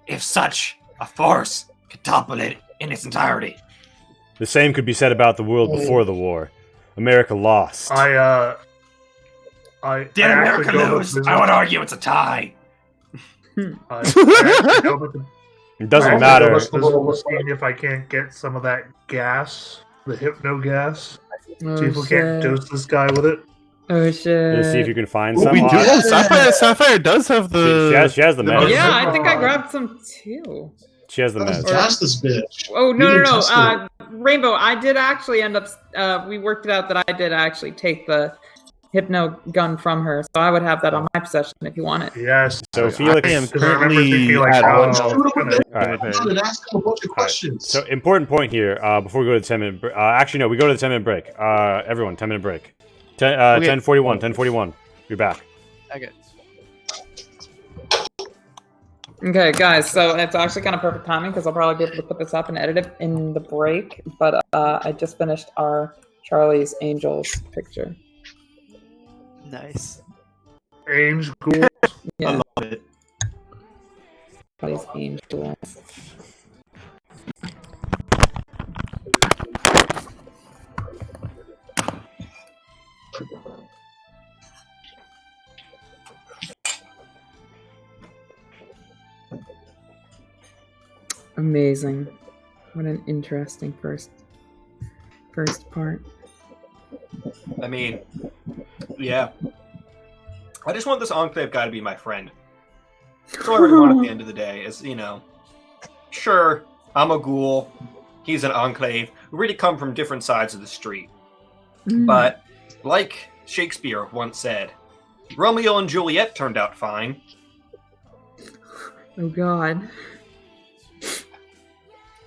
If such a force could topple it in its entirety. The same could be said about the world before the war. America lost. I Did actually America go to lose? visit- I would argue it's a tie. I actually go to the- It doesn't I actually matter. go to visit the scene if I can't get some of that gas the hypno gas. Oh, See if we can't shit. dose this guy with it. Oh shit. Let's see if you can find Well, some. we do. Oh, Sapphire does have the. she has the meds. Yeah, I think I grabbed some too. She has the Let's meds. gas this bitch. Oh We no didn't no test no! Rainbow, I did actually end up. We worked it out that I did actually take the hypno gun from her, so I would have that on my possession if you want it. Yes. So Felix. I am Because I remember currently thinking, like, at oh, one. it's gonna- Alright. And ask him a bunch of questions. So important point here. Before we go to the 10-minute. Actually, no. We go to the 10-minute break. Everyone, 10-minute break. 10:41. 10:41. You're back. Okay. Okay, guys, so it's actually kind of perfect timing because I'll probably be able to put this up and edit it in the break. But I just finished our Charlie's Angels picture. Nice. Angel Ghoul. Yeah, I love it. Charlie's Angels. Amazing. What an interesting first part. I mean, yeah. I just want this Enclave guy to be my friend. That's all I really want at the end of the day is, sure, I'm a ghoul. He's an Enclave. We really come from different sides of the street. But, like Shakespeare once said, Romeo and Juliet turned out fine. Oh God.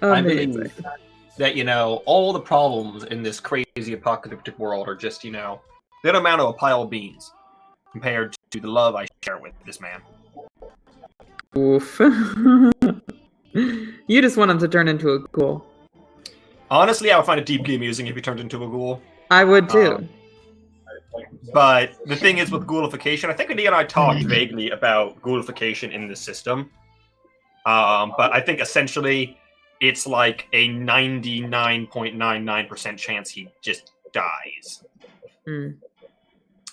I Amazing. believe that, all the problems in this crazy apocalyptic world are just, they don't amount to a pile of beans compared to the love I share with this man. Oof. You just want him to turn into a ghoul. Honestly, I would find it deeply amusing if he turned into a ghoul. I would too. But the thing is with ghoulification, I think Adia and I talked vaguely about ghoulification in this system. But I think essentially it's like a 99.99% chance he just dies.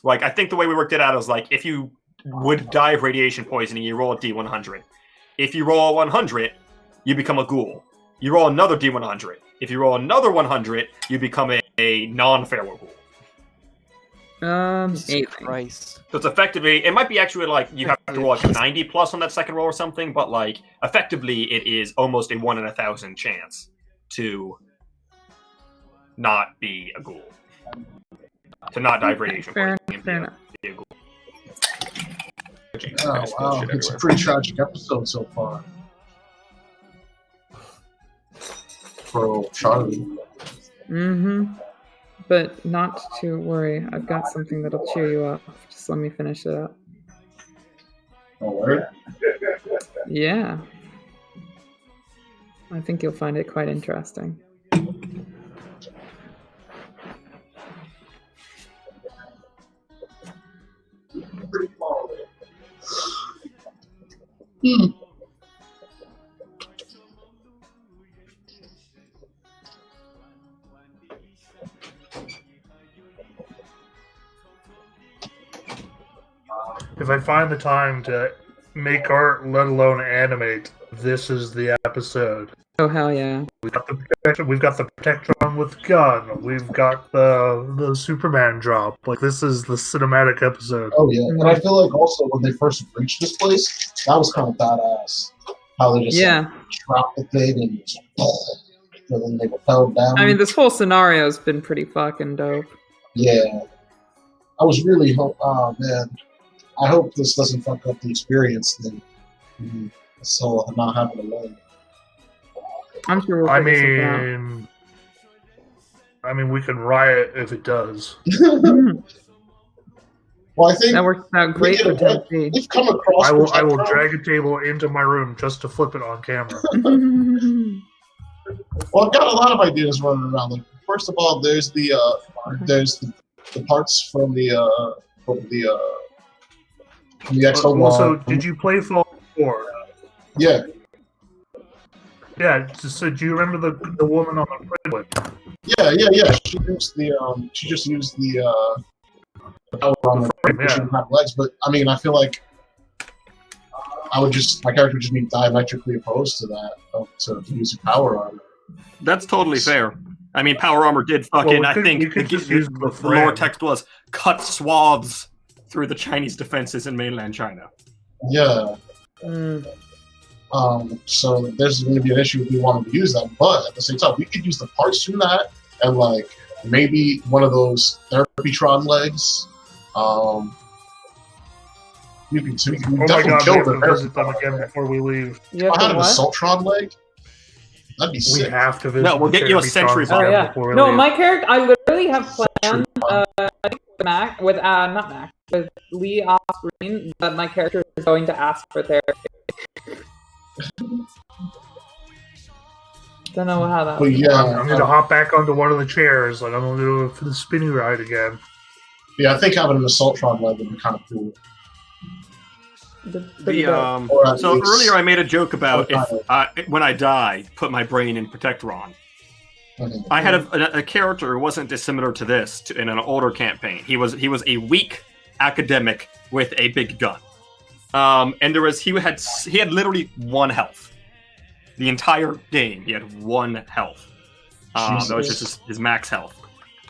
Like, I think the way we worked it out is like, if you would die of radiation poisoning, you roll a D100. If you roll a 100, you become a ghoul. You roll another D100. If you roll another 100, you become a non-feral ghoul. Jesus Christ. So it's effectively, it might be actually like you have to roll like a 90 plus on that second roll or something, but like effectively it is almost a 1 in 1,000 chance to not be a ghoul. To not die of radiation Fair poisoning enough, fair enough. be a ghoul. Oh, wow. It's a pretty tragic episode so far. For Charlie. But not to worry. I've got something that'll cheer you up. Just let me finish it up. Oh, word? Yeah. I think you'll find it quite interesting. If I find the time to make art, let alone animate, this is the episode. Oh hell yeah! We've got the Protectron with gun. We've got the Superman drop. Like, this is the cinematic episode. Oh yeah, and I feel like also when they first reached this place, that was kind of badass. How they just dropped the thing and just, and then they fell down. I mean, this whole scenario's been pretty fucking dope. Yeah, I was really oh man, I hope this doesn't fuck up the experience then. So I'm not having to learn. I'm sure we'll figure something out. I mean, we can riot if it does. Well, I think that works out great for Tennessee. We've come across. I will drag a table into my room just to flip it on camera. Well, I've got a lot of ideas running around. Like, first of all, there's the parts from the Expo. Also, did you play Fall 4? Yeah. Yeah. So, do you remember the woman on the whip? Yeah. She just used the power on the frame. She didn't have legs, but I mean, I feel like my character would just be diametrically opposed to that, to using power on it. That's totally fair. I mean, power armor did fucking. Well, I think we could just use the the lore frame. text was cut swaths through the Chinese defenses in mainland China. Yeah. Mm. So there's going to be an issue if we wanted to use that, but at the same time, we could use the parts from that and like maybe one of those Therapytron legs. You can Oh my definitely god, we kill have the to visit them Therapytron. again before we leave. You If have I had to an what? Assaultron leg, that'd be We sick. have to visit. No, we'll the get you a Therapytrons sentry again Oh bomb. yeah. before we No, leave. my character. I literally have Sentry planned. bomb. I think with Mac, with not Mac, with Lee off screen that my character is going to ask for therapy. Don't know how that. But yeah, I'm gonna hop back onto one of the chairs, and I'm gonna do it for the spinning ride again. I think having an Assaultron leg would be kind of cool. Or at least, earlier I made a joke about if when I die, put my brain in Protectron. Mhm. I had a character who wasn't dissimilar to this in an older campaign. He was a weak academic with a big gun, and he had literally 1 health. The entire game, he had 1 health. That was just his max health.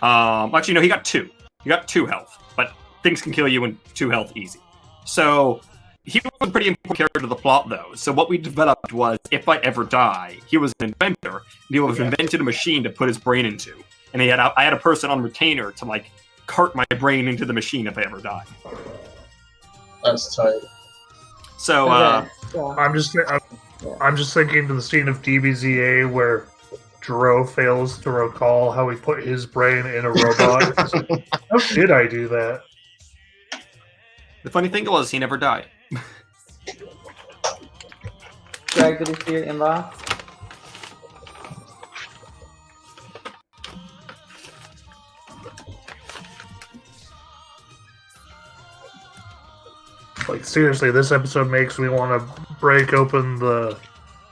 Actually, no, he got 2. He got 2 health, but things can kill you in 2 health easy. So he was a pretty important character to the plot, though. So what we developed was, if I ever die, he was an inventor. He would have invented a machine to put his brain into, and I had a person on retainer to like cart my brain into the machine if I ever die. That's tight. So Okay. I'm just thinking to the scene of DBZA where Dro fails to recall how he put his brain in a robot. How did I do that? the funny thing was, he never died. Greg, did you see your inbox? Like seriously, this episode makes me want to break open the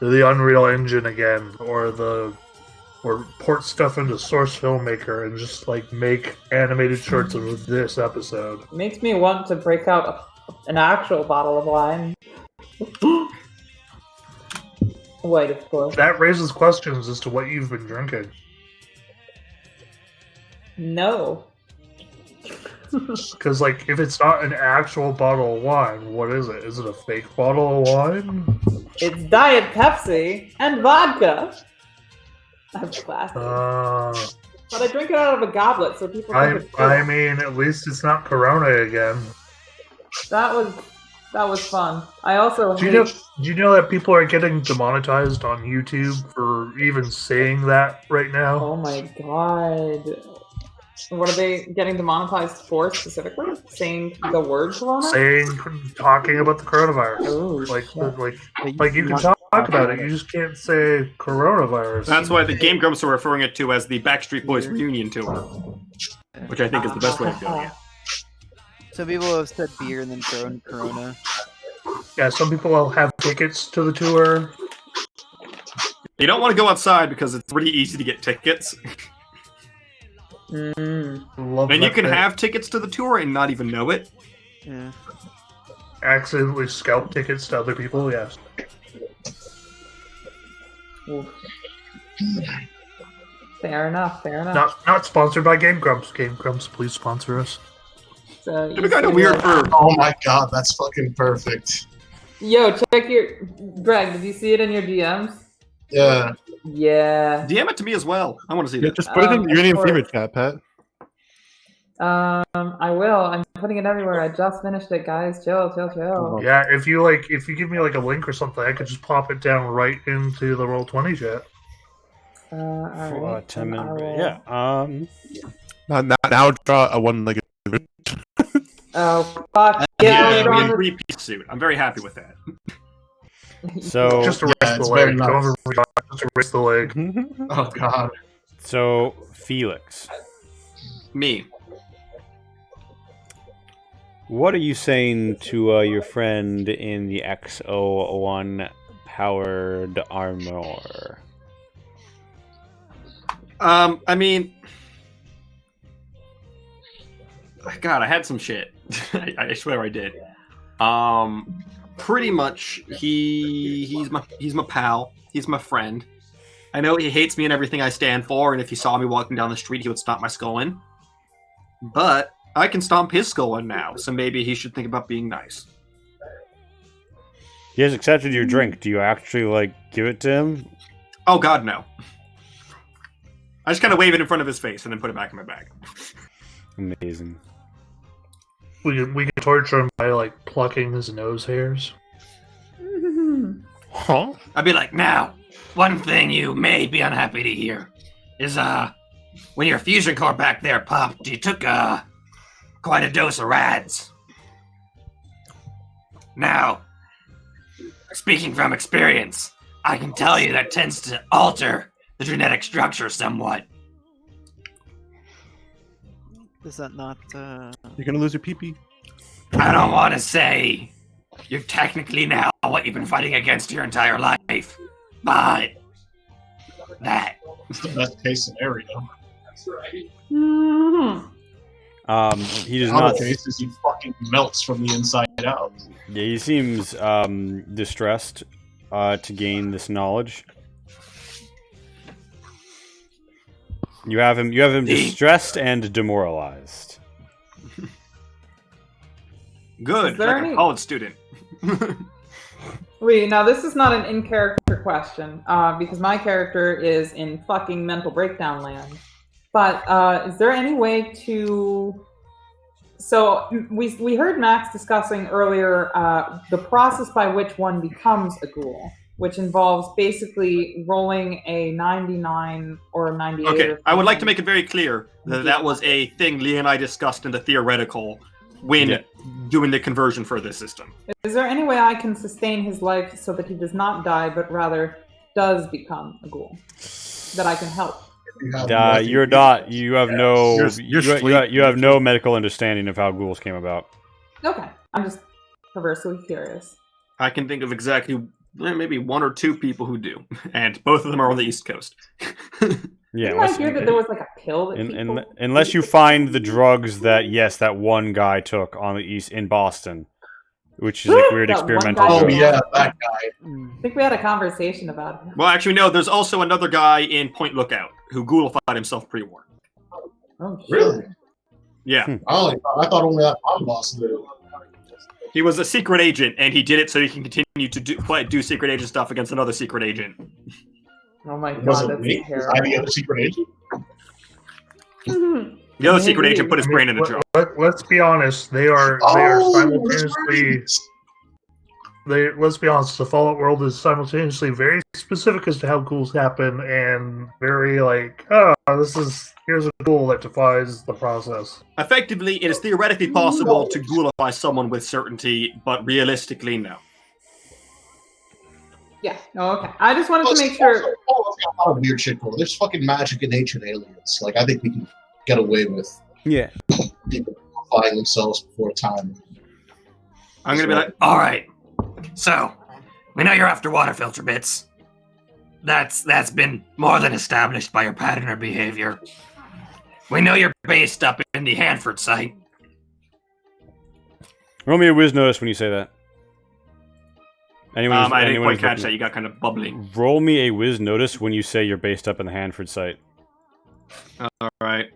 Unreal Engine again, or port stuff into Source Filmmaker and just like make animated shorts of this episode. Makes me want to break out an actual bottle of wine. White, of course. That raises questions as to what you've been drinking. No. Because, like, if it's not an actual bottle of wine, what is it? Is it a fake bottle of wine? It's Diet Pepsi and vodka. I'm classy. But I drink it out of a goblet, so people think it's good. I mean, at least it's not Corona again. That was fun. I also Do you know that people are getting demonetized on YouTube for even saying that right now? Oh my god. What are they getting demonetized for specifically? Saying the word corona? Talking about the coronavirus. Oh, Like you can talk about it, you just can't say coronavirus. That's why the Game Grumps are referring it to as the Backstreet Boys reunion tour, which I think is the best way of doing it. So people have said beer and then thrown Corona. Yeah, some people will have tickets to the tour. You don't want to go outside because it's pretty easy to get tickets. Love And you that can thing. have tickets to the tour and not even know it. Yeah. Accidentally scalp tickets to other people, yes. fair enough. Fair enough. Not sponsored by Game Grumps. Game Grumps, please sponsor us. So We got a weird for Oh my god, that's fucking perfect. Yo, check your Greg. Did you see it in your DMs? Yeah. Yeah. DM it to me as well. I want to see Yeah, that. just put it in Of Uranium course. Fever chat, Pat. I will. I'm putting it everywhere. I just finished it, guys. Chill. Yeah, if you give me like a link or something, I could just pop it down right into the Roll20 chat. Alright. 10 then I minutes. will- Yeah. Now draw a one-legged. Oh fuck Yeah, yeah! it'll be a I'm 3-piece suit. I'm very happy with that. So Just erase Yeah, the it's very leg. nice. Don't ever just erase the leg. Oh god. so Felix, Me. what are you saying to your friend in the X01 powered armor? I mean, God, I had some shit. I swear I did. Pretty much, he's my pal. He's my friend. I know he hates me and everything I stand for, and if he saw me walking down the street, he would stomp my skull in. But I can stomp his skull in now, so maybe he should think about being nice. He has accepted your drink. Do you actually, like, give it to him? Oh, God, no. I just kind of wave it in front of his face and then put it back in my bag. Amazing. We can torture him by, like, plucking his nose hairs. Huh? I'd be like, now, one thing you may be unhappy to hear is, when your fusion core back there popped, you took, quite a dose of rads. Now, speaking from experience, I can tell you that tends to alter the genetic structure somewhat. Is that not? You're gonna lose your pee-pee. I don't want to say you're technically now what you've been fighting against your entire life, but that. It's the best case scenario. He does In other not. cases, he fucking melts from the inside out. Yeah, he seems distressed to gain this knowledge. You have him distressed and demoralized. Good, Is there like any- a college student. Wait, now this is not an in-character question, because my character is in fucking mental breakdown land. But is there any way to... So, we heard Max discussing earlier the process by which one becomes a ghoul, which involves basically rolling a 99 or a 98. Okay, or I would like to something. make it very clear that that was a thing Lee and I discussed in the theoretical when doing the conversion for this system. Is there any way I can sustain his life so that he does not die, but rather does become a ghoul? That I can help? You're not. You have no. You're you have no medical understanding of how ghouls came about. Okay, I'm just perversely curious. I can think of exactly maybe one or two people who do, and both of them are on the East Coast. Yeah, Didn't I hear that there was like a pill that people... unless you find the drugs that that one guy took on the East in Boston, which is like weird That one experimental guy? Oh drugs. yeah, that guy. I think we had a conversation about it. Well, actually, no. There's also another guy in Point Lookout who ghoulified himself pre-war. Oh, shit. Really? Yeah, I thought only that one boss did it. he was a secret agent, and he did it so he can continue to do secret agent stuff against another secret agent. Oh my Was god, it that's me? Was terrible. I the other secret agent? The other secret agent put his brain in a jar. Let's be honest. They are simultaneously. Let's be honest. The Fallout world is simultaneously very specific as to how ghouls happen, and very like, here's a ghoul that defies the process. Effectively, it is theoretically possible to ghoulify someone with certainty, but realistically, no. Yeah, oh, okay. I just wanted to make sure... Fallout's got a lot of weird shit going. There's fucking magic and ancient aliens. Like, I think we can get away with people finding themselves before time. I'm gonna be like, All right. So, we know you're after water filter bits. That's been more than established by your pattern of behavior. We know you're based up in the Hanford site. Roll me a whiz notice when you say that. I didn't quite catch looking- that. You got kind of bubbly. Roll me a whiz notice when you say you're based up in the Hanford site. All right.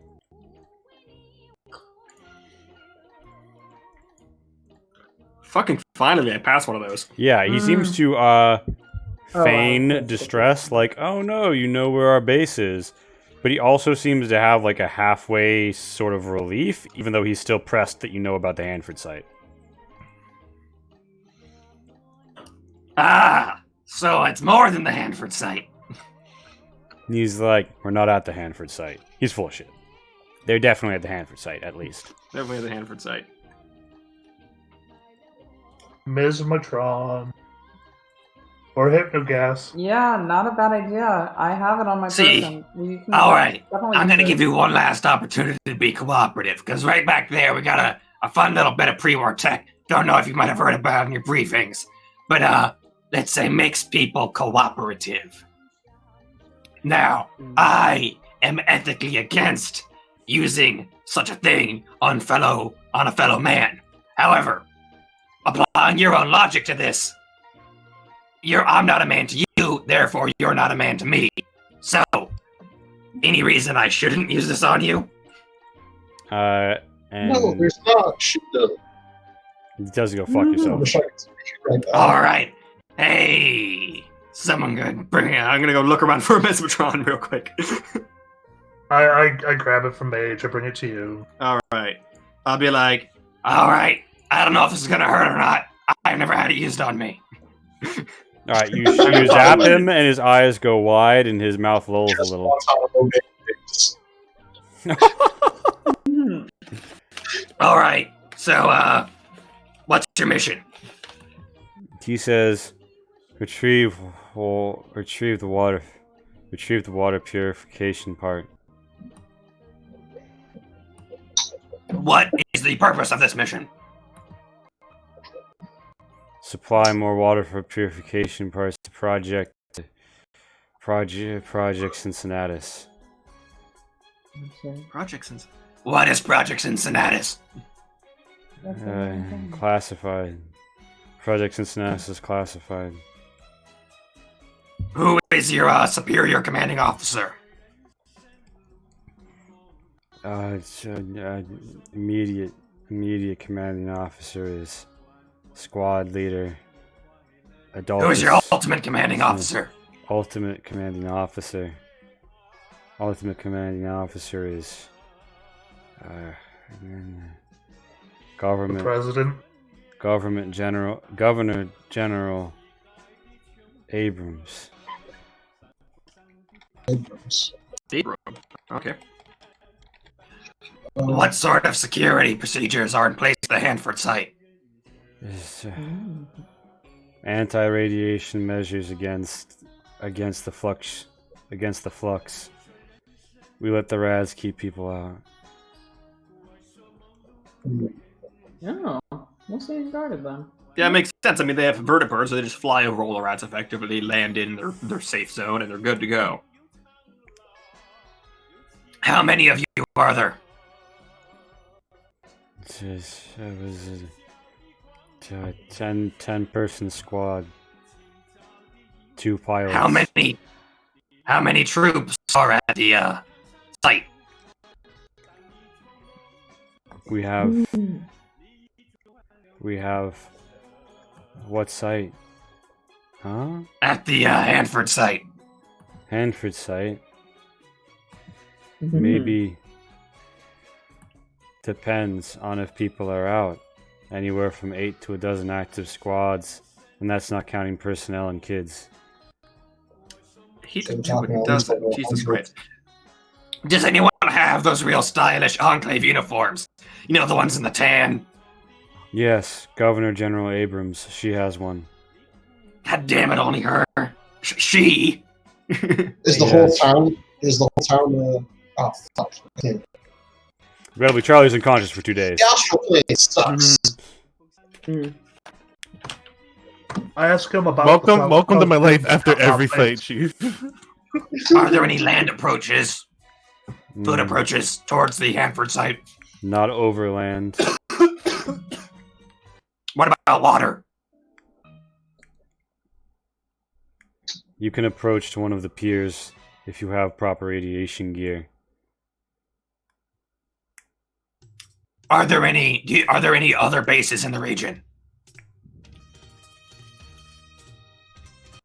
Fucking finally, I passed one of those. Yeah, he seems to feign wow. distress, like, oh no, you know where our base is. But he also seems to have like a halfway sort of relief, even though he's still pressed that you know about the Hanford site. Ah, so it's more than the Hanford site. He's like, we're not at the Hanford site. He's full of shit. They're definitely at the Hanford site, at least. Definitely the Hanford site. Mesmatron. Or Hypnogas. Yeah, not a bad idea. I have it on my See, person. We can all right, definitely I'm going to use it. give you one last opportunity to be cooperative, because right back there we got a fun little bit of pre-war tech. Don't know if you might have heard about it in your briefings, but let's say makes people cooperative. Now, I am ethically against using such a thing on a fellow man. However, applying your own logic to this, I'm not a man to you, therefore you're not a man to me. So, any reason I shouldn't use this on you? And No, there's not. Shoot them. he does go fuck I yourself. wish I could speak right now. All right. Hey, someone good. Bring it. I'm gonna go look around for a mesmetron real quick. I grab it from Mage. I bring it to you. All right. I'll be like, All right. I don't know if this is gonna hurt or not. I've never had it used on me. All right, you zap him, and his eyes go wide, and his mouth lolls a Just little. one time ago, maybe. All right. So, what's your mission? He says, retrieve the water purification part. What is the purpose of this mission? Supply more water for purification parts to Project Cincinnatus. Projects. What is Project Cincinnatus? Classified. Project Cincinnatus is classified. Who is your superior commanding officer? Immediate commanding officer is squad leader. Who is your ultimate commanding officer? Ultimate commanding officer is The government Governor General Abrams. Okay. What sort of security procedures are in place at the Hanford site? Anti-radiation measures against the flux. We let the rads keep people out. Oh, mostly guarded then. Yeah, it makes sense. I mean, they have vertibirds, so they just fly over all the rats effectively, land in their safe zone, and they're good to go. How many of you are there? It was a 10-person squad. 2 pilots. How many troops are at the site? We have what site? Huh? At the Hanford site. Hanford site. Maybe depends on if people are out. Anywhere from 8 to a dozen active squads, and that's not counting personnel and kids. He does it. Jesus Christ. Does anyone have those real stylish Enclave uniforms? You know, the ones in the tan? Yes, Governor General Abrams. She has one. God damn it, only her. She? Is the whole town? Oh fuck! Okay. Rebel Charlie's unconscious for 2 days. The astral plane sucks. I ask him about Welcome to my life after every fight, Chief. Are there any land approaches? Foot approaches towards the Hanford site? Not overland. What about water? You can approach to one of the piers if you have proper radiation gear. Are there any other bases in the region?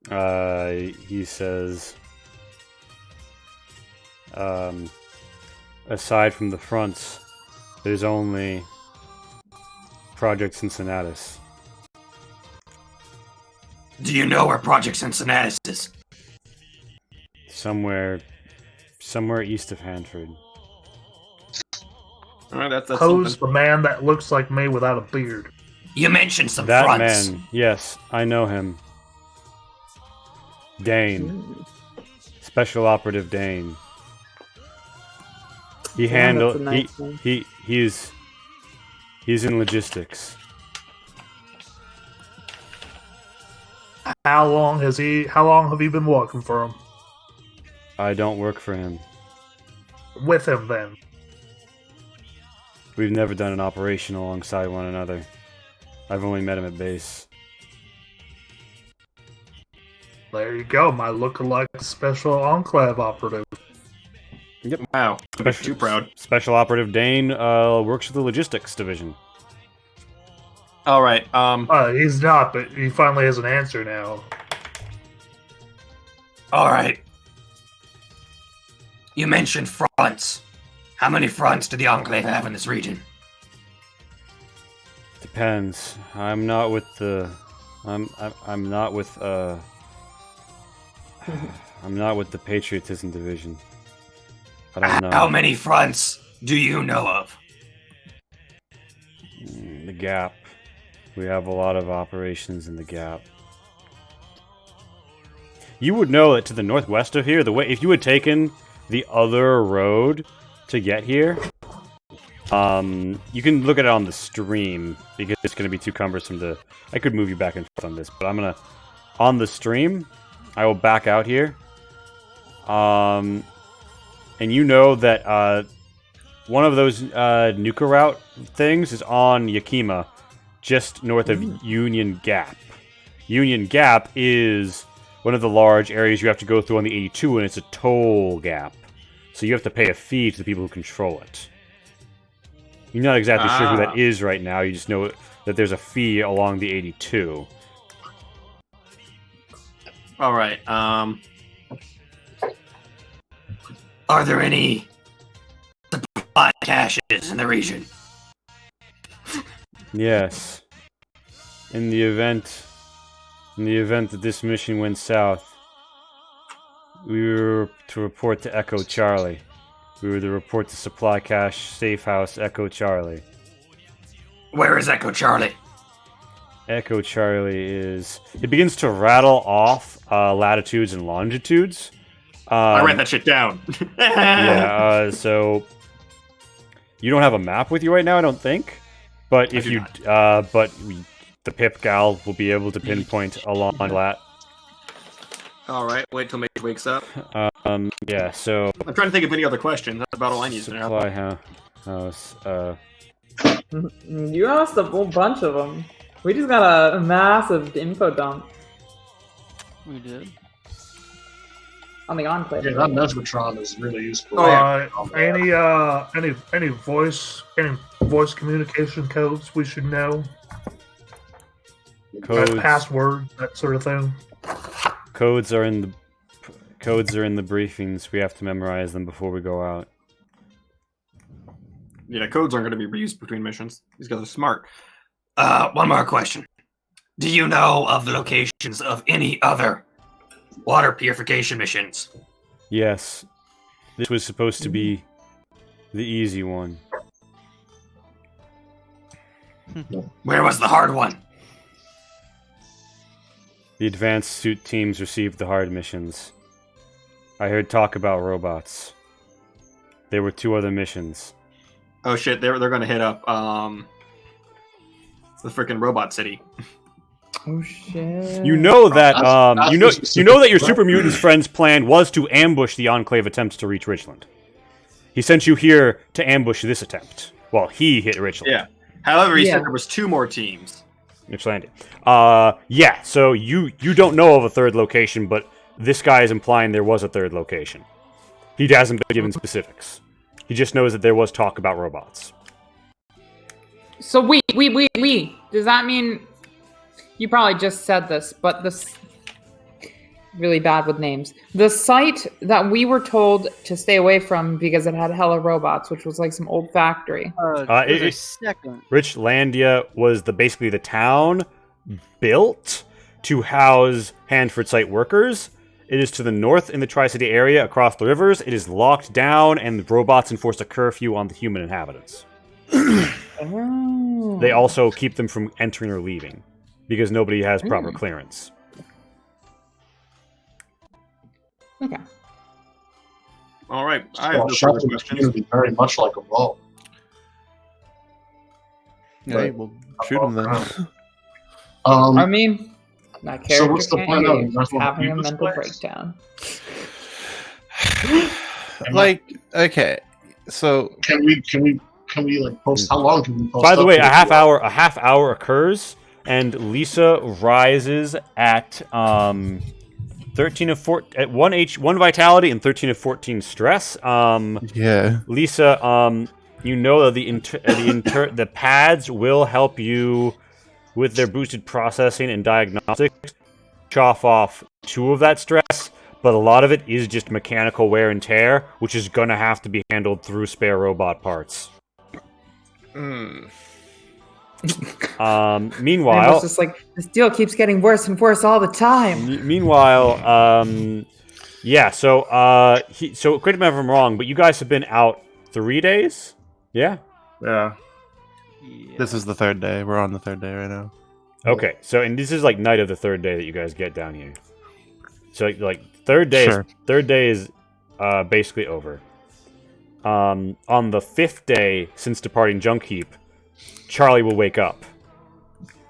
He says, aside from the fronts, there's only Project Cincinnatus. Do you know where Project Cincinnatus is? Somewhere east of Hanford. Alright, that's Pose something. the man that looks like me without a beard. You mentioned some That fronts. man, yes, I know him. Dane. Special Operative Dane. He handled he's in logistics. How long have you been working for him? I don't work for him. With him then. We've never done an operation alongside one another. I've only met him at base. There you go, my lookalike special enclave operative. Wow. I'm too proud. Special Operative Dane works for the logistics division. All right. He's not, but he finally has an answer now. All right. You mentioned fronts. How many fronts do the Enclave have in this region? Depends. I'm not with the patriotism division. I don't know. How many fronts do you know of? The Gap. We have a lot of operations in the Gap. You would know that to the northwest of here, if you had taken the other road to get here, you can look at it on the stream because it's going to be too cumbersome to. I could move you back and forth on this, but I'm gonna on the stream. I will back out here. And you know that one of those Nuka route things is on Yakima, just north of Union Gap. Union Gap is one of the large areas you have to go through on the 82, and it's a toll gap. So you have to pay a fee to the people who control it. You're not exactly sure who that is right now, you just know that there's a fee along the 82. All right. Are there any supply caches in the region? Yes. In the event that this mission went south, we were to report to Echo Charlie. We were to report to Supply Cache Safe House Echo Charlie. Where is Echo Charlie? Echo Charlie is... It begins to rattle off latitudes and longitudes. I write that shit down. So... You don't have a map with you right now, I don't think. But if you... the Pip gal will be able to pinpoint along lat. All right, wait till Mage wakes up. Yeah, so... I'm trying to think of any other questions. That's about all I need to know. Supply house, You asked a whole bunch of them. We just got a massive info dump We did. on the Enclave. Yeah, that Mesotron is really useful. Oh, yeah. Any voice communication codes we should know? Codes. Password, that sort of thing. Codes are in the briefings. We have to memorize them before we go out. Yeah, codes aren't going to be reused between missions. These guys are smart. One more question. Do you know of the locations of any other water purification missions? Yes. This was supposed to be the easy one. Where was the hard one? The advanced suit teams received the hard missions. I heard talk about robots. There were 2 other missions. Oh shit, they're going to hit up the freaking robot city. Oh shit! You know that that's you know that your super mutant's friend's plan was to ambush the Enclave attempts to reach Richland. He sent you here to ambush this attempt. Well, he hit Richland. Yeah. However, he said there was 2 more teams. Richlandia. Yeah. So you don't know of a third location, but this guy is implying there was a third location. He hasn't been given specifics. He just knows that there was talk about robots. So we. Does that mean you probably just said this, but this really bad with names. The site that we were told to stay away from because it had hella robots, which was like some old factory. Richlandia was basically the town built to house Hanford site workers. It is to the north in the Tri-City area across the rivers. It is locked down, and the robots enforce a curfew on the human inhabitants. Oh. They also keep them from entering or leaving because nobody has proper clearance. Okay. All right, I have no further Shelton questions. would be very much like a ball. Yeah, we'll shoot him then. I mean, my character so what's the plan can't out? hear. You guys want to Having a beat this mental place? breakdown. Like, okay, so Can we like post? How long can we post? By the up way, to a the- half hour occurs, and Lisa rises at 13 of 4 at 1 vitality and 13 of 14 stress. Yeah. Lisa, you know that the pads will help you with their boosted processing and diagnostics. Choff off 2 of that stress, but a lot of it is just mechanical wear and tear, which is gonna have to be handled through spare robot parts. Meanwhile, it's just like this deal keeps getting worse and worse all the time. Meanwhile, yeah. So, correct me if I'm wrong, but you guys have been out 3 days. Yeah. Yeah. This is the 3rd day. We're on the 3rd day right now. Okay. So, and this is like night of the 3rd day that you guys get down here. So, like third day is basically over. On the 5th day since departing Junk Heap, Charlie will wake up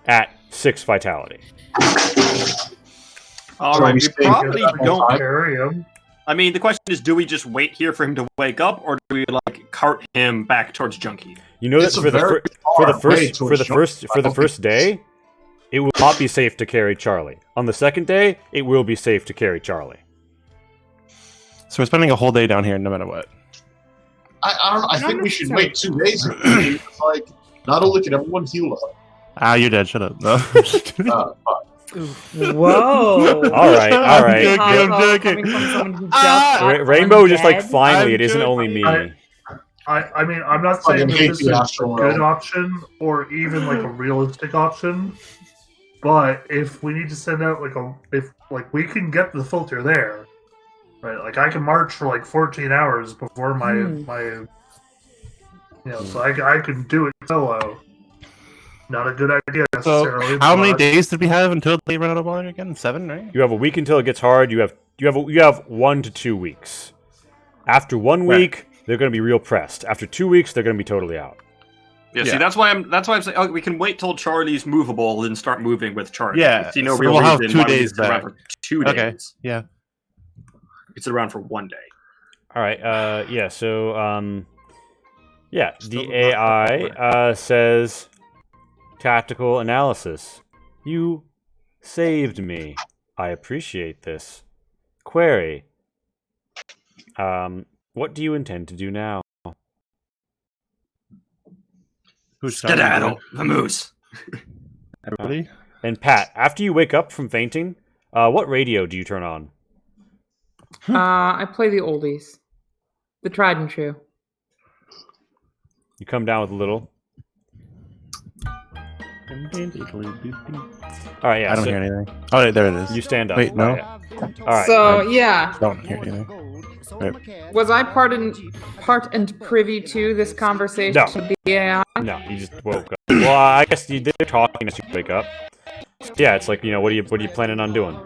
at 6 vitality. All right, we probably don't carry him. I mean, the question is, do we just wait here for him to wake up, or do we like cart him back towards Junkie? You know that for the first day, it will not be safe to carry Charlie. On the 2nd day, it will be safe to carry Charlie. So we're spending a whole day down here, no matter what. I don't know. I think we should wait 2 days. Like, not only can everyone heal up. Ah, you're dead. Shut up. No. Whoa! All right. I'm joking. Rainbow just like finally, it isn't only me. I mean, I'm not saying that this is a good option or even like a realistic option, but if we need to send out if we can get the filter there, right? Like I can march for like 14 hours before my so I can do it solo. Not a good idea necessarily. So how many days did we have until they run out of water again? 7, right? You have a week until it gets hard. You have 1 to 2 weeks. After 1 week, they're going to be real pressed. After 2 weeks, they're going to be totally out. Yeah, see, that's why I'm saying we can wait till Charlie's movable and start moving with Charlie. Yeah, see no so real we'll have reason 2 why we days sit around back. for 2 days. Okay, yeah. It's around for 1 day. All right. Yeah. So the AI says tactical analysis. You saved me. I appreciate this. Query. What do you intend to do now? Who's Skedaddle, the moose. Everybody? And Pat, after you wake up from fainting, what radio do you turn on? I play the oldies, the tried and true. You come down with a little. All right, yeah. I don't hear anything. Oh, there it is. You stand up. Wait, no. All right. So I don't hear anything. Right. was I part and privy to this conversation No. with the AI? No, you just woke up. Well, I guess you did talking as you wake up. Yeah, it's like, what are you planning on doing?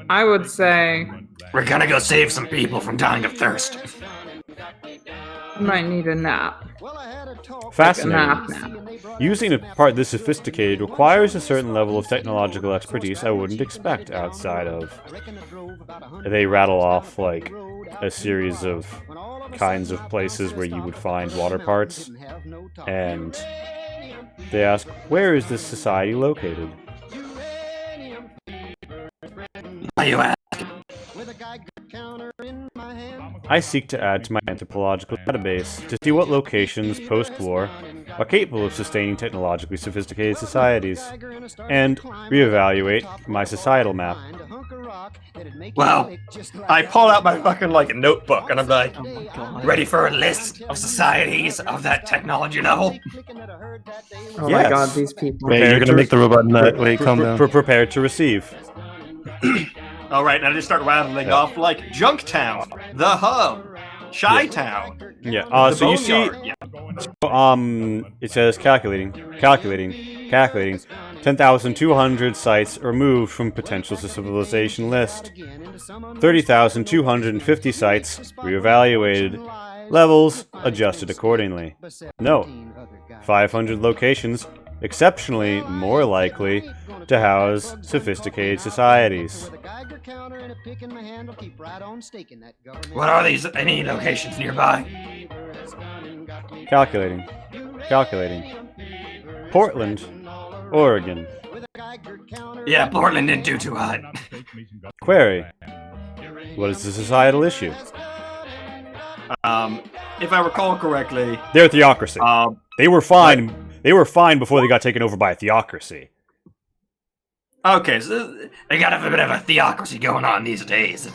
I would say We're gonna go save some people from dying of thirst. I might need a nap. Fascinating. Nap. Using a part this sophisticated requires a certain level of technological expertise I wouldn't expect outside of. They rattle off like a series of kinds of places where you would find water parts, and they ask, where is this society located? Are you at? I seek to add to my anthropological database to see what locations post-war are capable of sustaining technologically sophisticated societies, and reevaluate my societal map. Well, I pull out my fucking notebook and I'm like, ready for a list of societies of that technology level? Oh Yes. my god, these people. Wait, you're gonna make the robot nut. Wait, calm down. Prepared to receive. All right, now just start rattling off like Junktown, the Hub, Chi-Town. Yeah. The So you see, Boneyard. it says calculating. 10,200 sites removed from potential civilization list. 30,250 sites reevaluated. Levels adjusted accordingly. Note: 500 locations exceptionally more likely to house sophisticated societies. What are these? Any locations nearby? Calculating. Portland, Oregon. Yeah, Portland didn't do too hot. Query. What is the societal issue? If I recall correctly, They're a theocracy. They were fine. What? They were fine before they got taken over by a theocracy. Okay, so they got a bit of a theocracy going on these days.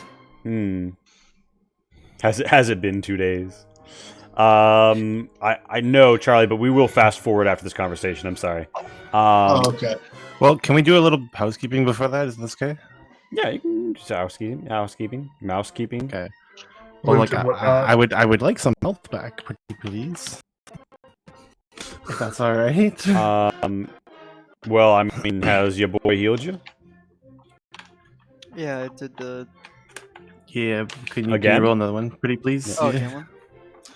Has it been 2 days? I know, Charlie, but we will fast forward after this conversation. I'm sorry. Okay. Well, can we do a little housekeeping before that? Is this okay? Yeah, you can just housekeeping. Okay. Well, like I would like some health back, pretty please. If that's all right. Well, I mean, has your boy healed you? Yeah, I did the. Yeah, can you Again? roll another one, pretty please? Oh, Yeah. okay, one.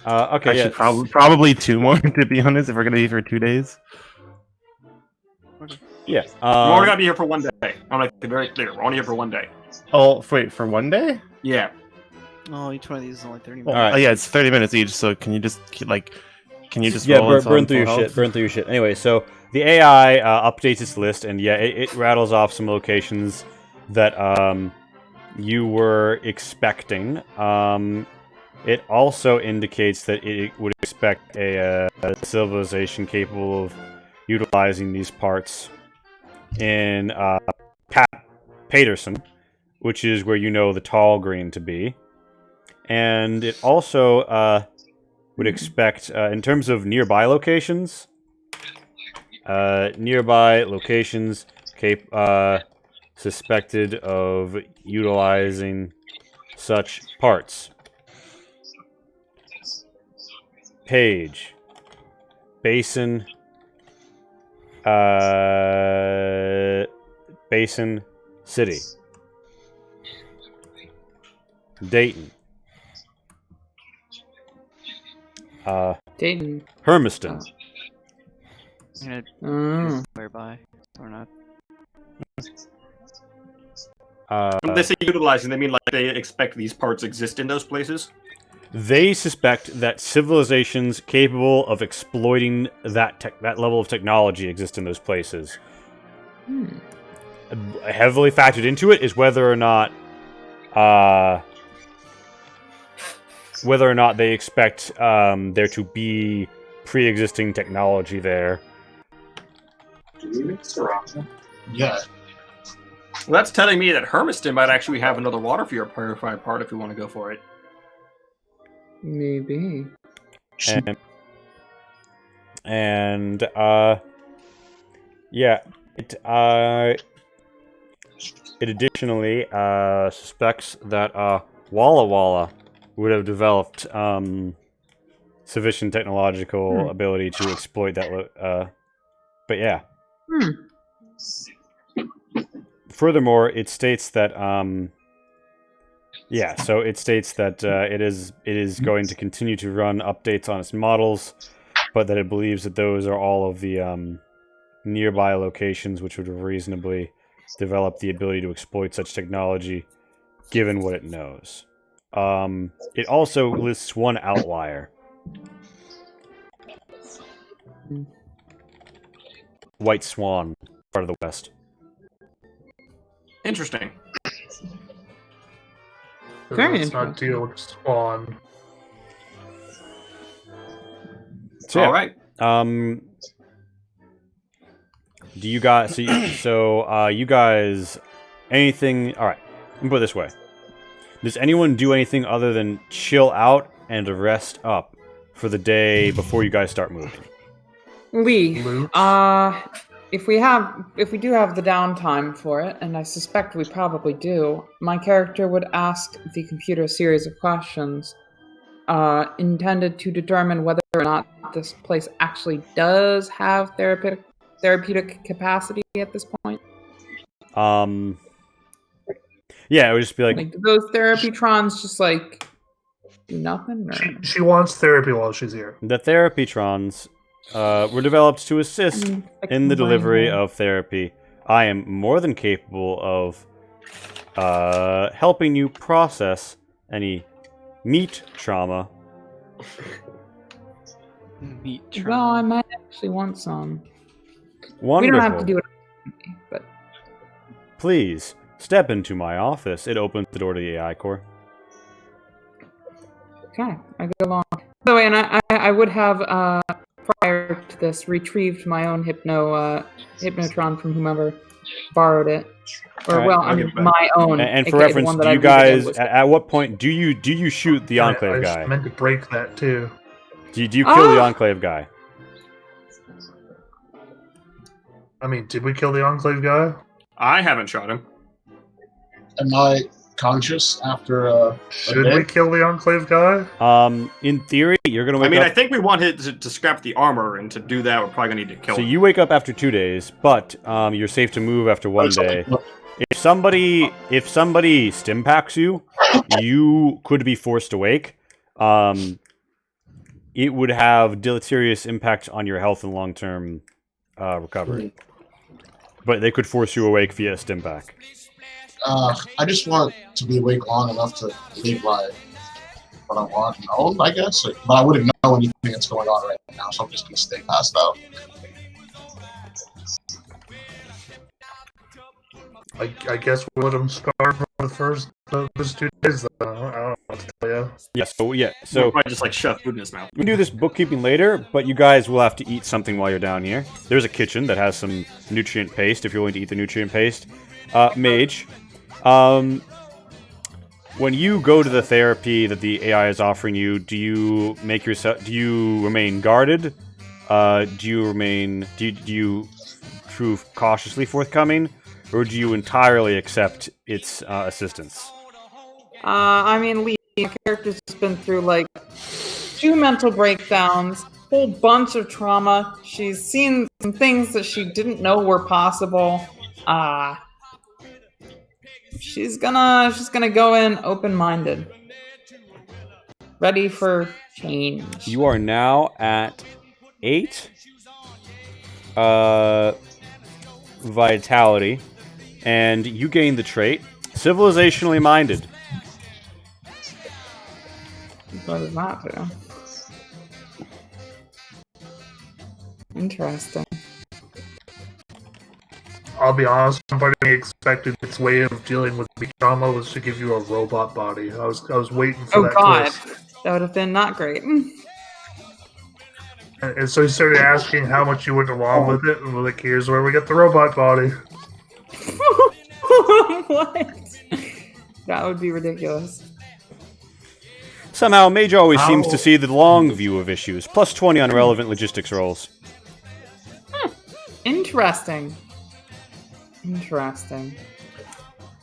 Okay, Actually, yeah. probably 2 more, to be honest, if we're gonna be for 2 days. Yeah. we're only gonna be here for 1 day. I'm gonna be very clear. We're only here for 1 day. Oh, wait, for 1 day? Yeah. Oh, each one of these is only 30 Well, minutes. Alright. Oh, yeah, it's 30 minutes each. So can you just Yeah, roll until burn I'm through your full shit. health? Burn through your shit. Anyway, so the AI updates its list, and yeah, it rattles off some locations that you were expecting. It also indicates that it would expect a civilization capable of utilizing these parts in Paterson, which is where you know the tall green to be. And it also would expect, in terms of nearby locations, suspected of utilizing such parts. Page. Basin. Basin City. Dayton. Dayton. Hermiston. I'm gonna Mm. whereby or not. When they say utilizing, they mean like they expect these parts exist in those places? They suspect that civilizations capable of exploiting that level of technology exist in those places. Heavily factored into it is whether or not they expect there to be pre-existing technology there. Yeah. Well, that's telling me that Hermiston might actually have another water purified part if we want to go for it. Maybe. And yeah, it additionally suspects that Walla Walla would have developed sufficient technological ability to exploit that. But yeah. Furthermore, it states that it is going to continue to run updates on its models, but that it believes that those are all of the nearby locations which would reasonably develop the ability to exploit such technology, given what it knows. It also lists one outlier. White Swan, part of the West. Interesting. Very Let's not interesting. deal with Spawn. So, yeah. All right. Do you guys you guys anything? All right. Let me put it this way. Does anyone do anything other than chill out and rest up for the day before you guys start moving? Loot. If we do have the downtime for it, and I suspect we probably do, my character would ask the computer a series of questions intended to determine whether or not this place actually does have therapeutic capacity at this point. Yeah, it would just be like Do those therapytrons just like do nothing? Or? She wants therapy while she's here. the therapytrons were developed to assist in the delivery of therapy. I am more than capable of helping you process any meat trauma. Meat Well, I trauma. might actually want some. Wonderful. We don't have to do it, but Please, step into my office. It opens the door to the AI core. Okay, I go along. By the way, and I would have prior to this retrieved my own hypnotron from whomever borrowed it, or All right, well, I'll I give mean it back. my own. And for aka the reference, one that do I you really did guys, was- at what point do you shoot the Enclave I guy? meant to break that too. Do you kill the Enclave guy? I mean, did we kill the Enclave guy? I haven't shot him. Am I conscious after Should day? we kill the Enclave guy? In theory, you're gonna wake I mean, up. I think we wanted to scrap the armor, and to do that, we're probably gonna need to kill So him. you wake up after 2 days, but you're safe to move after 1 day. If somebody stim packs you, you could be forced awake. It would have deleterious impacts on your health and long-term recovery. But they could force you awake via stim pack. I just want to be awake long enough to leave what I want and own, I guess. But I wouldn't know anything that's going on right now, so I'm just going to stay passed out. I guess we'll let him starve for the first 2 days. Then. I don't know what to tell you. So We'll probably just like shove food in his mouth. we can do this bookkeeping later, but you guys will have to eat something while you're down here. There's a kitchen that has some nutrient paste if you're willing to eat the nutrient paste. Mage, when you go to the therapy that the AI is offering you, do you remain guarded? Do you prove cautiously forthcoming, or do you entirely accept its assistance? I mean, Lee, my character's just been through like 2 mental breakdowns, whole bunch of trauma. She's seen some things that she didn't know were possible. She's gonna go in open-minded, ready for change. You are now at 8 vitality, and you gain the trait civilizationally minded. What does that do? Interesting. I'll be honest. Somebody expected its way of dealing with the trauma was to give you a robot body. I was waiting for Oh that god, twist. that would have been not great. And so he started asking how much you went along with it, and we're like, here's where we get the robot body. What? That would be ridiculous. Somehow, Mage always seems How- to see the long view of issues. Plus 20 on relevant logistics rolls. Interesting. Interesting.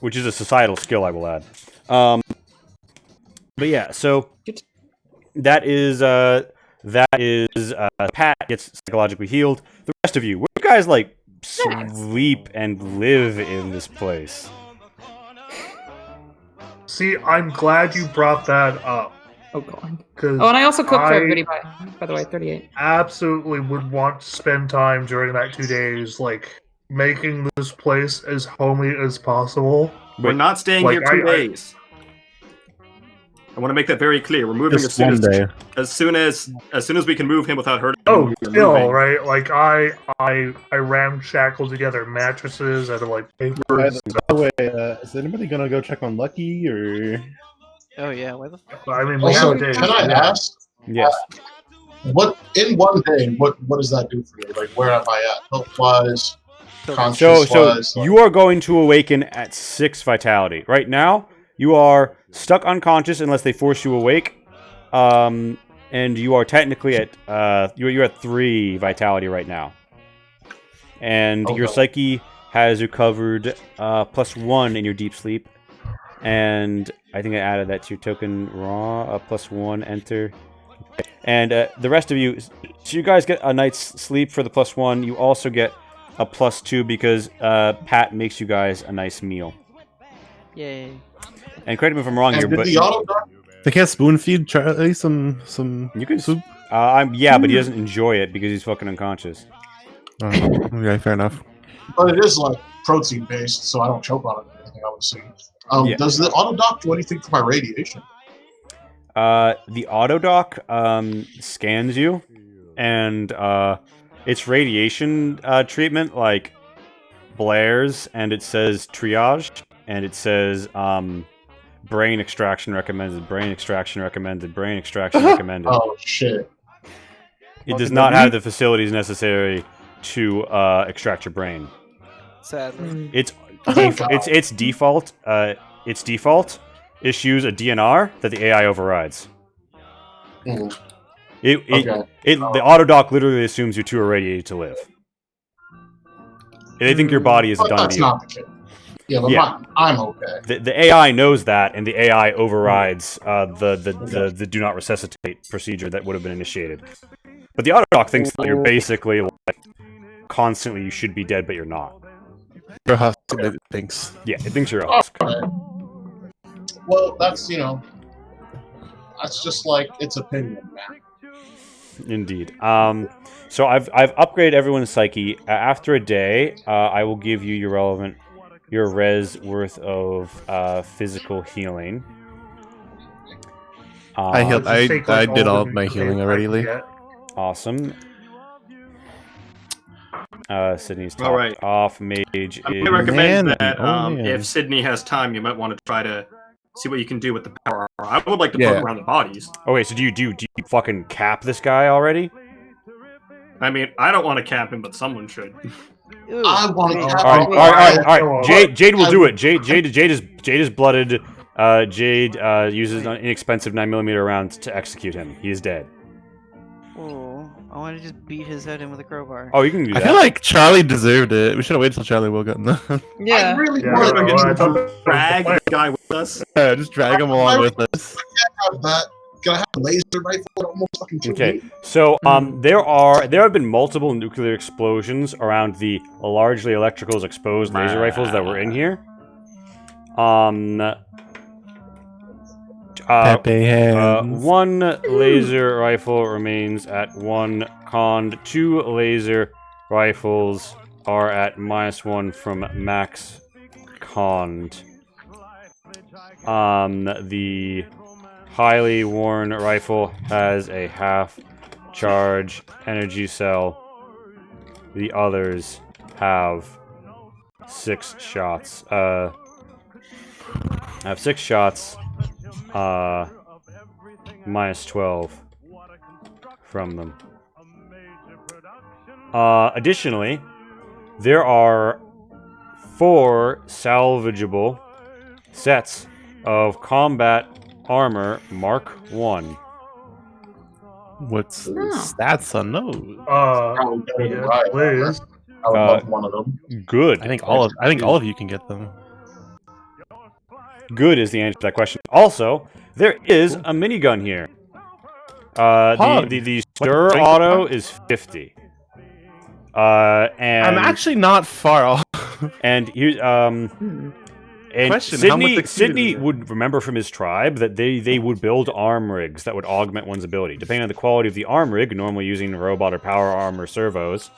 Which is a societal skill, I will add. But yeah, so that is Pat gets psychologically healed. The rest of you, where do you guys like sleep and live in this place? See, I'm glad you brought that up. Oh god. Because Oh, and I also cooked for I- everybody, by the way, 38. absolutely would want to spend time during that 2 days, like, making this place as homey as possible. We're not staying like, here 2 I- days. I want to make that very clear. We're moving Just 1 day. as soon as we can move him without hurting Oh, him. we're still, moving. right? Like, I ramshackled together mattresses out of, like, paper. By the way, is anybody gonna go check on Lucky or? Oh yeah, where the fuck? I mean, we Also, have days. can I ask, Yes. what in 1 day, what does that do for me? Like, where am I at? Health-wise, So conscious-wise? you are going to awaken at 6 vitality. Right now, you are stuck unconscious unless they force you awake. And you are technically at you're at 3 vitality right now. And your Okay. psyche has recovered +1 in your deep sleep. And I think I added that to your token raw, +1 enter. And the rest of you, so you guys get a night's sleep for the +1. You also get a +2 because Pat makes you guys a nice meal. Yay. And correct me if I'm wrong And here, did but the auto dock They can't spoon feed Charlie some you can. soup. Yeah, but he doesn't enjoy it because he's fucking unconscious. Oh, okay, fair enough. but it is like protein based, so I don't choke on it or anything, I would assume. Yeah. Does the auto dock do anything for my radiation? The autodoc scans you, and its radiation treatment, like, blares, and it says triage, and it says brain extraction recommended, brain extraction recommended, brain extraction recommended. Oh shit! It does not have the facilities necessary to extract your brain. Sadly. Its default issues a DNR that the AI overrides. Mm. The autodoc literally assumes you're too irradiated to live. They think your body is a done That's deal. not the case. Yeah, but I'm okay. The AI knows that, and the AI overrides the do not resuscitate procedure that would have been initiated. But the autodoc thinks that you're basically like constantly you should be dead, but you're not. You're a husk, it thinks. Yeah, it thinks you're a husk. Okay. Well, that's that's just like its opinion, man. Indeed. So I've upgraded everyone's psyche. After a day, I will give you your res worth of physical healing. I healed. I did all of my healing already, Lee. Awesome. Sydney's top All right. off. Mage I is. might recommend Man, that man. if Sydney has time, you might want to try to see what you can do with the power armor. I would like to Yeah. poke around the bodies. Oh wait, so do you fucking cap this guy already? I mean, I don't want to cap him, but someone should. I want to. All right. Jade will do it. Jade is blooded. Jade uses an inexpensive 9mm round to execute him. He is dead. Oh, I want to just beat his head in with a crowbar. Oh, you can do I that. feel like Charlie deserved it. We should have waited till Charlie woke up. No. I Yeah. really Yeah, want well, I to thought that was Drag the plan. the guy with us. Just drag him along with us. have that. Can I have a laser rifle that almost fucking killed Okay, me? so there have been multiple nuclear explosions around the largely electricals exposed laser rifles that were in here. Pepe hands. One laser rifle remains at 1 cond. 2 laser rifles are at -1 from max cond. The highly worn rifle has a half charge energy cell. The others have 6 shots. I have 6 shots. -12 from them. Additionally, there are 4 salvageable sets of combat armor Mark 1. What's the stats on those? Probably better than Ryan. Liz. I would love one of them. Good. I think all of you can get them. Good is the answer to that question. Also, there is a minigun here. The stir auto is 50. And I'm actually not far off. and here and Question, how much exceeded Sydney is it? would remember from his tribe that they would build arm rigs that would augment one's ability. Depending on the quality of the arm rig, normally using robot or power arm or servos,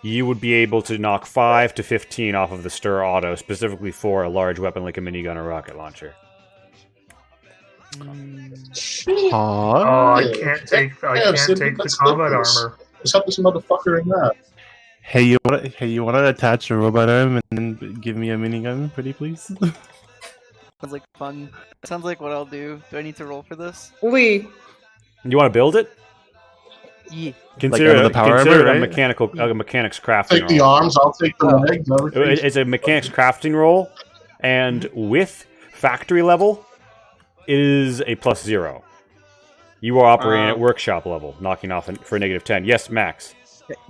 you would be able to knock 5 to 15 off of the stir auto, specifically for a large weapon like a minigun or rocket launcher. Oh, I can't take the combat armor. Let's help this motherfucker in that. Hey, you wanna attach a robot arm and then give me a minigun, pretty please? Sounds like fun. Sounds like what I'll do. Do I need to roll for this? Lee. You want to build it? Yeah. Consider, under the power consider armor, it a right? mechanics crafting Take the roll. arms, I'll take the legs, everything. It's a mechanics crafting roll, and with factory level, it is a +0. You are operating at workshop level, knocking off for a -10. Yes, Max.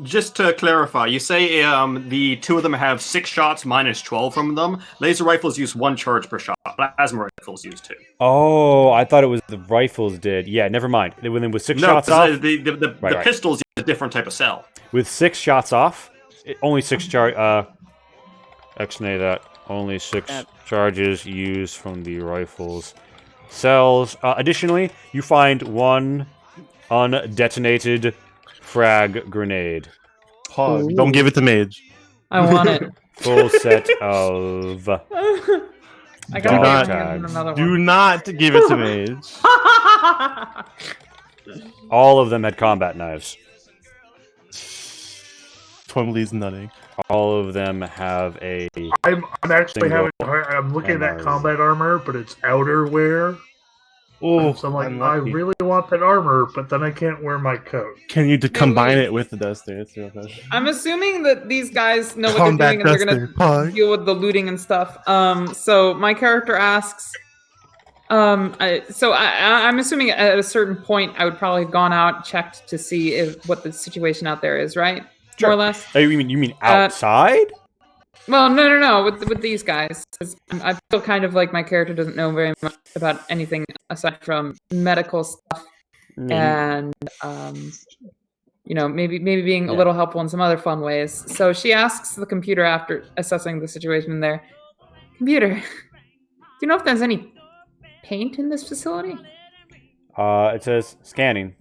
Just to clarify, you say the 2 of them have 6 shots -12 from them. Laser rifles use 1 charge per shot. Plasma rifles use 2. Oh, I thought it was the rifles did. Yeah, never mind. With 6 No, shots off, the Right. pistols use a different type of cell. with 6 shots off, only 6 charge. X-nay that. Only 6 charges used from the rifles cells. Additionally, you find 1 undetonated frag grenade. Pog. Don't give it to Mage. I want it. Full set of. I Dog gotta tags. get another Do one. not give it to Mage. All of them had combat knives. Twombly's nutting. All of them have a. I'm actually Single I'm looking at that MR. combat armor, but it's outerwear. Oh, So I'm like, I really want that armor, but then I can't wear my coat. Can you combine it with the duster? That's the real question. I'm assuming that these guys know what Combat they're doing and they're duster, gonna pie. deal with the looting and stuff. So my character asks, I'm assuming at a certain point I would probably have gone out, checked to see what the situation out there is, right? Sure. More or less. Oh, you mean outside? Well, no. With these guys, 'cause I feel kind of like my character doesn't know very much about anything aside from medical stuff, and maybe being a little helpful in some other fun ways. So she asks the computer after assessing the situation there, "Computer, do you know if there's any paint in this facility?" It says scanning.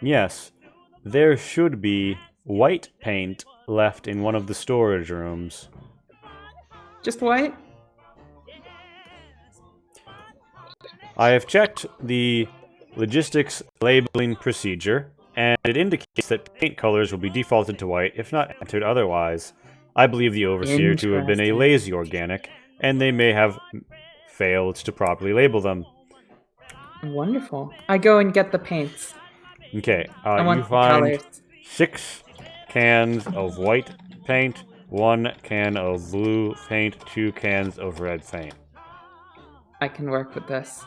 Yes, there should be white paint left in one of the storage rooms. Just white? I have checked the logistics labeling procedure, and it indicates that paint colors will be defaulted to white if not entered otherwise. I believe the overseer to have been a lazy organic, and they may have failed to properly label them. Wonderful. I go and get the paints. Okay, I want you the find colors. 6 cans of white paint, 1 can of blue paint, 2 cans of red paint. I can work with this.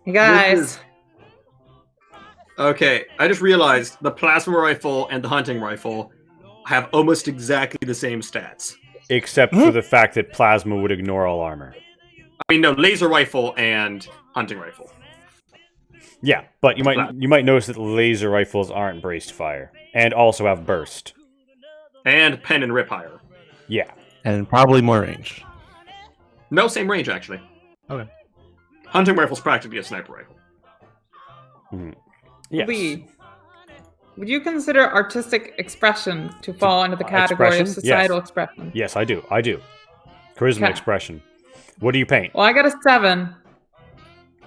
Hey guys. Okay, I just realized the plasma rifle and the hunting rifle have almost exactly the same stats. Except for the fact that plasma would ignore all armor. I mean, no, laser rifle and hunting rifle. Yeah, but you might notice that laser rifles aren't braced fire, and also have burst. And pen and rip higher. Yeah. And probably more range. No, same range, actually. Okay. Hunting rifle's practically a sniper rifle. Yes. Lee, would you consider artistic expression to fall into the category of expression? societal Yes. expression? Yes, I do. Charisma Okay. expression. What do you paint? Well, I got a 7.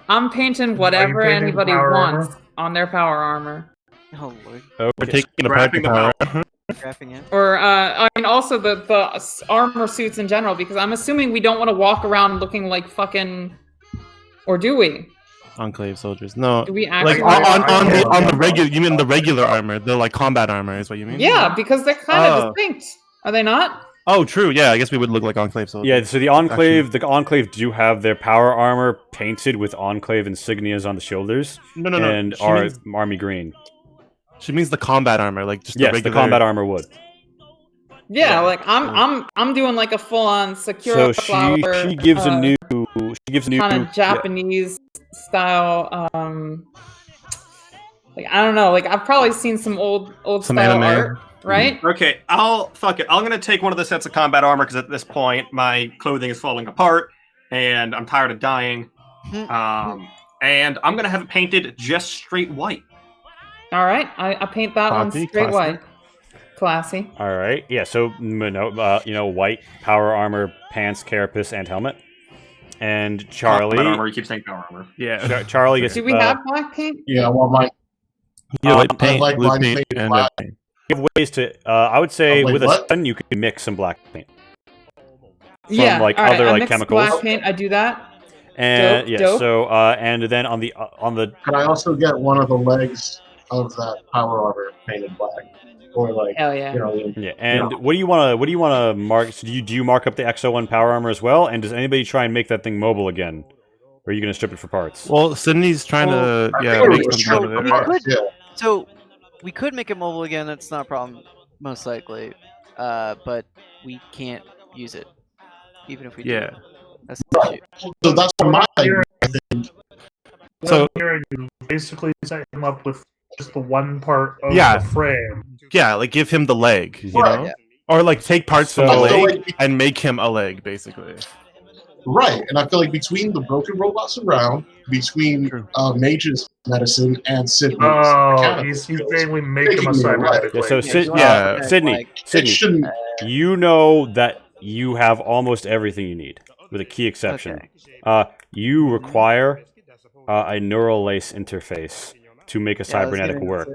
I'm painting whatever painting anybody power wants armor? on their power armor. Oh lord. We're taking apart the Wrapping the power. Graphing it. Or, also the armor suits in general, because I'm assuming we don't want to walk around looking like fucking... Or do we? Enclave soldiers. No. Do we Like actually... on the regular, you mean the regular armor? The like combat armor is what you mean? Yeah, because they're kind of Oh. distinct. Are they not? Oh, true. Yeah, I guess we would look like Enclave soldiers. Yeah, so the Enclave do have their power armor painted with Enclave insignias on the shoulders. No. And She are means- army green. She means the combat armor, like just Yes, the regular. the combat armor would. Yeah, like I'm doing like a full-on Sakura So flower. she gives a new kind of Japanese style. Like I don't know. Like I've probably seen some old Some style anime. art, right? Okay, fuck it. I'm gonna take one of the sets of combat armor because at this point my clothing is falling apart and I'm tired of dying. And I'm gonna have it painted just straight white. All right, I paint that one Classy, straight classy. white. Classy. All right. Yeah. So white power armor, pants, carapace, and helmet. And Combat Charlie. armor. You keep saying power armor. Yeah. Charlie gets. Do we have black paint? Yeah, well, my Yeah, like paint, like blue mine paint, painted and black. red paint. You have ways to. I would say Wait, with what? a sun, you could mix some black paint. Yeah. like, all right, other, I like, mix chemicals. Black paint. I do that. And Dope, yeah. dope. So and then on the Could I also get one of the legs of that power armor painted black, or like Hell yeah. yeah. And what do you want to mark? So do you mark up the XO1 power armor as well? And does anybody try and make that thing mobile again? Or are you going to strip it for parts? Well, Sydney's trying to I yeah think make it was something out of we it. could- Yeah. So we could make it mobile again. That's not a problem, most likely. But we can't use it, even if we do. Yeah. That's the issue. So that's what my idea. So- Here you basically set him up with just the one part of Yeah. the frame. Yeah, like give him the leg, you Right. know, Yeah. or like take parts from the So- leg and make him a leg, basically. Right, and I feel like between the broken robots around, between True. Mage's medicine and Sydney's Oh, mechanical he's skills, saying we make him a Making me right. cybernetic Yeah. So lady. Yeah. Sydney, Like, it Sydney, shouldn't. you know that you have almost everything you need, with a key exception. You require a neural lace interface to make a cybernetic work.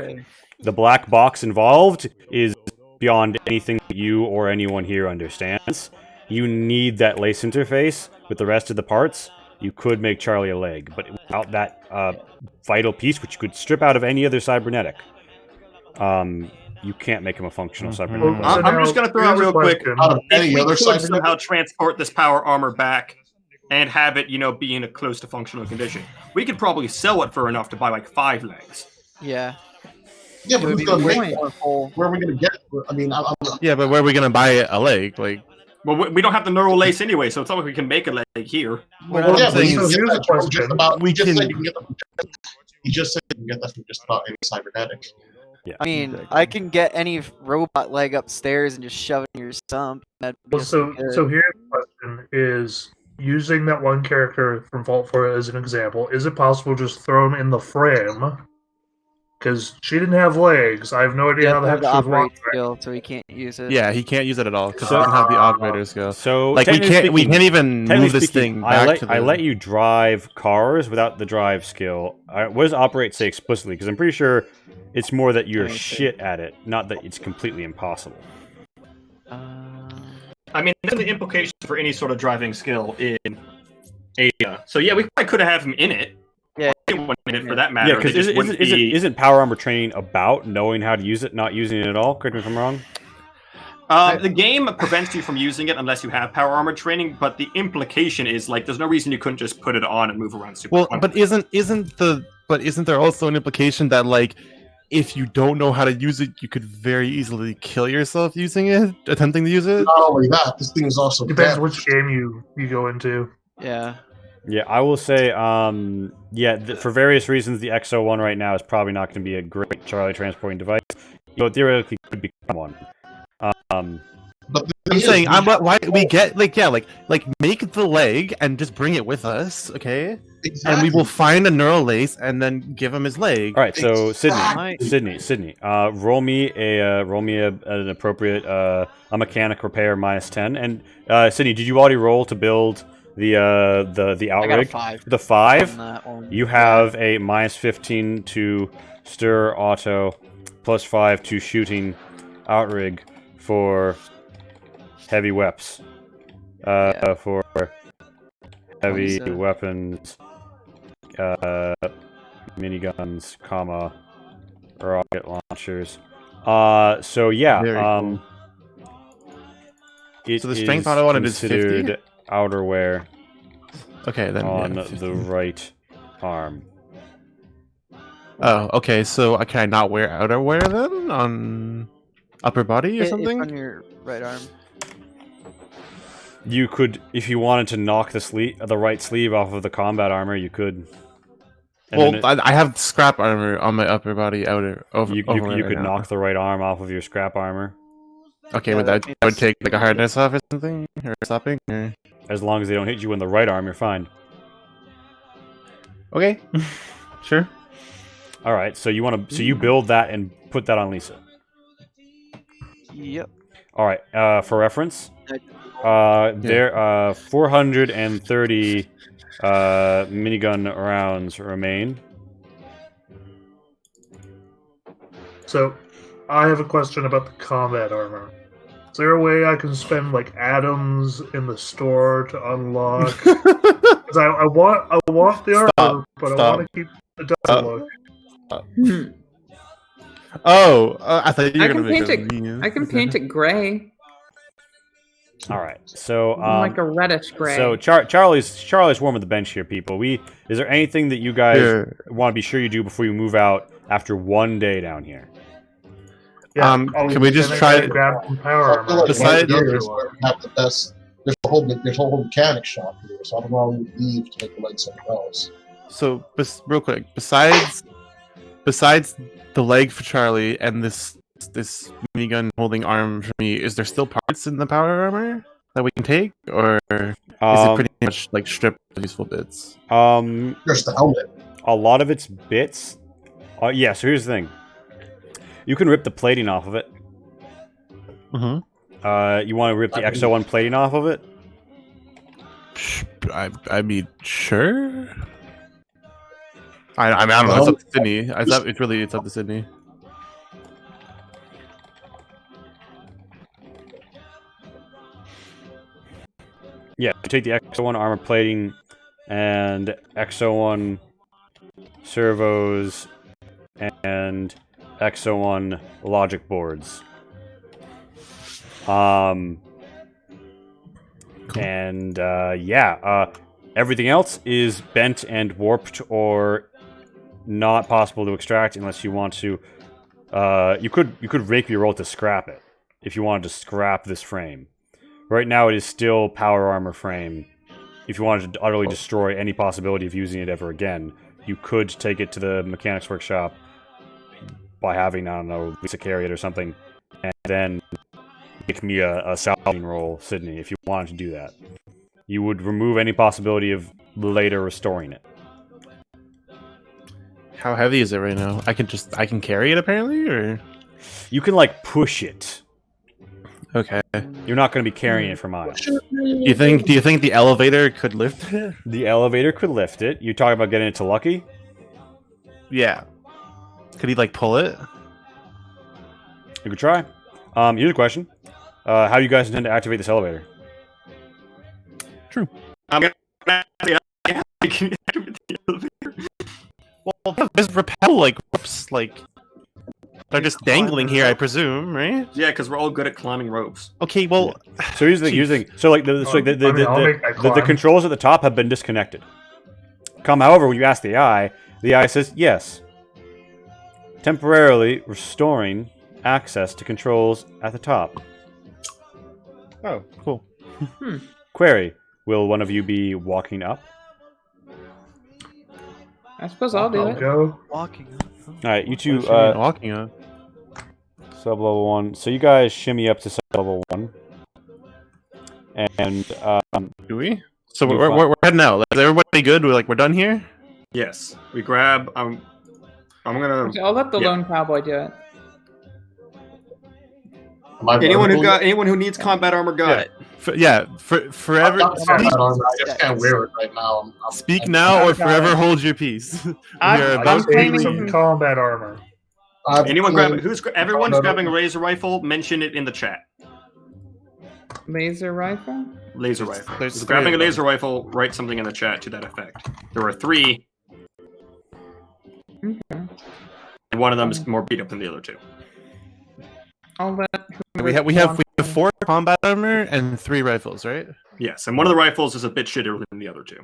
The black box involved is beyond anything that you or anyone here understands. You need that lace interface with the rest of the parts. You could make Charlie a leg, but without that vital piece, which you could strip out of any other cybernetic, you can't make him a functional cybernetic. Well, so I'm now, just going to throw out here's a real quick. question. Out of If any we other could cybernetic? somehow transport this power armor back and have it, be in a close to functional condition, we could probably sell it for enough to buy like 5 legs. Yeah. Yeah, It but would who's be gonna the make point. where are we gonna get it? I mean, Yeah, but where are we gonna buy a leg? Like, Well, we don't have the neural lace anyway, so it's not like we can make a leg here. well, yeah, I'm but saying so is- here's a question. We just can- said you can get them. You just said you can get that from just about any cybernetic. Yeah. I mean, I can get any robot leg upstairs and just shove it in your stump. That'd be Well, just so good. so here's the question: is using that one character from Vault 4 as an example, is it possible to just throw him in the frame? Because she didn't have legs. I have no idea how the heck the she was operate walking. skill, so he can't use it. yeah, he can't use it at all because So- he doesn't have the operator skill. So, Like we technically can't speaking- even technically move this speaking, thing back to the. I let you drive cars without the drive skill. What does operate say explicitly? Because I'm pretty sure it's more that you're Let me see. shit at it, not that it's completely impossible. I mean, that's the implication for any sort of driving skill in Ada. So yeah, we probably could have him in it. Yeah. Or anyone in it for that matter. Yeah, because They just wouldn't be- isn't power armor training about knowing how to use it, not using it at all? Correct me if I'm wrong. The game prevents you from using it unless you have power armor training, but the implication is like there's no reason you couldn't just put it on and move around super Well, fun. but isn't there also an implication that like if you don't know how to use it, you could very easily kill yourself using it, attempting to use it? Not only that, this thing is also Depends dead. which game you go into. Yeah. Yeah, I will say, for various reasons, the XO1 right now is probably not going to be a great Charlie transporting device. It theoretically could become one. But the I'm thing is, saying, why we get like make the leg and just bring it with us, okay? exactly. And we will find a neural lace and then give him his leg. All right, so Exactly. Sydney, roll me an appropriate a mechanic repair -10. And Sydney, did you already roll to build the I got a outrigger? 5. The 5. on that one. You have a -15 to stir auto, +5 to shooting outrig for heavy weapons. For heavy One's, weapons, miniguns, rocket launchers. So yeah, Very cool. it So the strength is auto on it is 50? considered outerwear Okay, then on yeah, the 50. right arm. Oh, okay. So can I not wear outerwear then on upper body or It's something? on your right arm. You could, if you wanted to knock the right sleeve off of the combat armor, you could. And Well, then I have scrap armor on my upper body over. you overlay could right now. knock the right arm off of your scrap armor, Okay, Yeah, would that that means- would take like a hardness off or something or stopping? Or... as long as they don't hit you in the right arm, you're fine. Okay, sure. All right, so you build that and put that on Lisa. Yep. All right, for reference, there 430 minigun rounds remain. So, I have a question about the combat armor. Is there a way I can spend like atoms in the store to unlock? Because I want the armor, Stop, but I stop. want to keep the Stop. look. Oh, I thought you were I gonna can make paint a it. meme. I can paint it gray, All right, so like a reddish gray. So Charlie's warming the bench here, people. Is there anything that you guys Here. want to be sure you do before you move out after one day down here? Can we just and try then it? grab some power I feel armor? like Besides- right here is where we have the best. There's a whole mechanic shop here, so I don't know why we would leave to make the leg something else. So, real quick, besides the leg for Charlie and this minigun holding arm for me, is there still parts in the power armor that we can take, or is it pretty much like stripped of useful bits? There's the helmet. A lot of its bits. Yeah. So here's the thing. You can rip the plating off of it. Mm-hmm. You want to rip the XO1 plating off of it? I mean, sure. I mean, I don't know. It's up to Sydney. It's up to Sydney. take the Exo 1 armor plating and Exo 1 servos and Exo 1 logic boards. Everything else is bent and warped or not possible to extract unless you want to. You could rake your roll to scrap it if you wanted to scrap this frame. Right now, it is still power armor frame. If you wanted to utterly destroy any possibility of using it ever again, you could take it to the mechanics workshop by having, I don't know, Lisa carry it or something, and then make me a salvaging roll, Sydney, if you wanted to do that. You would remove any possibility of later restoring it. How heavy is it right now? I can carry it apparently, or You can, like, push it. okay. You're not going to be carrying it for miles. Do you think the elevator could lift it? The elevator could lift it. You're talking about getting it to Lucky? Yeah. Could he like pull it? You could try. Here's a question. How do you guys intend to activate this elevator? True. I'm gonna activate the elevator. Well, there's repel like ropes, like they're just dangling here, I presume, right? Yeah, because we're all good at climbing ropes. Okay, well, So here's the thing. So like the controls at the top have been disconnected. However, when you ask the AI says yes, temporarily restoring access to controls at the top. oh, cool. Query: will one of you be walking up? I suppose I'll do I'll it. go. Walking. All right, you two. Walking up. Sub level 1. So you guys shimmy up to sub level 1. And Do we? So we're heading out. Is everybody good? We're done here. Yes, we grab. I'm gonna. I'll let the Yeah. lone cowboy do it. Am I Anyone who needs combat armor got it. Forever. I just can't wear it right now. Speak now or forever hold your peace. We I'm- are I about just need claiming- some combat armor. Anyone grab it? Everyone's grabbing a laser rifle. Mention it in the chat. Laser rifle? Laser rifle. There's Who's three grabbing a of them. laser rifle? Write something in the chat to that effect. There are 3, Okay. and one of them is more beat up than the other 2. I'll let We have 4 combat armor and 3 rifles, right? Yes, and one of the rifles is a bit shittier than the other 2.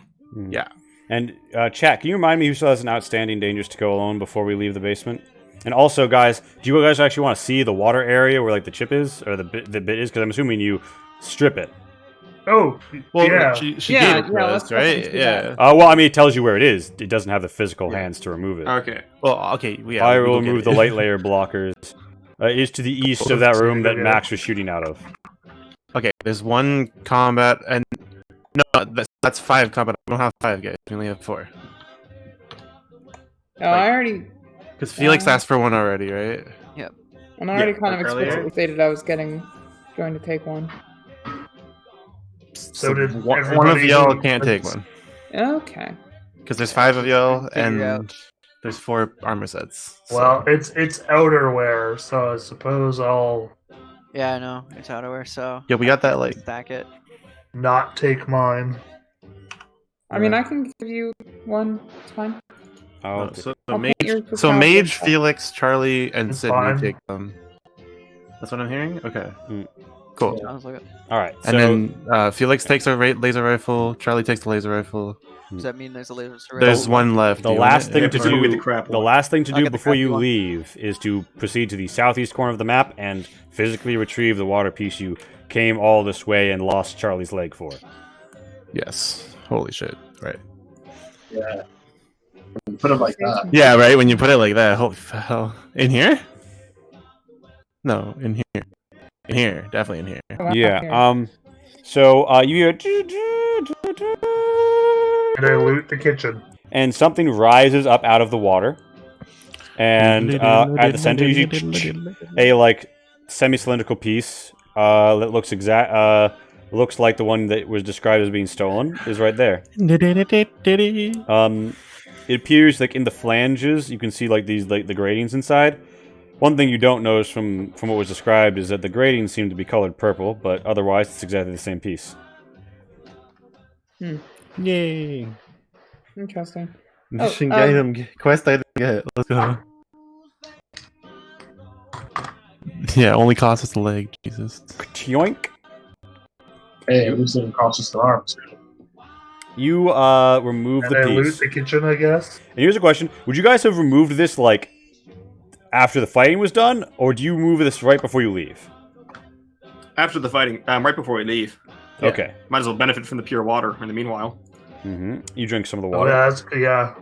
Yeah. And chat, can you remind me who still has an outstanding Dangerous to Go Alone before we leave the basement? And also, guys, do you guys actually want to see the water area where like the chip is or the bit is? Because I'm assuming you strip it. Oh, Well, yeah. she Yeah, gave it to yeah, us, let's definitely right? do Yeah. that. Well, I mean, it tells you where it is. It doesn't have the physical hands to remove it. Okay. Well, okay. Yeah, I we will go get remove it. the light layer blockers. It is to the east of that room that Max was shooting out of. Okay, there's 1 combat and no, that's 5 combat. I don't have 5 guys. We only have 4. Oh, I already, Because Felix asked for 1 already, right? and I already kind of like earlier. explicitly stated I was going to take one. So did one of everybody y'all who- can't take one Okay. because there's 5 of y'all Figure and out. there's 4 armor sets. so- Well, it's outerwear, so I suppose I'll Yeah, I know. It's outerwear, so yeah, we got that like stack it. not take mine. I mean, I can give you one. It's fine. Oh, so I'll mage, put yours to so count mage, as- Felix, Charlie, and It's Sydney fine. take them. That's what I'm hearing. Okay, Mm. cool. Sounds like it. all right. And then Felix takes a laser rifle. Charlie takes the laser rifle. Does that mean there's a laser surveillance? There's 1 left. The Do you want last it? thing Yeah, to presumably do, the crap the one. last thing to I'll do get the before crappy you one. leave is to proceed to the southeast corner of the map and physically retrieve the water piece you came all this way and lost Charlie's leg for. Yes. Holy shit. Right. Yeah. Put it like that. Yeah. Right. When you put it like that. Holy hell. In here? No. In here. In here. Definitely in here. Come on, Yeah. here. So you hear, And I loot the kitchen. and something rises up out of the water, and at the center you see a like semi-cylindrical piece that looks like the one that was described as being stolen is right there. It appears like in the flanges you can see like these like the gratings inside. One thing you don't notice from what was described is that the gratings seem to be colored purple, but otherwise it's exactly the same piece. Yay! Interesting. Mission um, item, quest item get. Let's go. Yeah, only cost us a leg. Jesus. Yoink. Hey, at least it didn't cost us the arms. You remove And the I loot piece. the kitchen, I guess. And here's a question: would you guys have removed this like after the fighting was done, or do you remove this right before you leave? After the fighting, right before we leave. Yeah. Okay. Might as well benefit from the pure water in the meanwhile. You drink some of the Oh, water. yeah.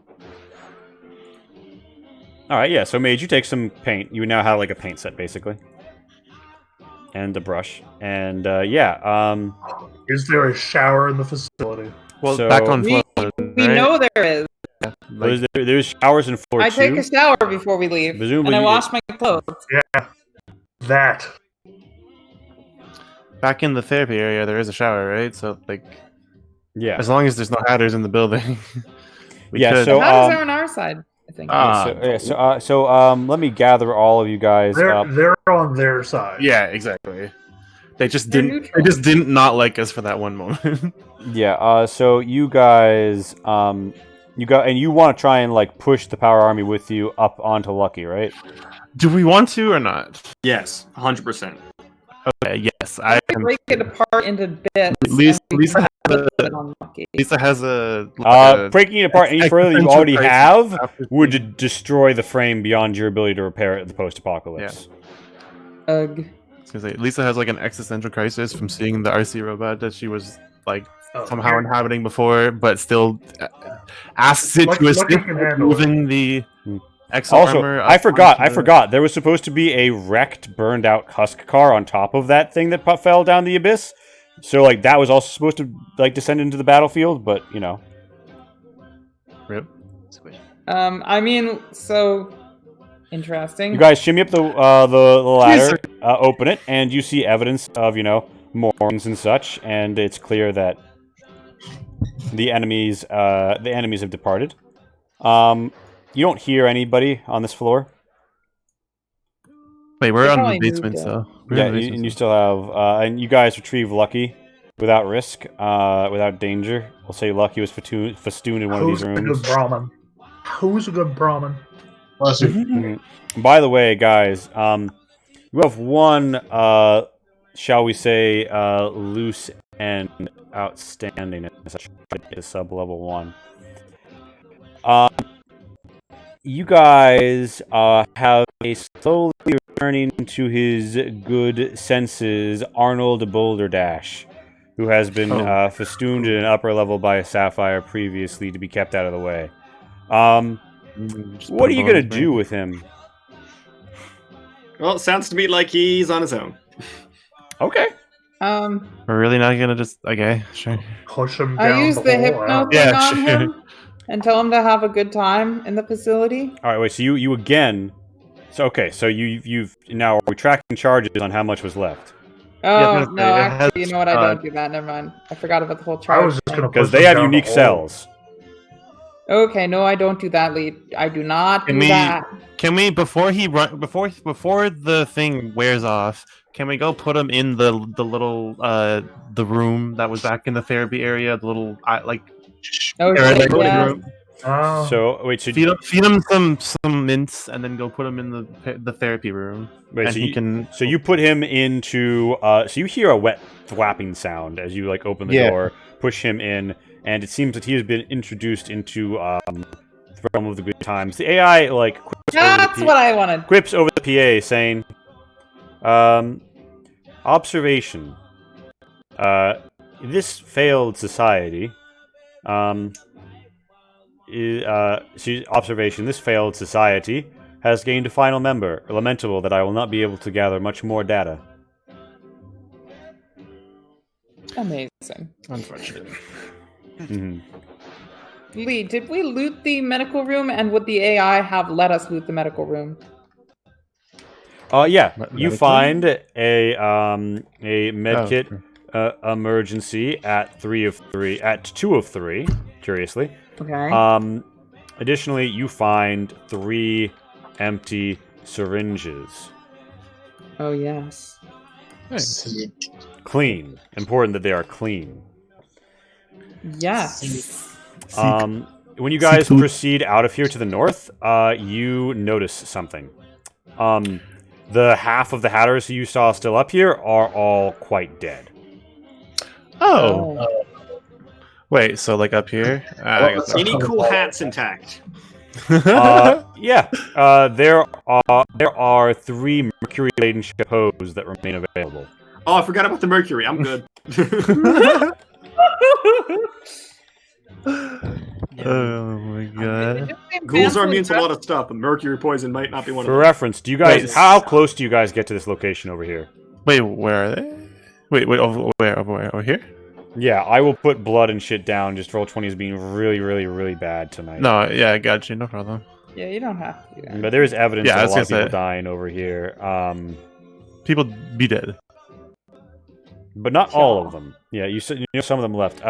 All right, yeah. So, Mage, you take some paint. You now have like a paint set, basically, and a brush, and Is there a shower in the facility? Well, So- back on We, floor. we right? know there is. Like, There's showers in floor I 2. take a shower before we leave, Presumably and I you- wash my clothes. That. back in the therapy area, there is a shower, right? So, like, Yeah. as long as there's no hatters in the building, we Yeah, could. so- How is there on our side? I think. Let me gather all of you guys up. They're on their side. Yeah, exactly. They just They're didn't. neutral. They just didn't not like us for that one moment. Yeah. So you guys, you want to try and like push the Power Army with you up onto Lucky, right? Do we want to or not? Yes, 100%. Okay. Yes, I am. Break it apart into bits. Lisa- and we Lisa can has put it on Lucky. Lisa has a. Breaking it apart any ex- further than you existential already crisis have after would seeing- destroy the frame beyond your ability to repair it in the post-apocalypse. Ugh. I was gonna say, Lisa has like an existential crisis from seeing the RC robot that she was like Oh, somehow here- inhabiting before, but still asks it Lucky- to Lucky assist can with handle it. moving the exo Also, armor. I up forgot. onto There was supposed to be a wrecked, burned-out Husk car on top of that thing that fell down the abyss. So, like, that was also supposed to like descend into the battlefield, but you know. Rip. I mean, so interesting. You guys shimmy up the ladder, open it, and you see evidence of moorings and such, and it's clear that the enemies have departed. You don't hear anybody on this floor. Wait, we're They on the probably basement, moved so Yeah, and you still have, and you guys retrieve Lucky without risk, without danger. We'll say Lucky was festooned in one of Who's these a rooms. good Brahmin? Who's a good Brahmin? Bless you. Mhm. By the way, guys, you have one, shall we say, loose end outstanding as a sub-level 1. You guys have a slowly returning to his good senses Arnold Boulderdash, who has been festooned at an upper level by a sapphire previously to be kept out of the way. Just What put are you him on gonna his do brain. with him? Well, it sounds to me like he's on his own. Okay. We're really not gonna just okay, sure. Push him down I use the hole. hypno thing Yeah, on sure. him and tell him to have a good time in the facility. All right. Wait. So you again. So okay. So you've now are we tracking charges on how much was left? Oh I was gonna no, say, it actually, you has, know what? I don't do that. Never mind. I forgot about the whole I charge. was just gonna Because push they him have down the unique hole. cells. Okay, no, I don't do that, Lead. I do not do Can we- that. Can we before the thing wears off? Can we go put him in the little the room that was back in the therapy area? The little like Oh, area shit, that goes yeah. room. Oh. So wait. So Feed him some mints and then go put him in the therapy room. wait. and So he you, can. so you put him into. So you hear a wet thwapping sound as you like open the Yeah. door, push him in, and it seems that he has been introduced into the realm of the good times. The AI like That's what I wanted. quips over the PA saying, observation. This failed society, observation, this failed society has gained a final member. Lamentable that I will not be able to gather much more data. Amazing. Unfortunate. Mhm. Lee, did we loot the medical room, and would the AI have let us loot the medical room? Yeah, Medical? you find a medkit Oh, emergency at 2 of 3, curiously. Okay. Additionally, you find 3 empty syringes. Oh, yes. Nice. Clean. Important that they are clean. Yes. When you guys proceed out of here to the north, you notice something. The half of the Hatters who you saw still up here are all quite dead. Oh. Wait, so like up here? I guess Any cool hats intact? Yeah. There are 3 Mercury-laden ships that remain available. Oh, I forgot about the Mercury. I'm good. Oh my god. Ghouls are immune to a lot of stuff, but Mercury poison might not be one of For them. reference, do you guys? How close do you guys get to this location over here? Wait, where are they? Wait, over where? Over here? Yeah, I will put blood and shit down. Just roll 20 as being really, really, really bad tonight. No, yeah, I got you. No problem. Yeah, you don't have to do that. But there is evidence Yeah, I of a was lot of gonna people say. dying over here. People be dead. But not all of them. Yeah, you know some of them left.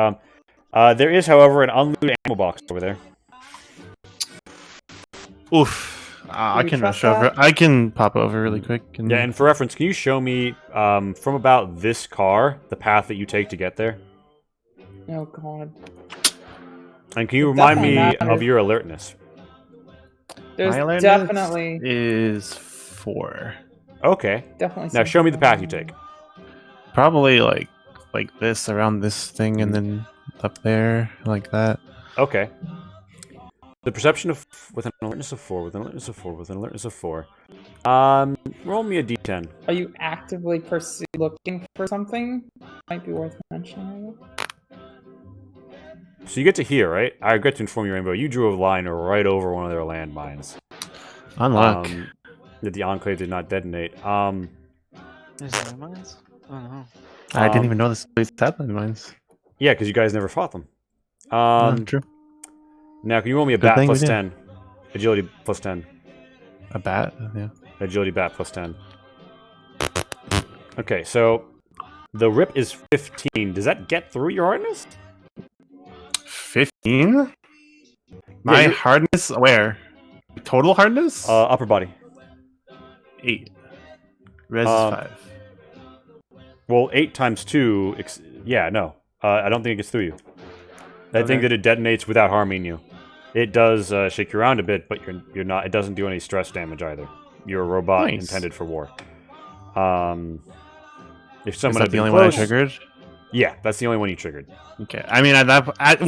There is, however, an unlooted ammo box over there. Oof. I we can trust rush over. that? I can pop over really quick. And... Yeah, and for reference, can you show me from about this car the path that you take to get there? Oh god. And can you remind Definitely me matters. of your alertness? There's My alertness definitely is 4. Okay. definitely. Now show me the path you take. Probably like this around this thing, and then up there like that. Okay. The perception of with an alertness of 4, with an alertness of 4, with an alertness of 4. Roll me a d10. Are you actively looking for something? Might be worth mentioning. So you get to here, right? I regret to inform you, Rainbow. You drew a line right over one of their landmines. Unlock. That the Enclave did not detonate. Is there mines? Oh no. I didn't even know this place had landmines. Yeah, because you guys never fought them. True. Now, can you roll me a Good bat thing we plus did. 10? Agility plus 10. A bat. Yeah. Agility bat plus 10. Okay, so the rip is 15. Does that get through your hardness? 15. My you're- hardness. Where? Total hardness. Upper body. 8. Res Um, is 5. Well, 8 times 2... yeah, no. I don't think it gets through you. I think that it detonates without harming you. It does shake you around a bit, but you're not. It doesn't do any stress damage either. You're a robot Nice. intended for war. If Is someone that had the been only one I close- triggered? Yeah, that's the only one you triggered. Okay. I mean,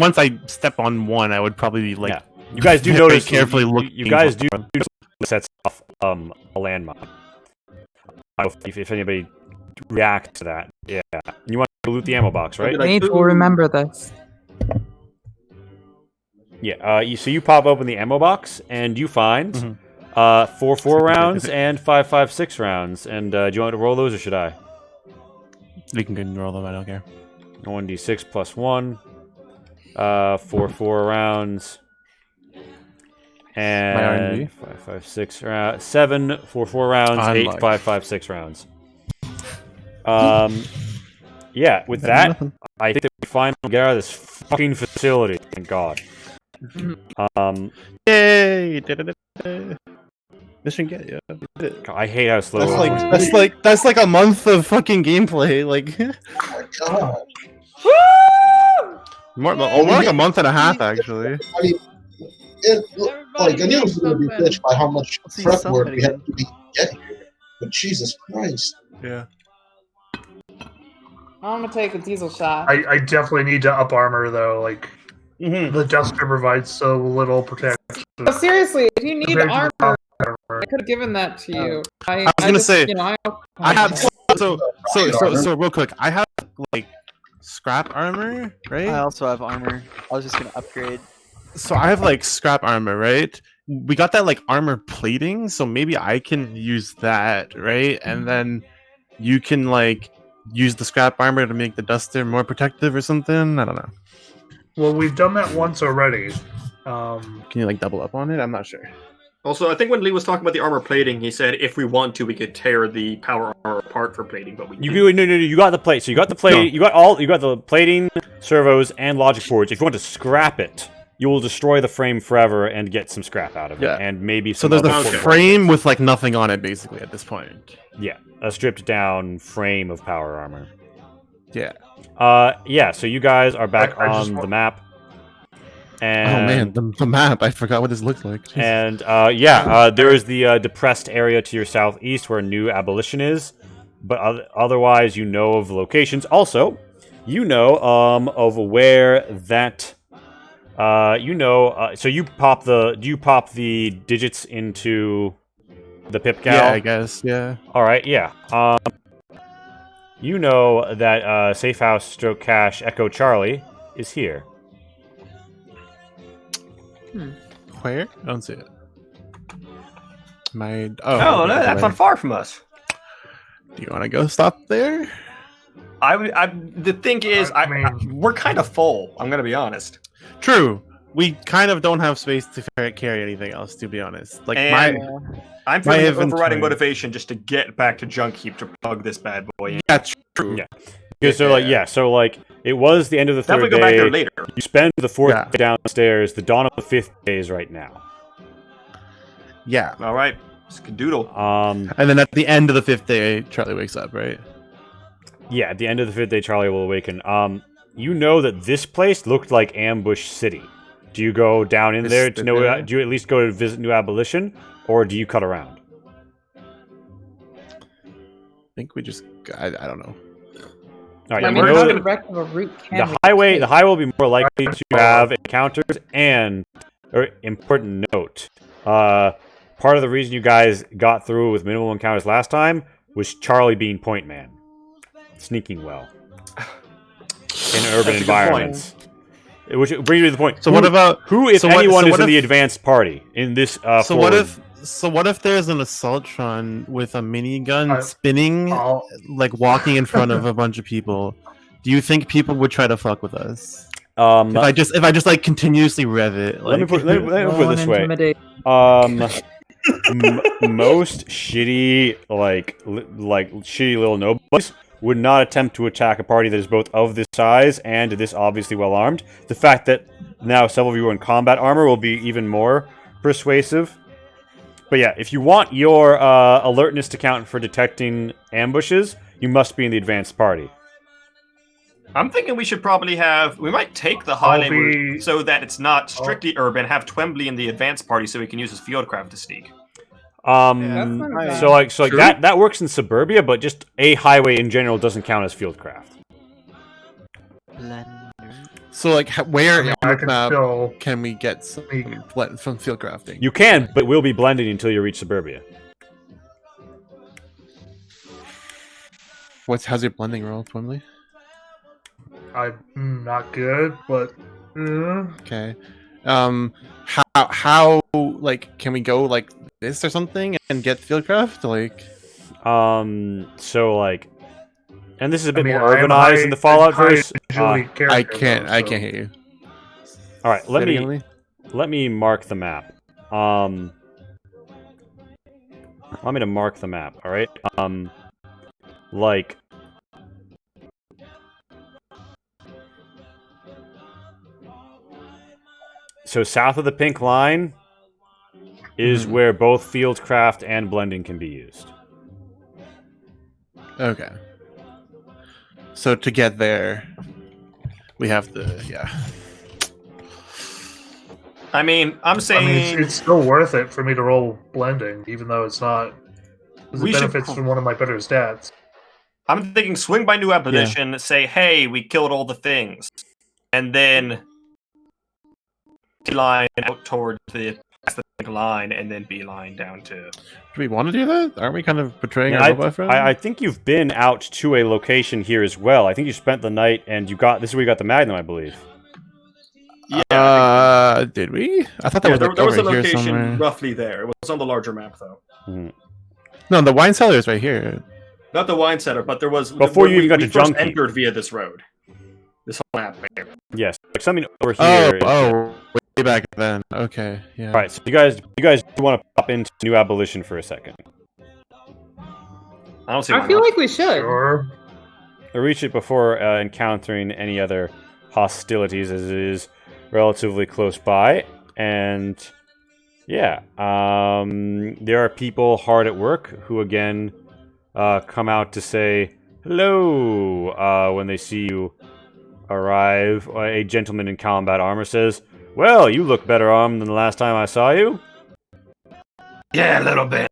once I step on one, I would probably be like. Yeah. You guys do very notice carefully you, looking. you guys do for- notice it sets off a landmine. I don't know if anybody reacts to that, yeah. You want to loot the ammo box, right? Like, Nate will ooh. remember this. Yeah. So you pop open the ammo box and you find Mhm. 4 rounds and 5.56 rounds. And do you want to roll those or should I? We can go and roll them. I don't care. 1d6 plus 1. 4 rounds. And R&D? 5.56 rounds. 7 4 rounds. 8 Unlucky. 5.56 rounds. Yeah. With that, Nothing. I think that we finally get out of this fucking facility. Thank God. Yay! Mission get you. I hate how slow. That's like a month of fucking gameplay. Like God. more like a month and a half actually. I mean, I knew it was going to be bitched by how much Let's see prep work somebody we had to get here. But Jesus Christ. Yeah. I'm gonna take a diesel shot. I definitely need to up armor though. Like Mm-hmm. the duster provides so little protection. But seriously, if you need compared to armor, the I could have given that to you. I was gonna say, I have so real quick. I have like scrap armor, right? I also have armor. I was just gonna upgrade. So I have like scrap armor, right? We got that like armor plating, so maybe I can use that, right? And then you can like use the scrap armor to make the duster more protective or something. I don't know. Well, we've done that once already. Can you like double up on it? I'm not sure. Also, I think when Lee was talking about the armor plating, he said if we want to, we could tear the power armor apart for plating, but we You no, you got the plate. So you got the plate. No. You got the plating, servos, and logic boards. If you want to scrap it, you will destroy the frame forever and get some scrap out of it, Yeah. and maybe So some there's other a sort of frame with like nothing on it basically at this point. yeah, a stripped down frame of power armor. Yeah. Yeah. So you guys are back I just on want- the map. Oh man, the map. I forgot what this looked like. Jesus. And there is the depressed area to your southeast where New Abolition is, but otherwise you know of locations. Also, you know of where that so you pop the digits into the pip gal? Yeah, I guess. Yeah. All right, yeah. You know that Safe House Stroke Cash Echo Charlie is here. Where? I don't see it. Oh, no, that's not far from us. Do you want to go stop there? The thing is, I mean- we're kind of full. I'm gonna be honest. True. We kind of don't have space to carry anything else, to be honest. Like And I'm feeling an inventory- overriding motivation just to get back to Junk Heap to plug this bad boy in. yeah, true. Yeah. Okay, so it was the end of the Definitely third go back day. there later. You spend the fourth Yeah. day downstairs. The dawn of the fifth day is right now. Yeah. All right, skadoodle. And then at the end of the 5th day, Charlie wakes up, right? Yeah, at the end of the fifth day, Charlie will awaken. You know that this place looked like Ambush City. Do you go down in there to know? Do you at least go to visit New Abolition, or do you cut around? I think we just. I don't know. All right, I you mean, know how that direct of a route can the we highway take? will be more likely to have encounters and important note. Part of the reason you guys got through with minimal encounters last time was Charlie being point man, sneaking well in urban environments. Which brings me to the point. So what about who, if so what- anyone, so is what in the if- advanced party in this? So what if there's an assaultron with a minigun spinning, I'll- like walking in front of a bunch of people? Do you think people would try to fuck with us? If I just like continuously rev it. Like, let me put it this way. Intimidate. Most shitty shitty little nobodies would not attempt to attack a party that is both of this size and this obviously well armed. The fact that now several of you are in combat armor will be even more persuasive. But yeah, if you want your alertness to count for detecting ambushes, you must be in the advanced party. I'm thinking we should probably we might take the Highland be- route so that it's not strictly urban, have Twembley in the advanced party so he can use his fieldcraft to sneak. That's not bad. So like True. that works in suburbia, but just a highway in general doesn't count as fieldcraft. So like, where I on the can map still can we get some from field crafting? You can, but we'll be blending until you reach suburbia. How's your blending roll, Twimley? I'm not good, but Okay. How like can we go like this or something and get fieldcraft? Like, So like, and this is a bit I mean, more I am urbanized in the Fallout high verse. agility I character, can't though, I so- can't hear you. All right, Say it again, Lee? let me mark the map. Allow me to mark the map. All right. Like. So south of the pink line is where both fieldcraft and blending can be used. Okay. So to get there, we have to I mean, I'm saying it's still worth it for me to roll blending, even though it's not. Because We it should benefits pro- from one of my better stats. I'm thinking swing by New Abolition, say, hey, we killed all the things, and then line out towards the line, and then beeline down to. Do we want to do that? Aren't we kind of betraying Yeah, our robot friend? I think you've been out to a location here as well. I think you spent the night and this is where you got the Magnum, I believe. Yeah, did we? I thought that yeah, was like there was a over here location somewhere. roughly there. It was on the larger map, though. No, the wine cellar is right here. Not the wine cellar, but there was Before you even got we to first Junk Heap. entered via this road. This whole map. There. Yes, like something over here. Way back then. Okay, yeah. All right, so you guys do want to pop into New Abolition for a second. I don't see. I why feel not. like we should. Sure. Or reach it before encountering any other hostilities, as it is relatively close by. And yeah, there are people hard at work who again come out to say, Hello. When they see you arrive, a gentleman in combat armor says, "Well, you look better armed than the last time I saw you." Yeah, a little bit.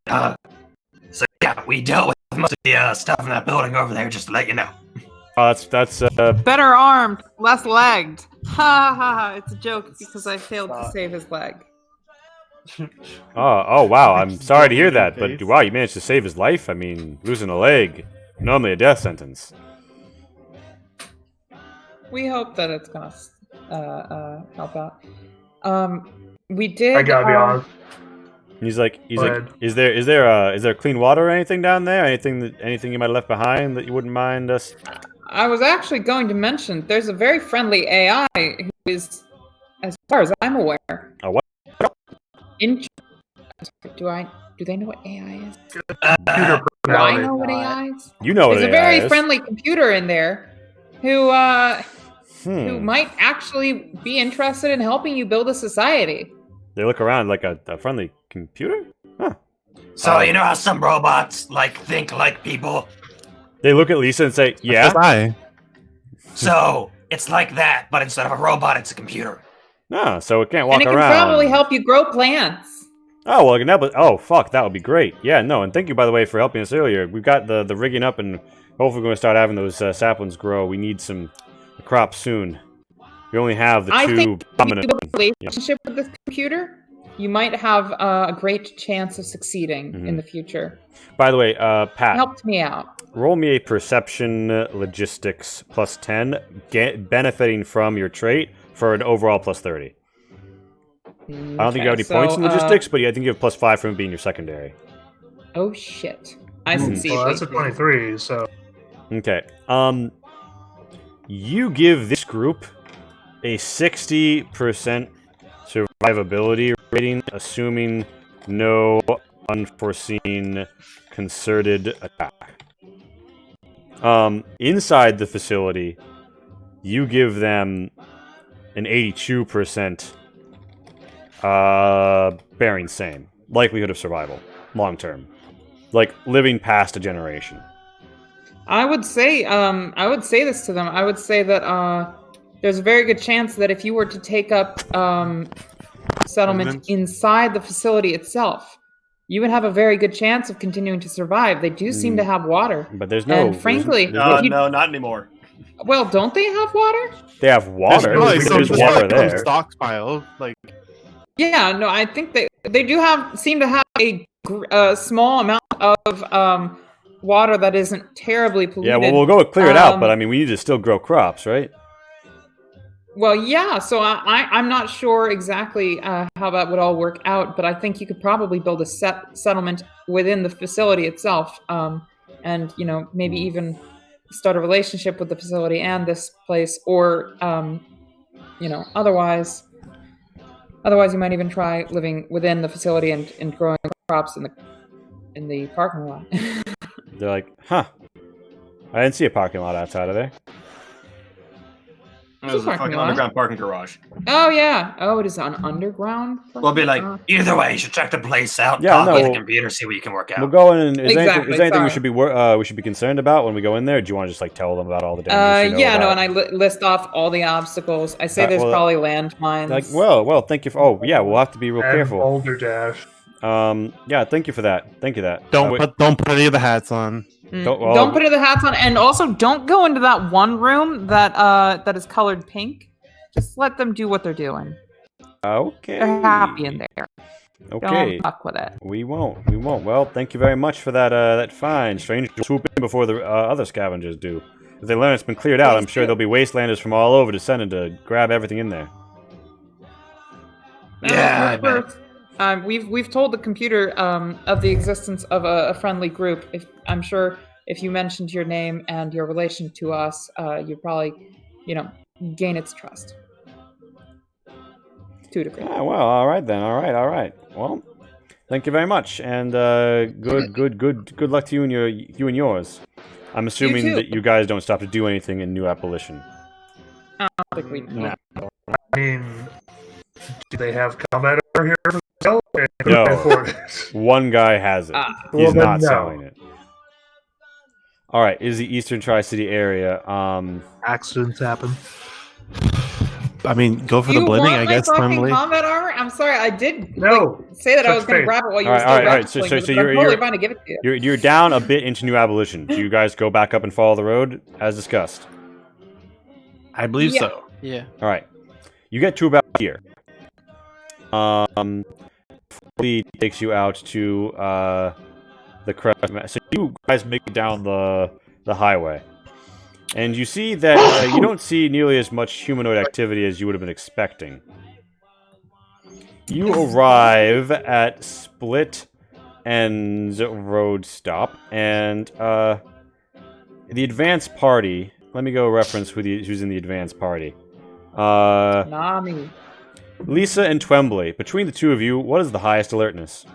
So yeah, we dealt with most of the stuff in that building over there. Just to let you know. Oh, that's Better armed, less legged. Ha ha ha! It's a joke because I failed to save his leg. Oh wow. I'm sorry to hear that, but wow, you managed to save his life. I mean, losing a leg, normally a death sentence. We hope that it's gonna help out. We did. I gotta be honest. He's like, Go ahead. is there clean water or anything down there? Anything you might have left behind that you wouldn't mind us? I was actually going to mention there's a very friendly AI who is, as far as I'm aware. A what? Do they know what AI is? Computer Do I know what AI is? You know what There's a AI very is. friendly computer in there who might actually be interested in helping you build a society. They look around like a friendly computer? Huh. So you know how some robots think like people. They look at Lisa and say, "Yeah." Bye. So it's like that, but instead of a robot, it's a computer. Ah, so it can't walk And it can around. probably help you grow plants. Oh well, fuck, that would be great. Yeah, no, and thank you by the way for helping us earlier. We've got the rigging up, and hopefully we're going to start having those saplings grow. We need some crops soon. We only have the I two think if you dominant. build a relationship with this computer, you might have a great chance of succeeding in the future. By the way, Pat, Helped me out. roll me a perception logistics plus 10, benefiting from your trait for an overall plus 30. I don't think you have any points in logistics, but I think you have plus 5 from it being your secondary. Oh shit! I succeed. Well, that's a 23, so... Okay. You give this group a 60% survivability rating, assuming no unforeseen concerted attack. Inside the facility, you give them an 82% bearing same likelihood of survival, long term, like living past a generation. I would say this to them. I would say that there's a very good chance that if you were to take up settlement inside the facility itself, you would have a very good chance of continuing to survive. They do seem to have water. But there's no... And frankly... No, not anymore. Well, don't they have water? They have water. There's There's water there. Stockpile, Yeah, no, I think they seem to have a small amount of water that isn't terribly polluted. Yeah, well, we'll go clear it out, but I mean, we need to still grow crops, right? Well, yeah, so I'm not sure exactly how that would all work out, but I think you could probably build a settlement within the facility itself, and, maybe even start a relationship with the facility and this place, or, otherwise you might even try living within the facility and growing crops in the parking lot. They're like, huh, I didn't see a parking lot outside of there. It was a fucking underground parking garage. Oh, yeah. Oh, it is an underground? We'll be like, either way, you should check the place out. Yeah, talk no, with the computer, see what you can work out. We'll go in and is there Exactly, anything we sorry. should be concerned about when we go in there? Or do you want to just tell them about all the damage you know about? And I list off all the obstacles. I say there's probably landmines. Well, thank you for... Oh, yeah, we'll have to be real And careful. Boulder Dash. Yeah, thank you for that. Thank you for that. Don't put any of the hats on. Don't put any of the hats on, and also don't go into that one room that is colored pink. Just let them do what they're doing. Okay. They're happy in there. Okay. Don't fuck with it. We won't. Well, thank you very much for that find. Strangers swoop in before the other scavengers do. If they learn it's been cleared out, I'm sure there'll be wastelanders from all over descending to grab everything in there. Yeah, I bet. We've told the computer of the existence of a friendly group. I'm sure if you mentioned your name and your relation to us, you'd probably, gain its trust. To a degree. Ah, well, all right then. All right. Well, thank you very much, and good luck to you and yours. I'm assuming that you guys don't stop to do anything in New Appalachian. I don't think we No. I mean, do they have combat over here for sale? No. One guy has it. He's Well, then not no. selling it. All right, is the Eastern Tri-City area. Accidents happen. I mean, go for Do the you blending, want I my guess. fucking Probably. combat armor? I'm sorry, I did No. say that I was Touch going to base. grab it while you All were right, still all right, all right. wrestling So with it, but I'm you're- totally you're- fine to give it to you. You're down a bit into New Abolition. Do you guys go back up and follow the road as discussed? I believe Yeah. so. Yeah. All right. You get to about here. Lead takes you out to the crest. So you guys make it down the highway, and you see that you don't see nearly as much humanoid activity as you would have been expecting. You arrive at Split Ends Road Stop, and the advance party. Let me go reference who's in the advance party. Nami. Lisa and Twembley. Between the two of you, what is the highest alertness?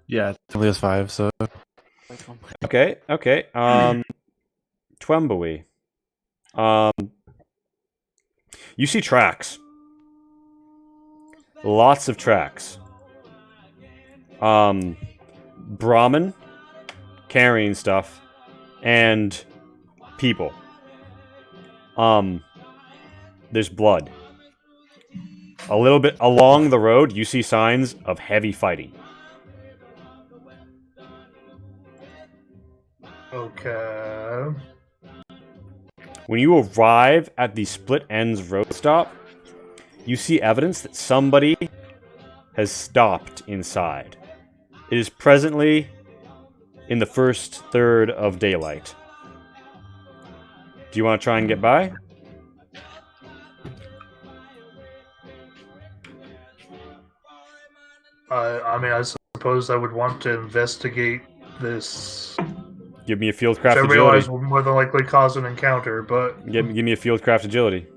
Yeah, only has 5. So Okay. Twembley. You see tracks. Lots of tracks. Brahmin carrying stuff and people. There's blood. A little bit along the road, you see signs of heavy fighting. Okay. When you arrive at the Split Ends road stop, you see evidence that somebody has stopped inside. It is presently in the first third of daylight. Do you want to try and get by? I mean, I suppose I would want to investigate this. Give me a fieldcraft Which I agility. realize will more than likely cause an encounter, but Give me a fieldcraft agility.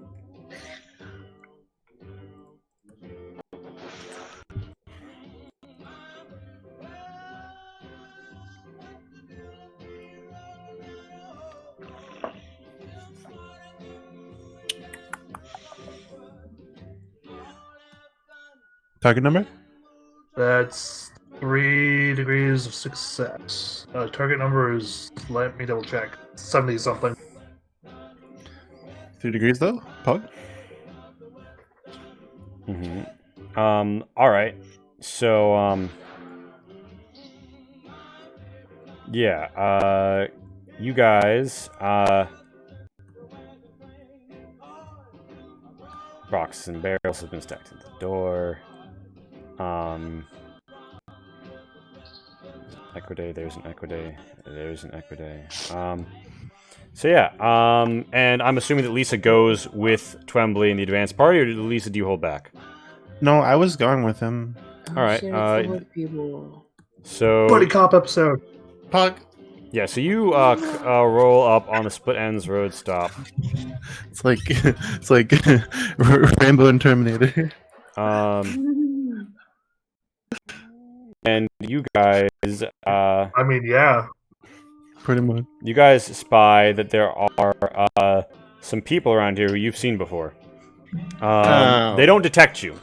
target number. that's 3 degrees of success. Target number is, let me double check, 70 something. 3 degrees though. Pug. All right. So, yeah, you guys, boxes and barrels have been stacked at the door. Equiday, there's an Equiday, there's an Equiday. So yeah, and I'm assuming that Lisa goes with Twembley in the advanced party, or Lisa, do you hold back? No, I was going with him. All right. So Buddy cop episode. Pug. yeah, so you roll up on the Split Ends road stop. It's like Rainbow and Terminator. And you guys, I mean, yeah. Pretty much. you guys spy that there are some people around here who you've seen before. They don't detect you.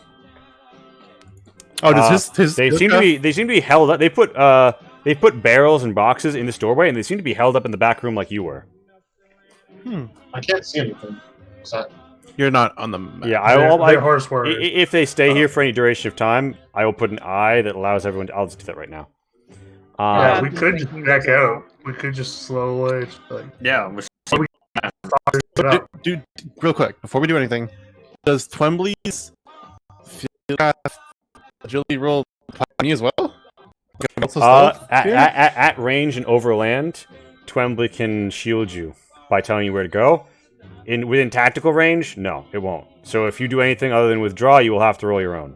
Oh, does his They his seem stuff- to be held up. They put barrels and boxes in this doorway, and they seem to be held up in the back room like you were. I can't see anything. What's that? You're not on the map. Yeah, They're horse warriors. if they stay here for any duration of time, I will put an eye that allows everyone. I'll just do that right now. Yeah, Yeah, we could just back out. We could just slowly, like, Yeah, put up. Dude, real quick, before we do anything, does Twembley's agility roll apply on me as well? Also stealth here? At range and overland, Twembley can shield you by telling you where to go. Within tactical range, no, it won't. So if you do anything other than withdraw, you will have to roll your own.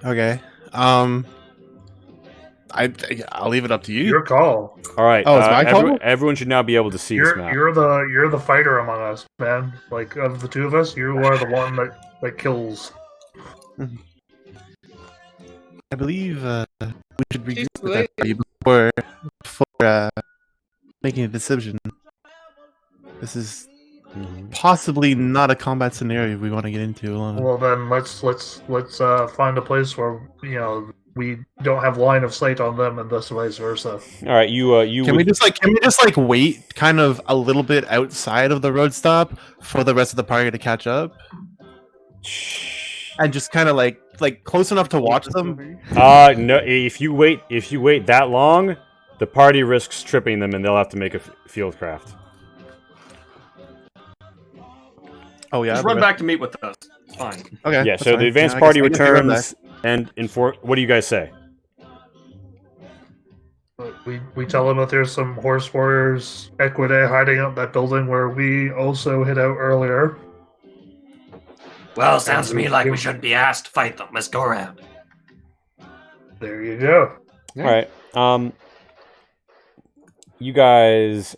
Okay. I'll leave it up to you. Your call. All right. Oh, it's my call? Everyone should now be able to see this map. You're the fighter among us, man. Like, of the two of us, you are the one that kills. I believe we should regroup She's with that party before making a decision. This is possibly not a combat scenario we want to get into alone. Well, then let's find a place where we don't have line of sight on them, and thus vice versa. All right, you Can we just like wait kind of a little bit outside of the road stop for the rest of the party to catch up, and just kind of like close enough to watch them? No. If you wait that long, the party risks tripping them, and they'll have to make a field craft. Oh yeah, Just run back to meet with us. It's fine. Okay. Yeah. that's So fine. the advanced I party guess I run returns, and what do you guys say? But we tell them that there's some horse warriors, Equidae, hiding out in that building where we also hid out earlier. Well, sounds to me like we shouldn't be asked to fight them. Let's go around. There you go. All right. You guys.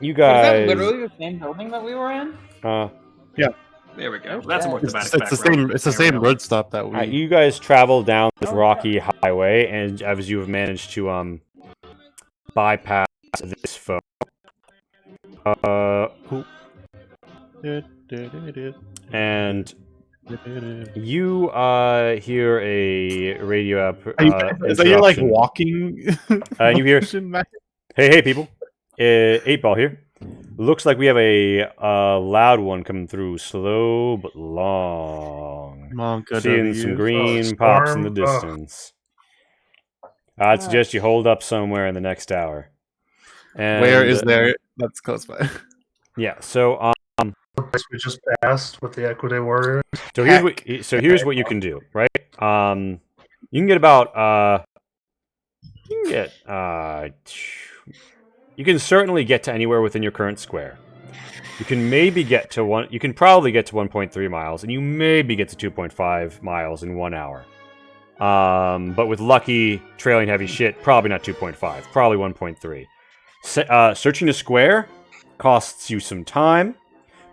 You Was that guys. literally the same building that we were in? There we go. That's a more It's, thematic it's the background. same. It's the There we same go. road stop that we. All right, you guys travel down this rocky highway, and as you have managed to bypass this foe. And you hear a radio so you're like interruption. walking. And you hear, hey, people. 8-Ball here. Looks like we have a loud one coming through, slow but long. Seeing some green pops in the distance. I'd suggest you hold up somewhere in the next hour. And, Where is there? That's close by. Yeah. So The place we just passed with the Equidae warriors. here's what you can do, right? You can get about you can certainly get to anywhere within your current square. You can maybe get to one. You can probably get to 1.3 miles, and you maybe get to 2.5 miles in 1 hour. But with lucky trailing heavy shit, probably not 2.5, probably 1.3. Searching a square costs you some time,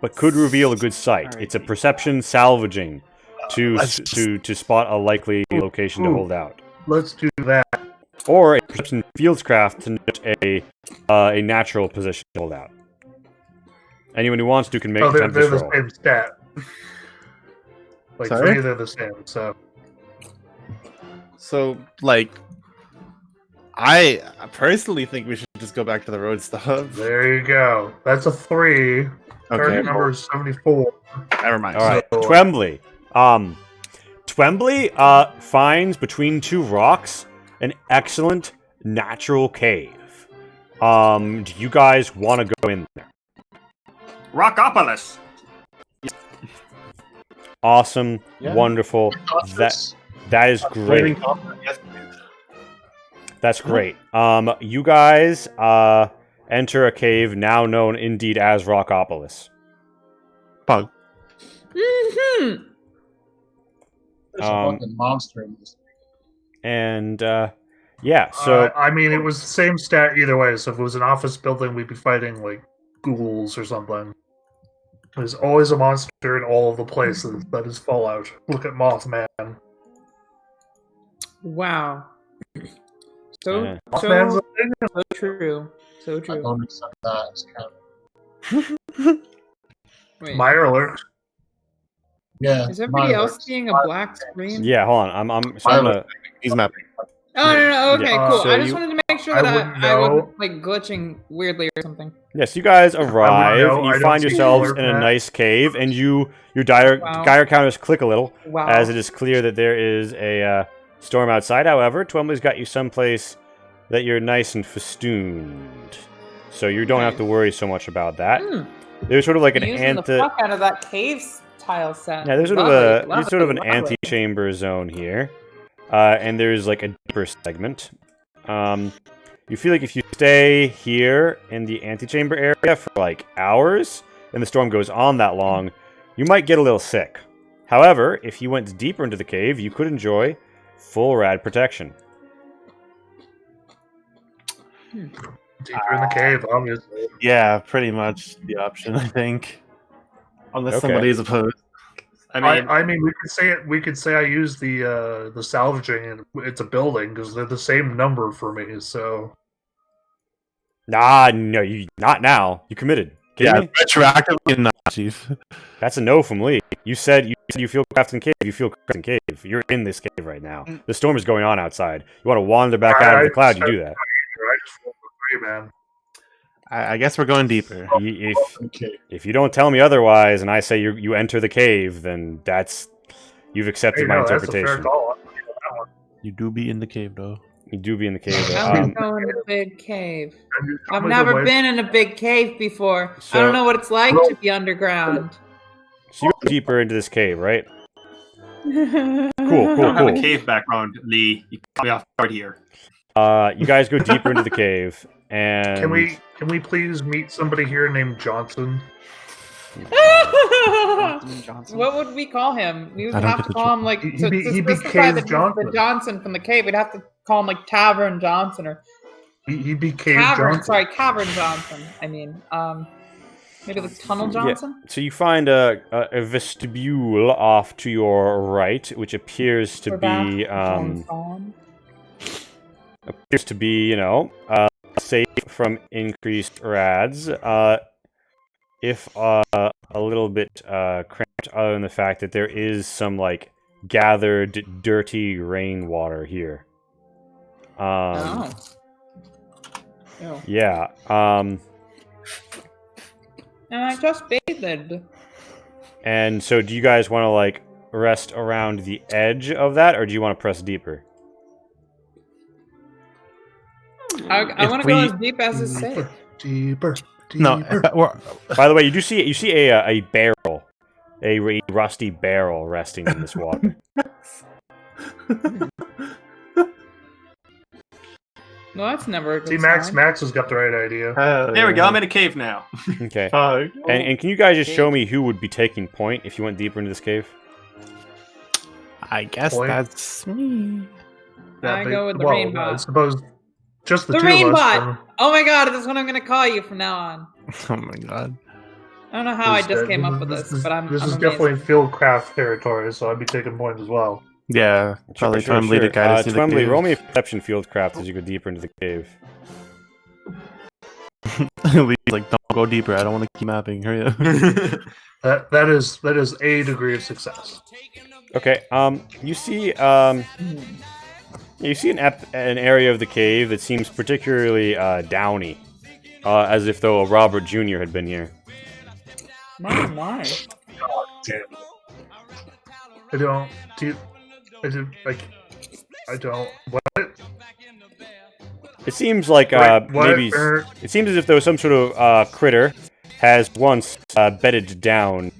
but could reveal a good site. It's a perception salvaging to spot a likely location to hold out. Let's do that. Or a perception fieldscraft to note a natural position to hold out. Anyone who wants to can make a they're tempest the roll. same stat. Like, Sorry? for me, they're the same, so... So like, I personally think we should just go back to the road stop. There you go. That's a 3. Target number is 74. Never mind. All right, So- Twembly. Twembly finds between two rocks an excellent natural cave. Do you guys want to go in there? Rockopolis. Awesome, Yeah. wonderful. That is great. That's great. You guys enter a cave now known indeed as Rockopolis. Pug. Mm-hmm. There's a fucking monster in this. And yeah, so I mean, it was the same stat either way, so if it was an office building, we'd be fighting, like, ghouls or something. There's always a monster in all of the places. That is Fallout. Look at Mothman. Wow. So Yeah. Mothman's so, a thing? so true. So I true. don't accept that as canon. Wait, Minor alert. Yeah. is everybody mine else works. seeing a black screen? yeah, hold on. I'm Mine gonna. He's mapping. Oh no, okay, Yeah, cool. so I just you- wanted to make sure I that wouldn't I know. wasn't like glitching weirdly or something. Yes, you guys arrive. know. And I you don't find see yourselves color, in a Matt. nice cave, and your Wow. Geiger counters click a little Wow. as it is clear that there is a storm outside. However, Twembly's got you someplace that you're nice and festooned, so you don't have to worry so much about that. There's sort of like an Using the fuck out of that cave tile set. Yeah, there's sort Lovely, of lovely, there's sort of an lovely. antechamber zone here, and there's like a deeper segment. You feel like if you stay here in the antechamber area for like hours, and the storm goes on that long, you might get a little sick. However, if you went deeper into the cave, you could enjoy full rad protection. Deeper in the cave, obviously. Yeah, pretty much the option, I think. Unless Okay. somebody's opposed. I mean, we could say it. We could say I use the salvaging, and it's a building because they're the same number for me. So Nah, no, you not now. You committed. Kidding Yeah, me? retroactively not, Chief. That's a no from Lee. You said you feel craft in cave. You feel craft in cave. You're in this cave right now. The storm is going on outside. You want to wander back out of the cloud, you do that. I just rolled for 3, man. I guess we're going deeper. Okay. If you don't tell me otherwise, and I say you enter the cave, then you've accepted Hey, my no, that's a fair interpretation. call. I'm gonna go that one. You do be in the cave, though. You do be in the cave. I'm going to the big cave. I'm I've gonna never go been in a big cave before. I So- don't know what it's like to be underground. So you go deeper into this cave, right? cool, I don't have a cave background, Lee. You caught me off guard here. You guys go deeper into the cave, and Can we please meet somebody here named Johnson? What would we call him? We would I don't have get to the call him like He'd to be specify Cave Johnson. the Johnson from the cave. We'd have to call him like Tavern Johnson or He'd be Cave Cavern. Johnson. Sorry, Cavern Johnson. I mean, maybe the Tunnel Johnson. so you find a vestibule off to your right, which appears to We're back. be Johnson. safe from increased rads. If a little bit cramped, other than the fact that there is some like gathered dirty rainwater here. Oh. Ew. Yeah. And I just bathed. And so, do you guys want to like rest around the edge of that, or do you want to press deeper? I want to go as deep as is safe. Deeper. No, By the way, you see a barrel, a rusty barrel resting in this water. No, that's never a good See, Max sign. has got the right idea. There we go. I'm in a cave now. Okay. Fuck. And can you guys just show me who would be taking point if you went deeper into this cave? I guess Point. that's me. I but- go with the well, rainbot. I suppose just the The two of us. rainbot! Oh my god, that's what I'm gonna call you from now on. Oh my god. I don't know how I just came up with this, but I'm This is amazing. definitely Fieldcraft territory, so I'd be taking point as well. Yeah, probably Twembly to guide us to the Twembly, cave. roll me a perception fieldcraft as you go deeper into the cave. Lee's like, don't go deeper. I don't want to keep mapping. Hurry up. That is a degree of success. Okay. You see an area of the cave that seems particularly downy, as if though a Robert Jr. had been here. My. Damn. I don't. What? It seems like Wait, what? maybe it seems as if there was some sort of critter has once bedded down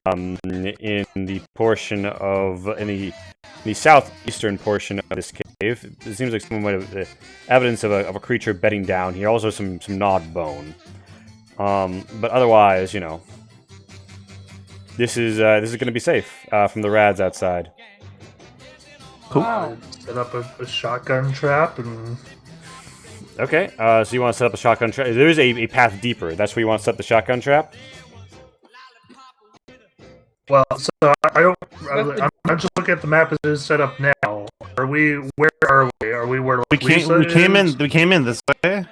in the portion of in the southeastern portion of this cave. It seems like someone might have evidence of a creature bedding down here. Also, some gnawed bone. But otherwise, this is going to be safe from the rads outside. Cool. Wow. Set up a shotgun trap and. Okay, so you want to set up a shotgun trap. There is a path deeper. That's where you want to set the shotgun trap? Well, so I'm just looking at the map as it is set up now. Where are we? Are we where We Lisa came is? in this way.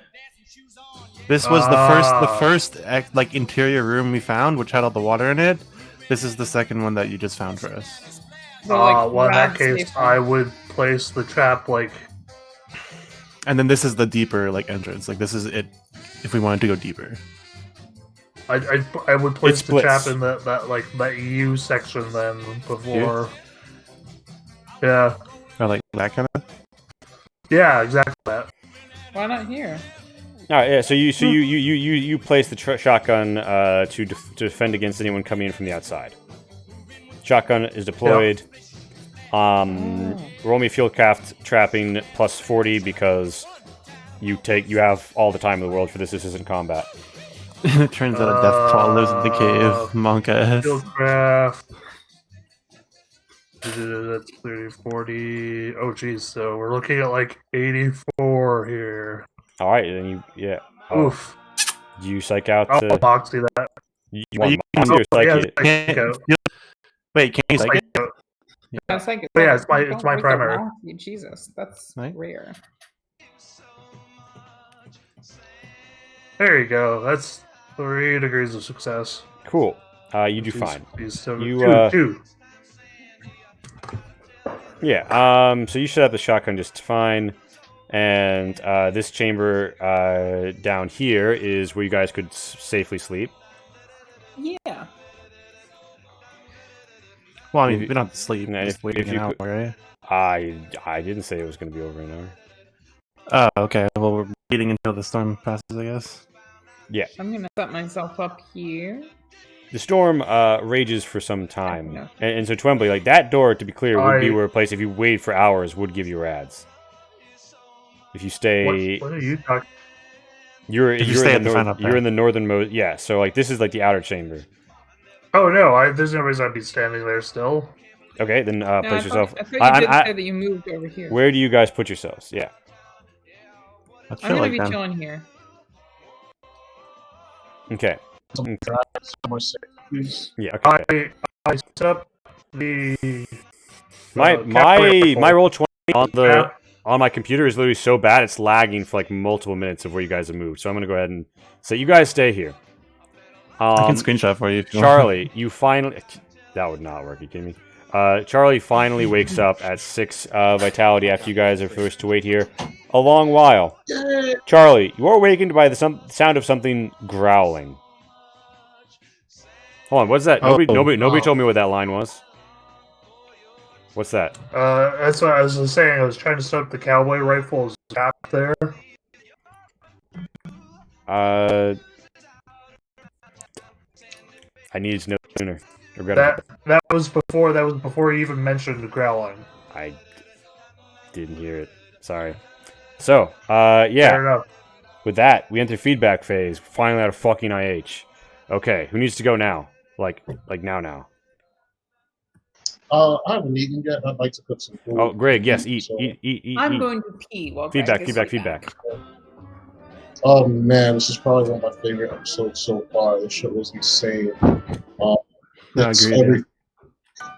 This was the first like interior room we found, which had all the water in it. This is the second one that you just found for us. Well, in that rad case, safe. I would place the trap like. And then this is the deeper like entrance. Like this is it if we wanted to go deeper. I would place It the trap splits. in that U section then before. Yeah. Or like that kind of. Yeah, exactly that. Why not here? All right, yeah. So you place the shotgun to defend against anyone coming in from the outside. Shotgun is deployed. Roll me fieldcraft trapping plus 40 because you have all the time in the world for this. This isn't combat. It turns out a death claw lives in the cave. Monk ass. Fieldcraft. That's 30, 40. Oh, geez. So we're looking at like 84 here. All right, then Oof. Do you psych out I'll the? boxy that. You Well, want you moxie or psych yeah, it? psych out. Wait, can you Psych psych it? out. I was like, Oh, yeah, it's my don't break the primary. law. Jesus, that's Right. rare. There you go. 3 degrees of success. Cool. You do fine. You, two. Yeah. So you set up the shotgun just fine, and this chamber down here is where you guys could safely sleep. Yeah. Well, I mean, we don't have to sleep. No, Just if waiting an you hour, could- right? I didn't say it was going to be over an hour. Oh, okay. Well, we're waiting until the storm passes, I guess. Yeah. I'm gonna set myself up here. The storm rages for some time, Yeah. and so Twimbly, like that door, to be clear, would be I- where a place if you waited for hours would give you rads. If you stay, What are you talking? you're If you you're stay in at the the front north, up you're there. in the northernmost. Yeah, so like this is like the outer chamber. Oh no, there's no reason I'd be standing there still. Okay, then No, place I yourself. thought you did say that you moved over here. Where do you guys put yourselves? Yeah. I I'm feel gonna like be then. chilling here. Okay. Somewhere safe, please. Yeah. Okay. I set up the My cap rifle. my roll 20 on the Cap- on my computer is literally so bad it's lagging for like multiple minutes of where you guys have moved. So I'm gonna go ahead and say you guys stay here. I can screenshot for you. If you want. Charlie, you finally. That would not work. You kidding me? Charlie finally wakes up at 6 vitality after you guys are forced to wait here a long while. Charlie, you are awakened by the sound of something growling. Hold on, what's that? Nobody told me what that line was. What's that? That's what I was just saying. I was trying to set up the cowboy rifle's cap there. I needed to know sooner. Regrettable. That was before he even mentioned growling. I didn't hear it. Sorry. So, Fair yeah. enough. With that, we enter feedback phase. Finally out of fucking IH. Okay, who needs to go now? Like now. I haven't eaten yet. I'd like to cook some food. Oh, Greg, yes, eat. So- Eat. I'm going to pee while Feedback. Greg is Feedback. Oh man, this is probably one of my favorite episodes so far. This shit was insane. No, I It's agree.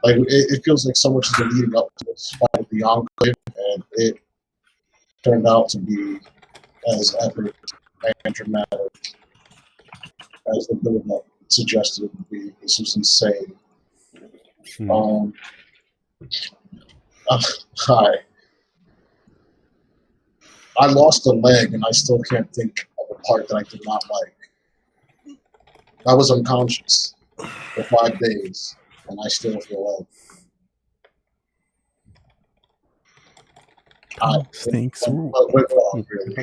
it feels like so much has been leading up to this fight with the Enclave, and it turned out to be as epic and dramatic as the build-up suggested it would be. This was insane. Hi. I lost a leg, and I still can't think of a part that I did not like. I was unconscious for 5 days, and I still feel like Stinks. but we're wrong, really.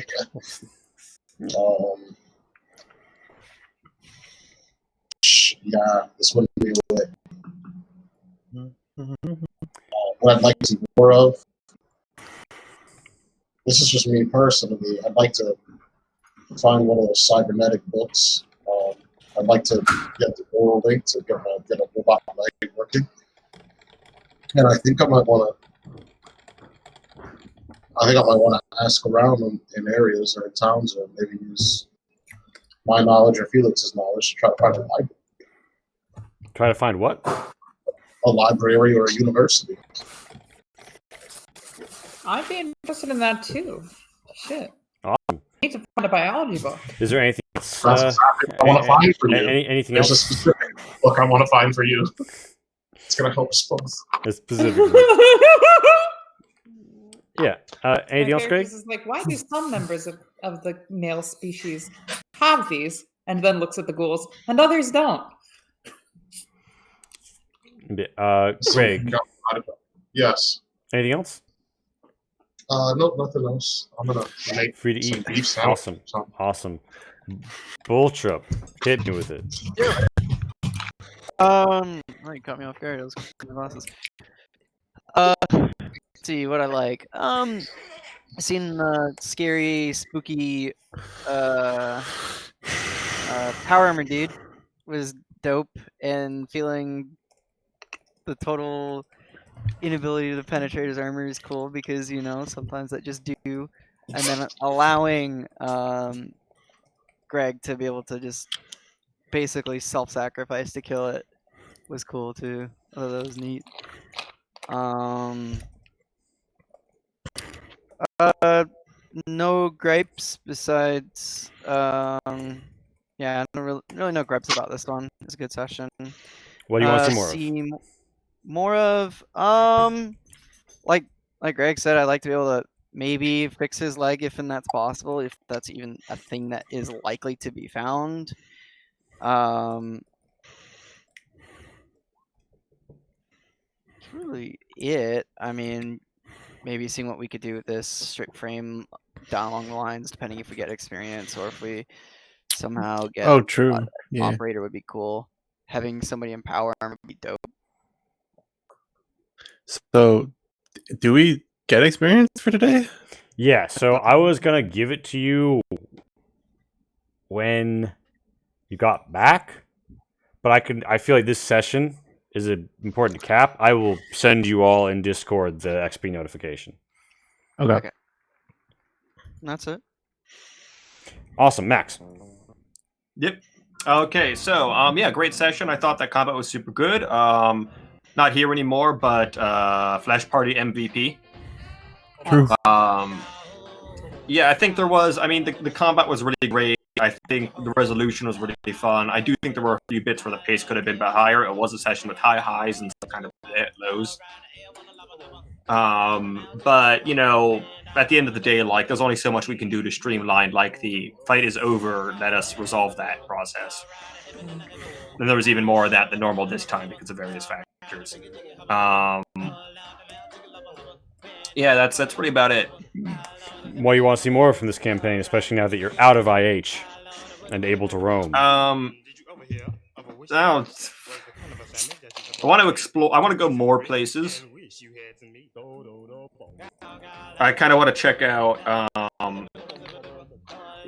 Yeah, this wouldn't be lit. What I'd like to see more of. This is just me personally. I'd like to find one of those cybernetic books. I'd like to get the oral link to get a robot leg working. And I think I might want to ask around in areas or in towns, or maybe use my knowledge or Felix's knowledge to try to find a library. Try to find what? A library or a university. I'd be interested in that too. Shit. Awesome. I need to find a biology book. Is there anything else? That's exactly what I want to find for you. Anything There's a else? specific book I want to find for you. It's going to help us both. Specifically. Yeah. Anything else, Greg? Is like, why do some members of the male species have these, and then looks at the ghouls, and others don't? Greg. Yes. Anything else? No, nothing else. I'm gonna make Free to some eat. beef salad. Awesome. Bulltrup. Hit me with it. Oh, you caught me off guard. I was my glasses. Let's see what I like. Seen the scary, spooky, power armor dude was dope, and feeling the total inability to penetrate his armor is cool because sometimes that just do, and then allowing Greg to be able to just basically self-sacrifice to kill it was cool too. Oh, that was neat. No gripes besides Yeah, I don't really know grubs about this one. It's a good session. What do you want to see more of? More of like Greg said, I'd like to be able to maybe fix his leg if and that's possible, if that's even a thing that is likely to be found. That's really it. I mean, maybe seeing what we could do with this strict frame down along the lines, depending if we get experience or if we somehow get Oh, true. Yeah. operator would be cool. Having somebody in power arm would be dope. So, do we get experience for today? Yeah, so I was gonna give it to you when you got back, but I feel like this session is important to cap. I will send you all in Discord the XP notification. Okay. That's it. Awesome, Max. Yep. Okay, so yeah, great session. I thought that combat was super good. Not here anymore, but Flash Party MVP. True. Yeah, I think there was. I mean, the combat was really great. I think the resolution was really fun. I do think there were a few bits where the pace could have been a bit higher. It was a session with high highs and some kind of lows. But you know, at the end of the day, like, there's only so much we can do to streamline. Like, the fight is over. Let us resolve that process. And there was even more of that than normal this time because of various factors. Yeah, that's really about it. What do you want to see more from this campaign, especially now that you're out of IH and able to roam? I want to explore. I want to go more places. I kind of want to check out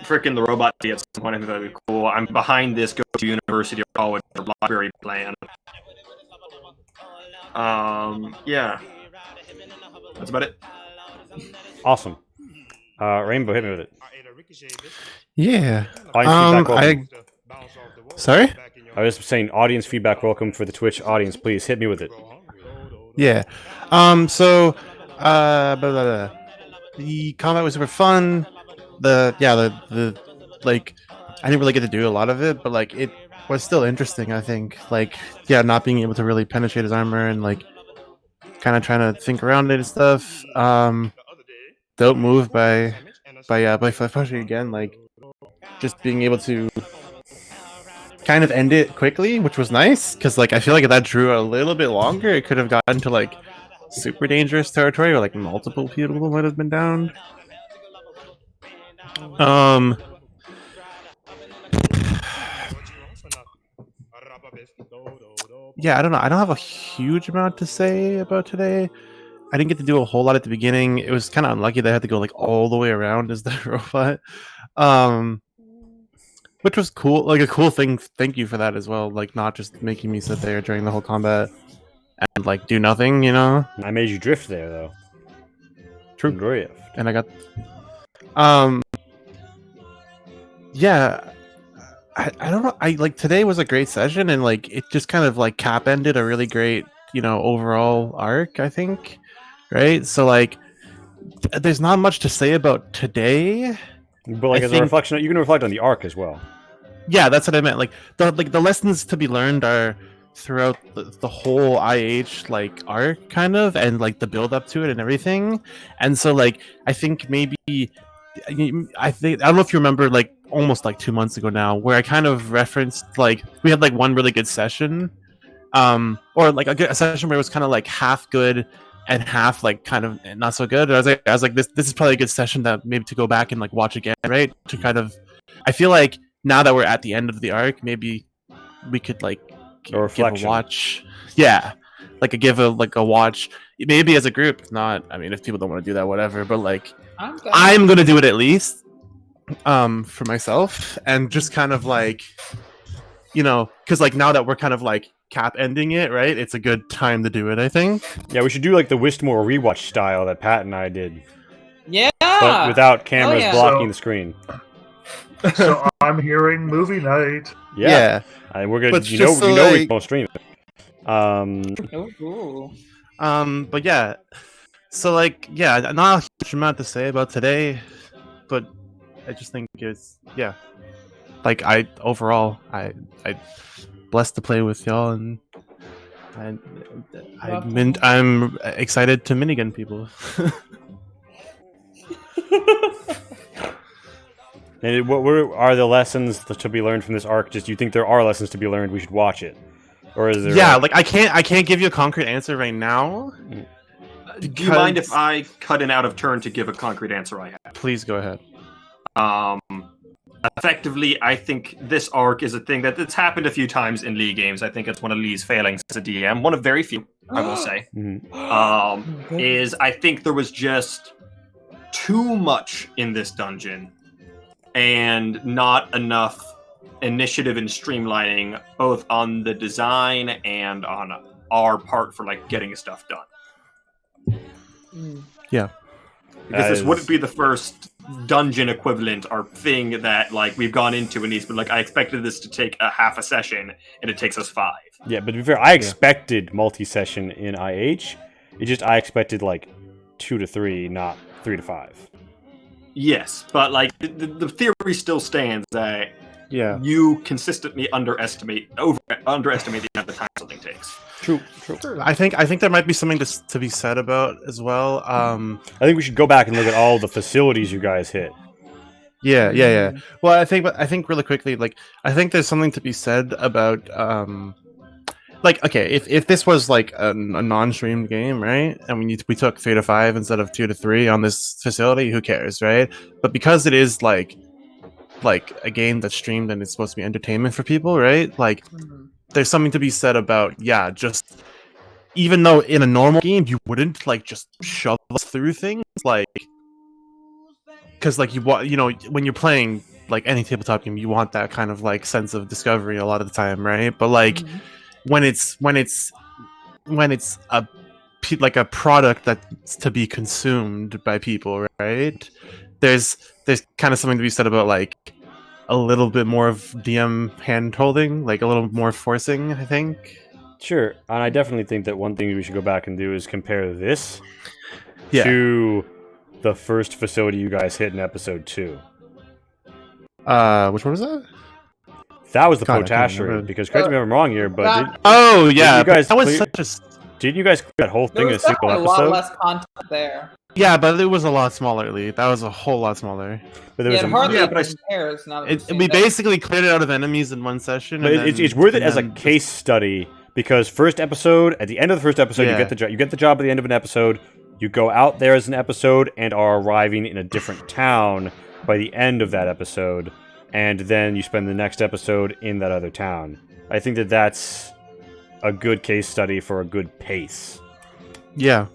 freaking the robot at some point. I think that'd be cool. I'm behind this go to university or college or library plan. Yeah, that's about it. Awesome. Rainbow, hit me with it. Yeah. Audience feedback welcome. Sorry? I was saying audience feedback welcome for the Twitch audience. Please hit me with it. Yeah. So, blah, blah, blah. The combat was super fun. The like, I didn't really get to do a lot of it, but like, it was still interesting. I think, like, yeah, not being able to really penetrate his armor and like, kind of trying to think around it and stuff. Dope move by Flesh again. Like, just being able to kind of end it quickly, which was nice, because like I feel like if that drew a little bit longer, it could have gotten to like super dangerous territory, or like multiple people might have been downed. Yeah, I don't know. I don't have a huge amount to say about today. I didn't get to do a whole lot at the beginning. It was kind of unlucky that I had to go like all the way around as the robot. Which was cool, like a cool thing. Thank you for that as well. Like, not just making me sit there during the whole combat and like do nothing, you know. I made you drift there though. True. Drift. And I got, yeah. I don't know. I like today was a great session, and like it just kind of like cap ended a really great, you know, overall arc. I think, right? So like, there's not much to say about today. But like, as a reflection, you can reflect on the arc as well. Yeah, that's what I meant. Like the lessons to be learned are throughout the whole IH like arc, kind of, and like the build up to it and everything. And so like, I think maybe I don't know if you remember, like almost like 2 months ago now, where I kind of referenced like we had like one really good session, or like a session where it was kind of like half good and half like kind of not so good. I was like this is probably a good session that maybe to go back and like watch again, right? To kind of, I feel like now that we're at the end of the arc, maybe we could like a reflection. Give a watch. Yeah, like give a watch, maybe as a group. Not, I mean, if people don't want to do that, whatever. But like, I'm gonna do it at least, for myself, and just kind of like, you know, because like now that we're kind of like cap ending it, right? It's a good time to do it, I think. Yeah, we should do like the Wistmore rewatch style that Pat and I did. Yeah. But without cameras blocking the screen. So I'm hearing movie night. Yeah. And we're gonna, But you know, just so, we like- won't stream it. But yeah, so like, yeah, not a huge amount to say about today, but I just think it's, yeah, like overall I blessed to play with y'all, and I'm excited to minigun people. And what are the lessons to be learned from this arc? Just you think there are lessons to be learned? We should watch it, or is there? Yeah, like I can't give you a concrete answer right now. Do you mind if I cut in out of turn to give a concrete answer I have? Please go ahead. Effectively, I think this arc is a thing that's happened a few times in League games. I think it's one of Lee's failings as a DM. One of very few, I will say. Is I think there was just too much in this dungeon and not enough initiative and streamlining both on the design and on our part for like getting stuff done. Yeah. Because this wouldn't be the first dungeon equivalent or thing that like we've gone into and he's been like, I expected this to take a half a session and it takes us 5. Yeah, but to be fair, I expected multi-session in IH. It's just I expected like 2 to 3, not 3 to 5. Yes, but like the theory still stands that you consistently underestimate the amount of time something takes. True. I think there might be something to be said about as well. I think we should go back and look at all the facilities you guys hit. Yeah. Well, I think really quickly, like I think there's something to be said about like okay, if this was like a non-streamed game, right? And we took 3 to 5 instead of 2 to 3 on this facility, who cares, right? But because it is like a game that's streamed and it's supposed to be entertainment for people, right? Like there's something to be said about just even though in a normal game you wouldn't like just shove through things, like because like when you're playing like any tabletop game, you want that kind of like sense of discovery a lot of the time, right? But like when it's a product that's to be consumed by people, right? There's kind of something to be said about like a little bit more of DM hand holding, like a little more forcing, I think. Sure, and I definitely think that one thing we should go back and do is compare this to the first facility you guys hit in episode 2. Which one was that? That was the potashery, because correct me if I'm wrong here, but you guys that was such a... Didn't you guys clear that whole thing in a single episode? There was a lot less content there. Yeah, but it was a lot smaller, Lee. That was a whole lot smaller. But there was hardly compares now that we basically cleared it out of enemies in one session. But it's worth it as a case study, because first episode, at the end of the first episode, you get the job at the end of an episode, you go out there as an episode and are arriving in a different town by the end of that episode, and then you spend the next episode in that other town. I think that's a good case study for a good pace. Yeah.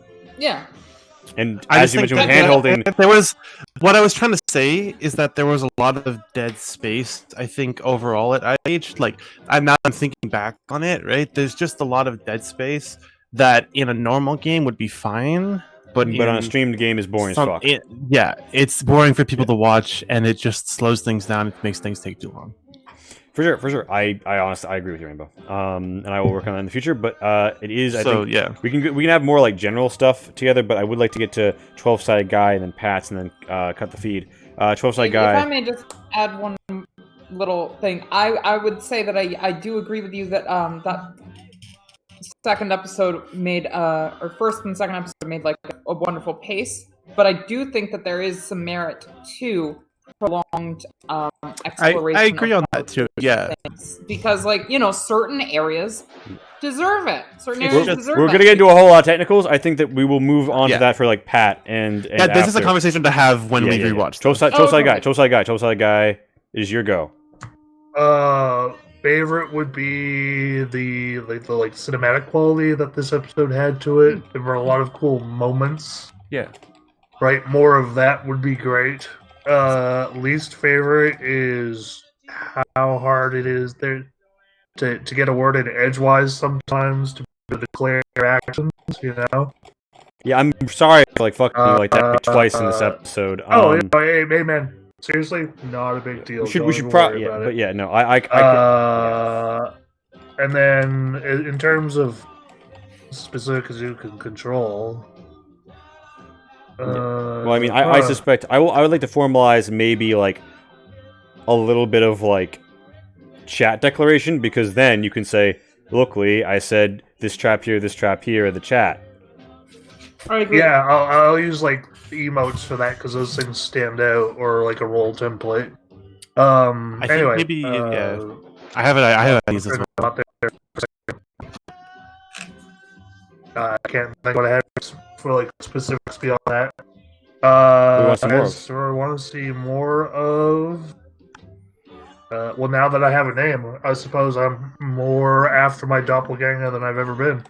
And as you mentioned with handholding, there was what I was trying to say is that there was a lot of dead space, I think, overall at IH. Like I'm thinking back on it, right? There's just a lot of dead space that in a normal game would be fine, but on a streamed game is boring as fuck. It's boring for people to watch, and it just slows things down. It makes things take too long. For sure. I honestly agree with you, Rainbow. And I will work on that in the future. But it is. I think we can have more like general stuff together. But I would like to get to 12-sided guy and then Pats and then cut the feed. 12-sided guy. If I may just add one little thing, I would say that I do agree with you that that second episode made or first and second episode made like a wonderful pace. But I do think that there is some merit to prolonged exploration. I agree on that too. Yeah, because like certain areas deserve it. We're gonna get into a whole lot of technicals. I think that we will move on to that for like Pat and this is a conversation to have when we rewatch. 12-sided guy. It is your go. Favorite would be the cinematic quality that this episode had to it. There were a lot of cool moments. Yeah. Right, more of that would be great. Least favorite is how hard it is there to get a word in edgewise sometimes to declare actions, Yeah, I'm sorry for fucking you like that twice in this episode. Hey man, seriously, not a big deal. We should probably, and then in terms of specific as you can control. Well, I mean, I suspect I would like to formalize maybe like a little bit of like chat declaration, because then you can say, "Look, Lee, I said this trap here, in the chat." I agree. Yeah, I'll use like emotes for that because those things stand out, or like a role template. I think Anyway, maybe yeah. I have ideas as well. I can't think what I had for like specifics beyond that. We want some more of. So I want to see more of. Well, now that I have a name, I suppose I'm more after my doppelganger than I've ever been.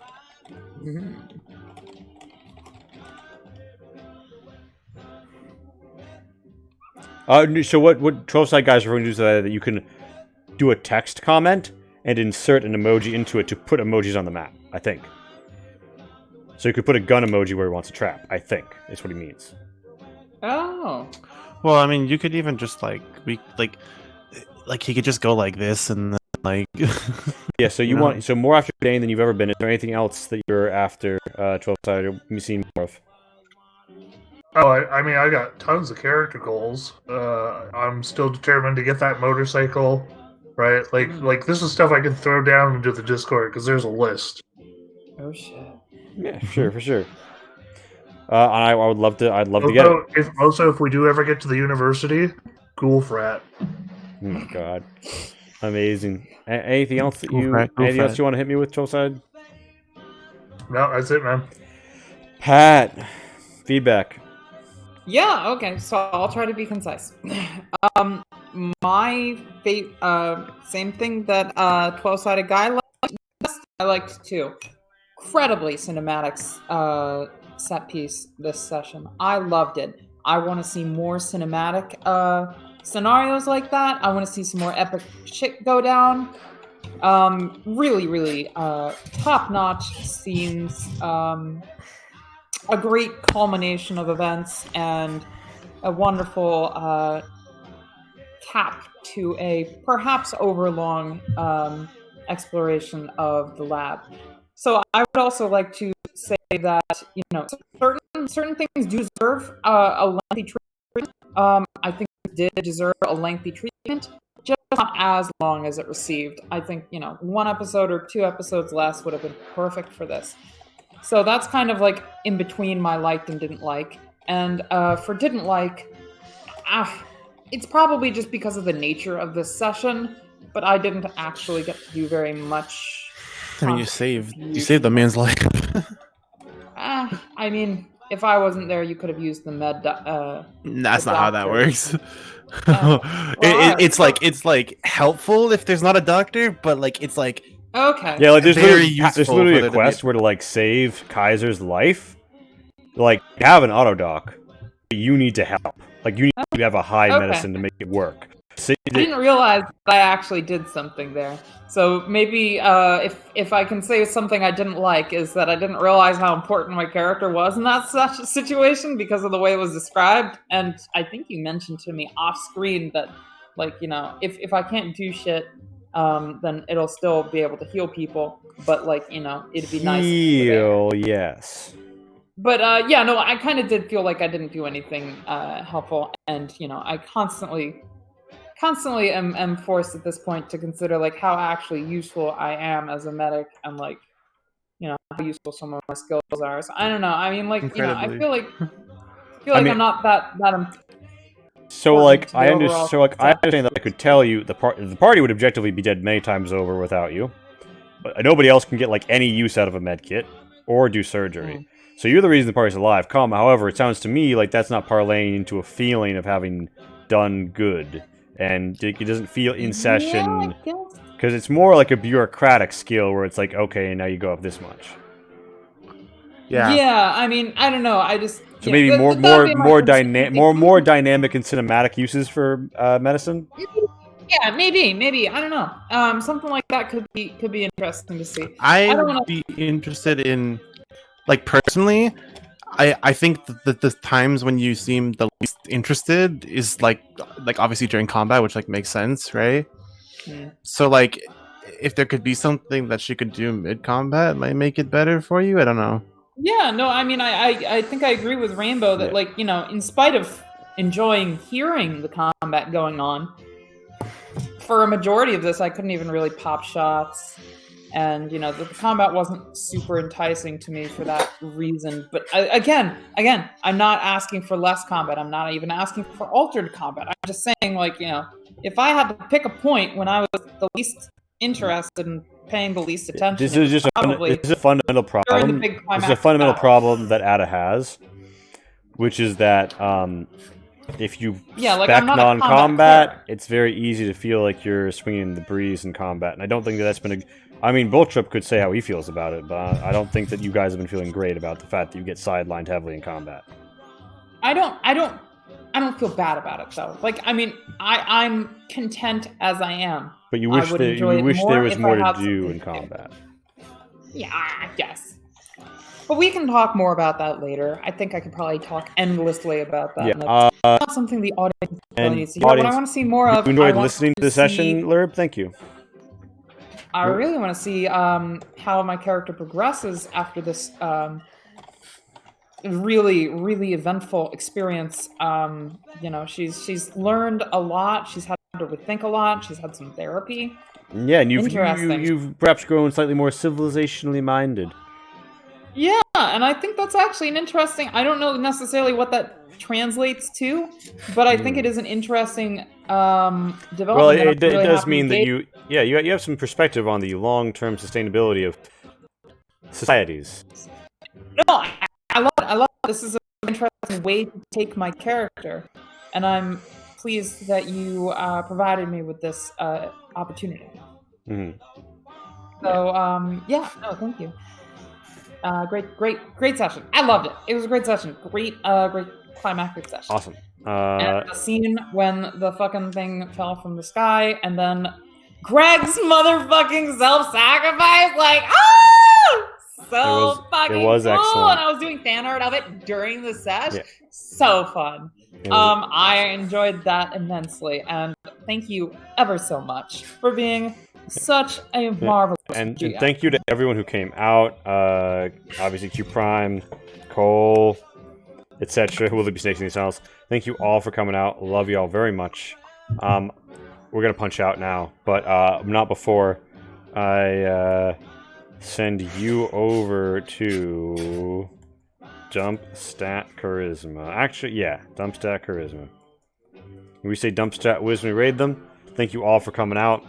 So what 12-side guys are going to do is that you can do a text comment and insert an emoji into it to put emojis on the map, I think. So you could put a gun emoji where he wants a trap, I think, is what he means. Oh. Well, I mean, you could even just like he could just go like this and then like. Yeah. So you want more after Dane than you've ever been. Is there anything else that you're after 12-side? You've seen more of? Oh, I mean, I got tons of character goals. I'm still determined to get that motorcycle, right? Like this is stuff I can throw down into the Discord because there's a list. Oh shit. Yeah, sure, for sure. I would love to. I'd love to get it. If we do ever get to the university, cool frat. Oh my god, amazing. Anything else that Anything else you want to hit me with, 12-side? No, that's it, man. Pat, feedback. Yeah, okay, so I'll try to be concise. My same thing that 12-sided guy liked, I liked too. Incredibly cinematics set piece this session. I loved it. I want to see more cinematic scenarios like that. I want to see some more epic shit go down. Really, really top-notch scenes. A great culmination of events and a wonderful cap to a perhaps overlong exploration of the lab. So I would also like to say that, you know, certain things do deserve a lengthy treatment. I think it did deserve a lengthy treatment, just not as long as it received. I think, you know, 1 episode or 2 episodes less would have been perfect for this. So that's kind of like in between my liked and didn't like. And for didn't like, it's probably just because of the nature of this session, but I didn't actually get to do very much. I mean, you saved the man's life. I mean, if I wasn't there, you could have used the med. That's not how that works. It's like helpful if there's not a doctor, but like it's like okay. Yeah, like there's Very literally a useful quest where to like save Kaiser's life. Like you have an auto doc, but you need to help. Like you need to have a high medicine to make it work. I didn't realize that I actually did something there. So maybe if I can say something I didn't like is that I didn't realize how important my character was in that such a situation because of the way it was described. And I think you mentioned to me off screen that, like, you know, if I can't do shit, then it'll still be able to heal people. But like, you know, it'd be nice. Heal, yes. But yeah, no, I kind of did feel like I didn't do anything helpful, and you know, I constantly am forced at this point to consider like how actually useful I am as a medic, and like, you know, how useful some of my skills are. So I don't know. I mean, like, you know, I feel like I'm not that. So like I understand that I could tell you the party would objectively be dead many times over without you, but nobody else can get like any use out of a med kit or do surgery. So you're the reason the party's alive. However, it sounds to me like that's not parlaying into a feeling of having done good, and it doesn't feel in session because it's more like a bureaucratic skill where it's like, okay, now you go up this much. Yeah. I mean, I don't know. I just maybe more dynamic and cinematic uses for medicine. Yeah, maybe. I don't know. Something like that could be interesting to see. I would be interested in, like, personally, I think that the times when you seem the least interested is like obviously during combat, which like makes sense, right? So like, if there could be something that she could do mid combat, might make it better for you. I don't know. Yeah, no, I mean, I think I agree with Rainbow that, like, you know, in spite of enjoying hearing the combat going on, for a majority of this, I couldn't even really pop shots. And, you know, the combat wasn't super enticing to me for that reason. But again, I'm not asking for less combat. I'm not even asking for altered combat. I'm just saying, like, you know, if I had to pick a point when I was the least interested in paying the least attention, This is just a fundamental problem. This is a fundamental problem that Ada has, which is that if you spec non-combat, it's very easy to feel like you're swinging the breeze in combat. And I don't think that's been a... I mean, Boltrup could say how he feels about it, but I don't think that you guys have been feeling great about the fact that you get sidelined heavily in combat. I don't feel bad about it though. Like, I mean, I'm content as I am. But you wish there was more to do in combat. Yeah, I guess. But we can talk more about that later. I think I could probably talk endlessly about that. Yeah, not something the audience really needs to hear. What I want to see more of. You enjoyed listening to the session, Lurb? Thank you. I really want to see how my character progresses after this really, really eventful experience. You know, she's learned a lot. She's had to rethink a lot. She's had some therapy. Yeah, and you've perhaps grown slightly more civilizationally minded. Yeah, and I think that's actually an interesting... I don't know necessarily what that translates to, but I think it is an interesting development. Well, it does mean that you have some perspective on the long-term sustainability of societies. No, I love it. I love it. This is an interesting way to take my character, and I'm pleased that you provided me with this opportunity. Mm-hmm. So, yeah, no, thank you. Great session. I loved it. It was a great session. Great climactic session. Awesome. And the scene when the fucking thing fell from the sky, and then Greg's motherfucking self-sacrifice, like, fucking it was cool. excellent. And I was doing fan art of it during the sesh. Yeah. So fun. I enjoyed that immensely, and thank you ever so much for being such a marvelous and thank you to everyone who came out. Obviously, Q Prime, Cole, etc. Who will be snakes in these tunnels. Thank you all for coming out. Love you all very much. We're gonna punch out now, but not before I send you over to Dump Stat Charisma. Actually, yeah, Dump Stat Charisma. When we say Dump Stat Wisdom, we raid them. Thank you all for coming out.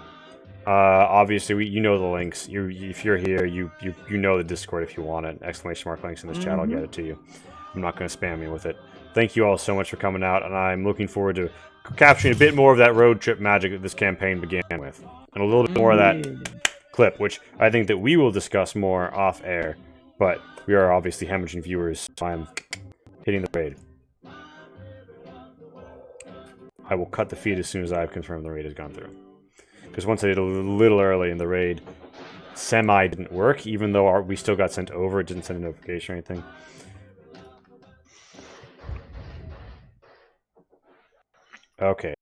Obviously, you know the links. If you're here, you know the Discord if you want it. Exclamation mark links in this chat. I'll get it to you. I'm not going to spam you with it. Thank you all so much for coming out, and I'm looking forward to capturing a bit more of that road trip magic that this campaign began with, and a little bit more of that clip, which I think that we will discuss more off air. But we are obviously hemorrhaging viewers, so I'm hitting the raid. I will cut the feed as soon as I've confirmed the raid has gone through. Because once I did a little early in the raid, semi didn't work, even though we still got sent over. It didn't send a notification or anything. Okay,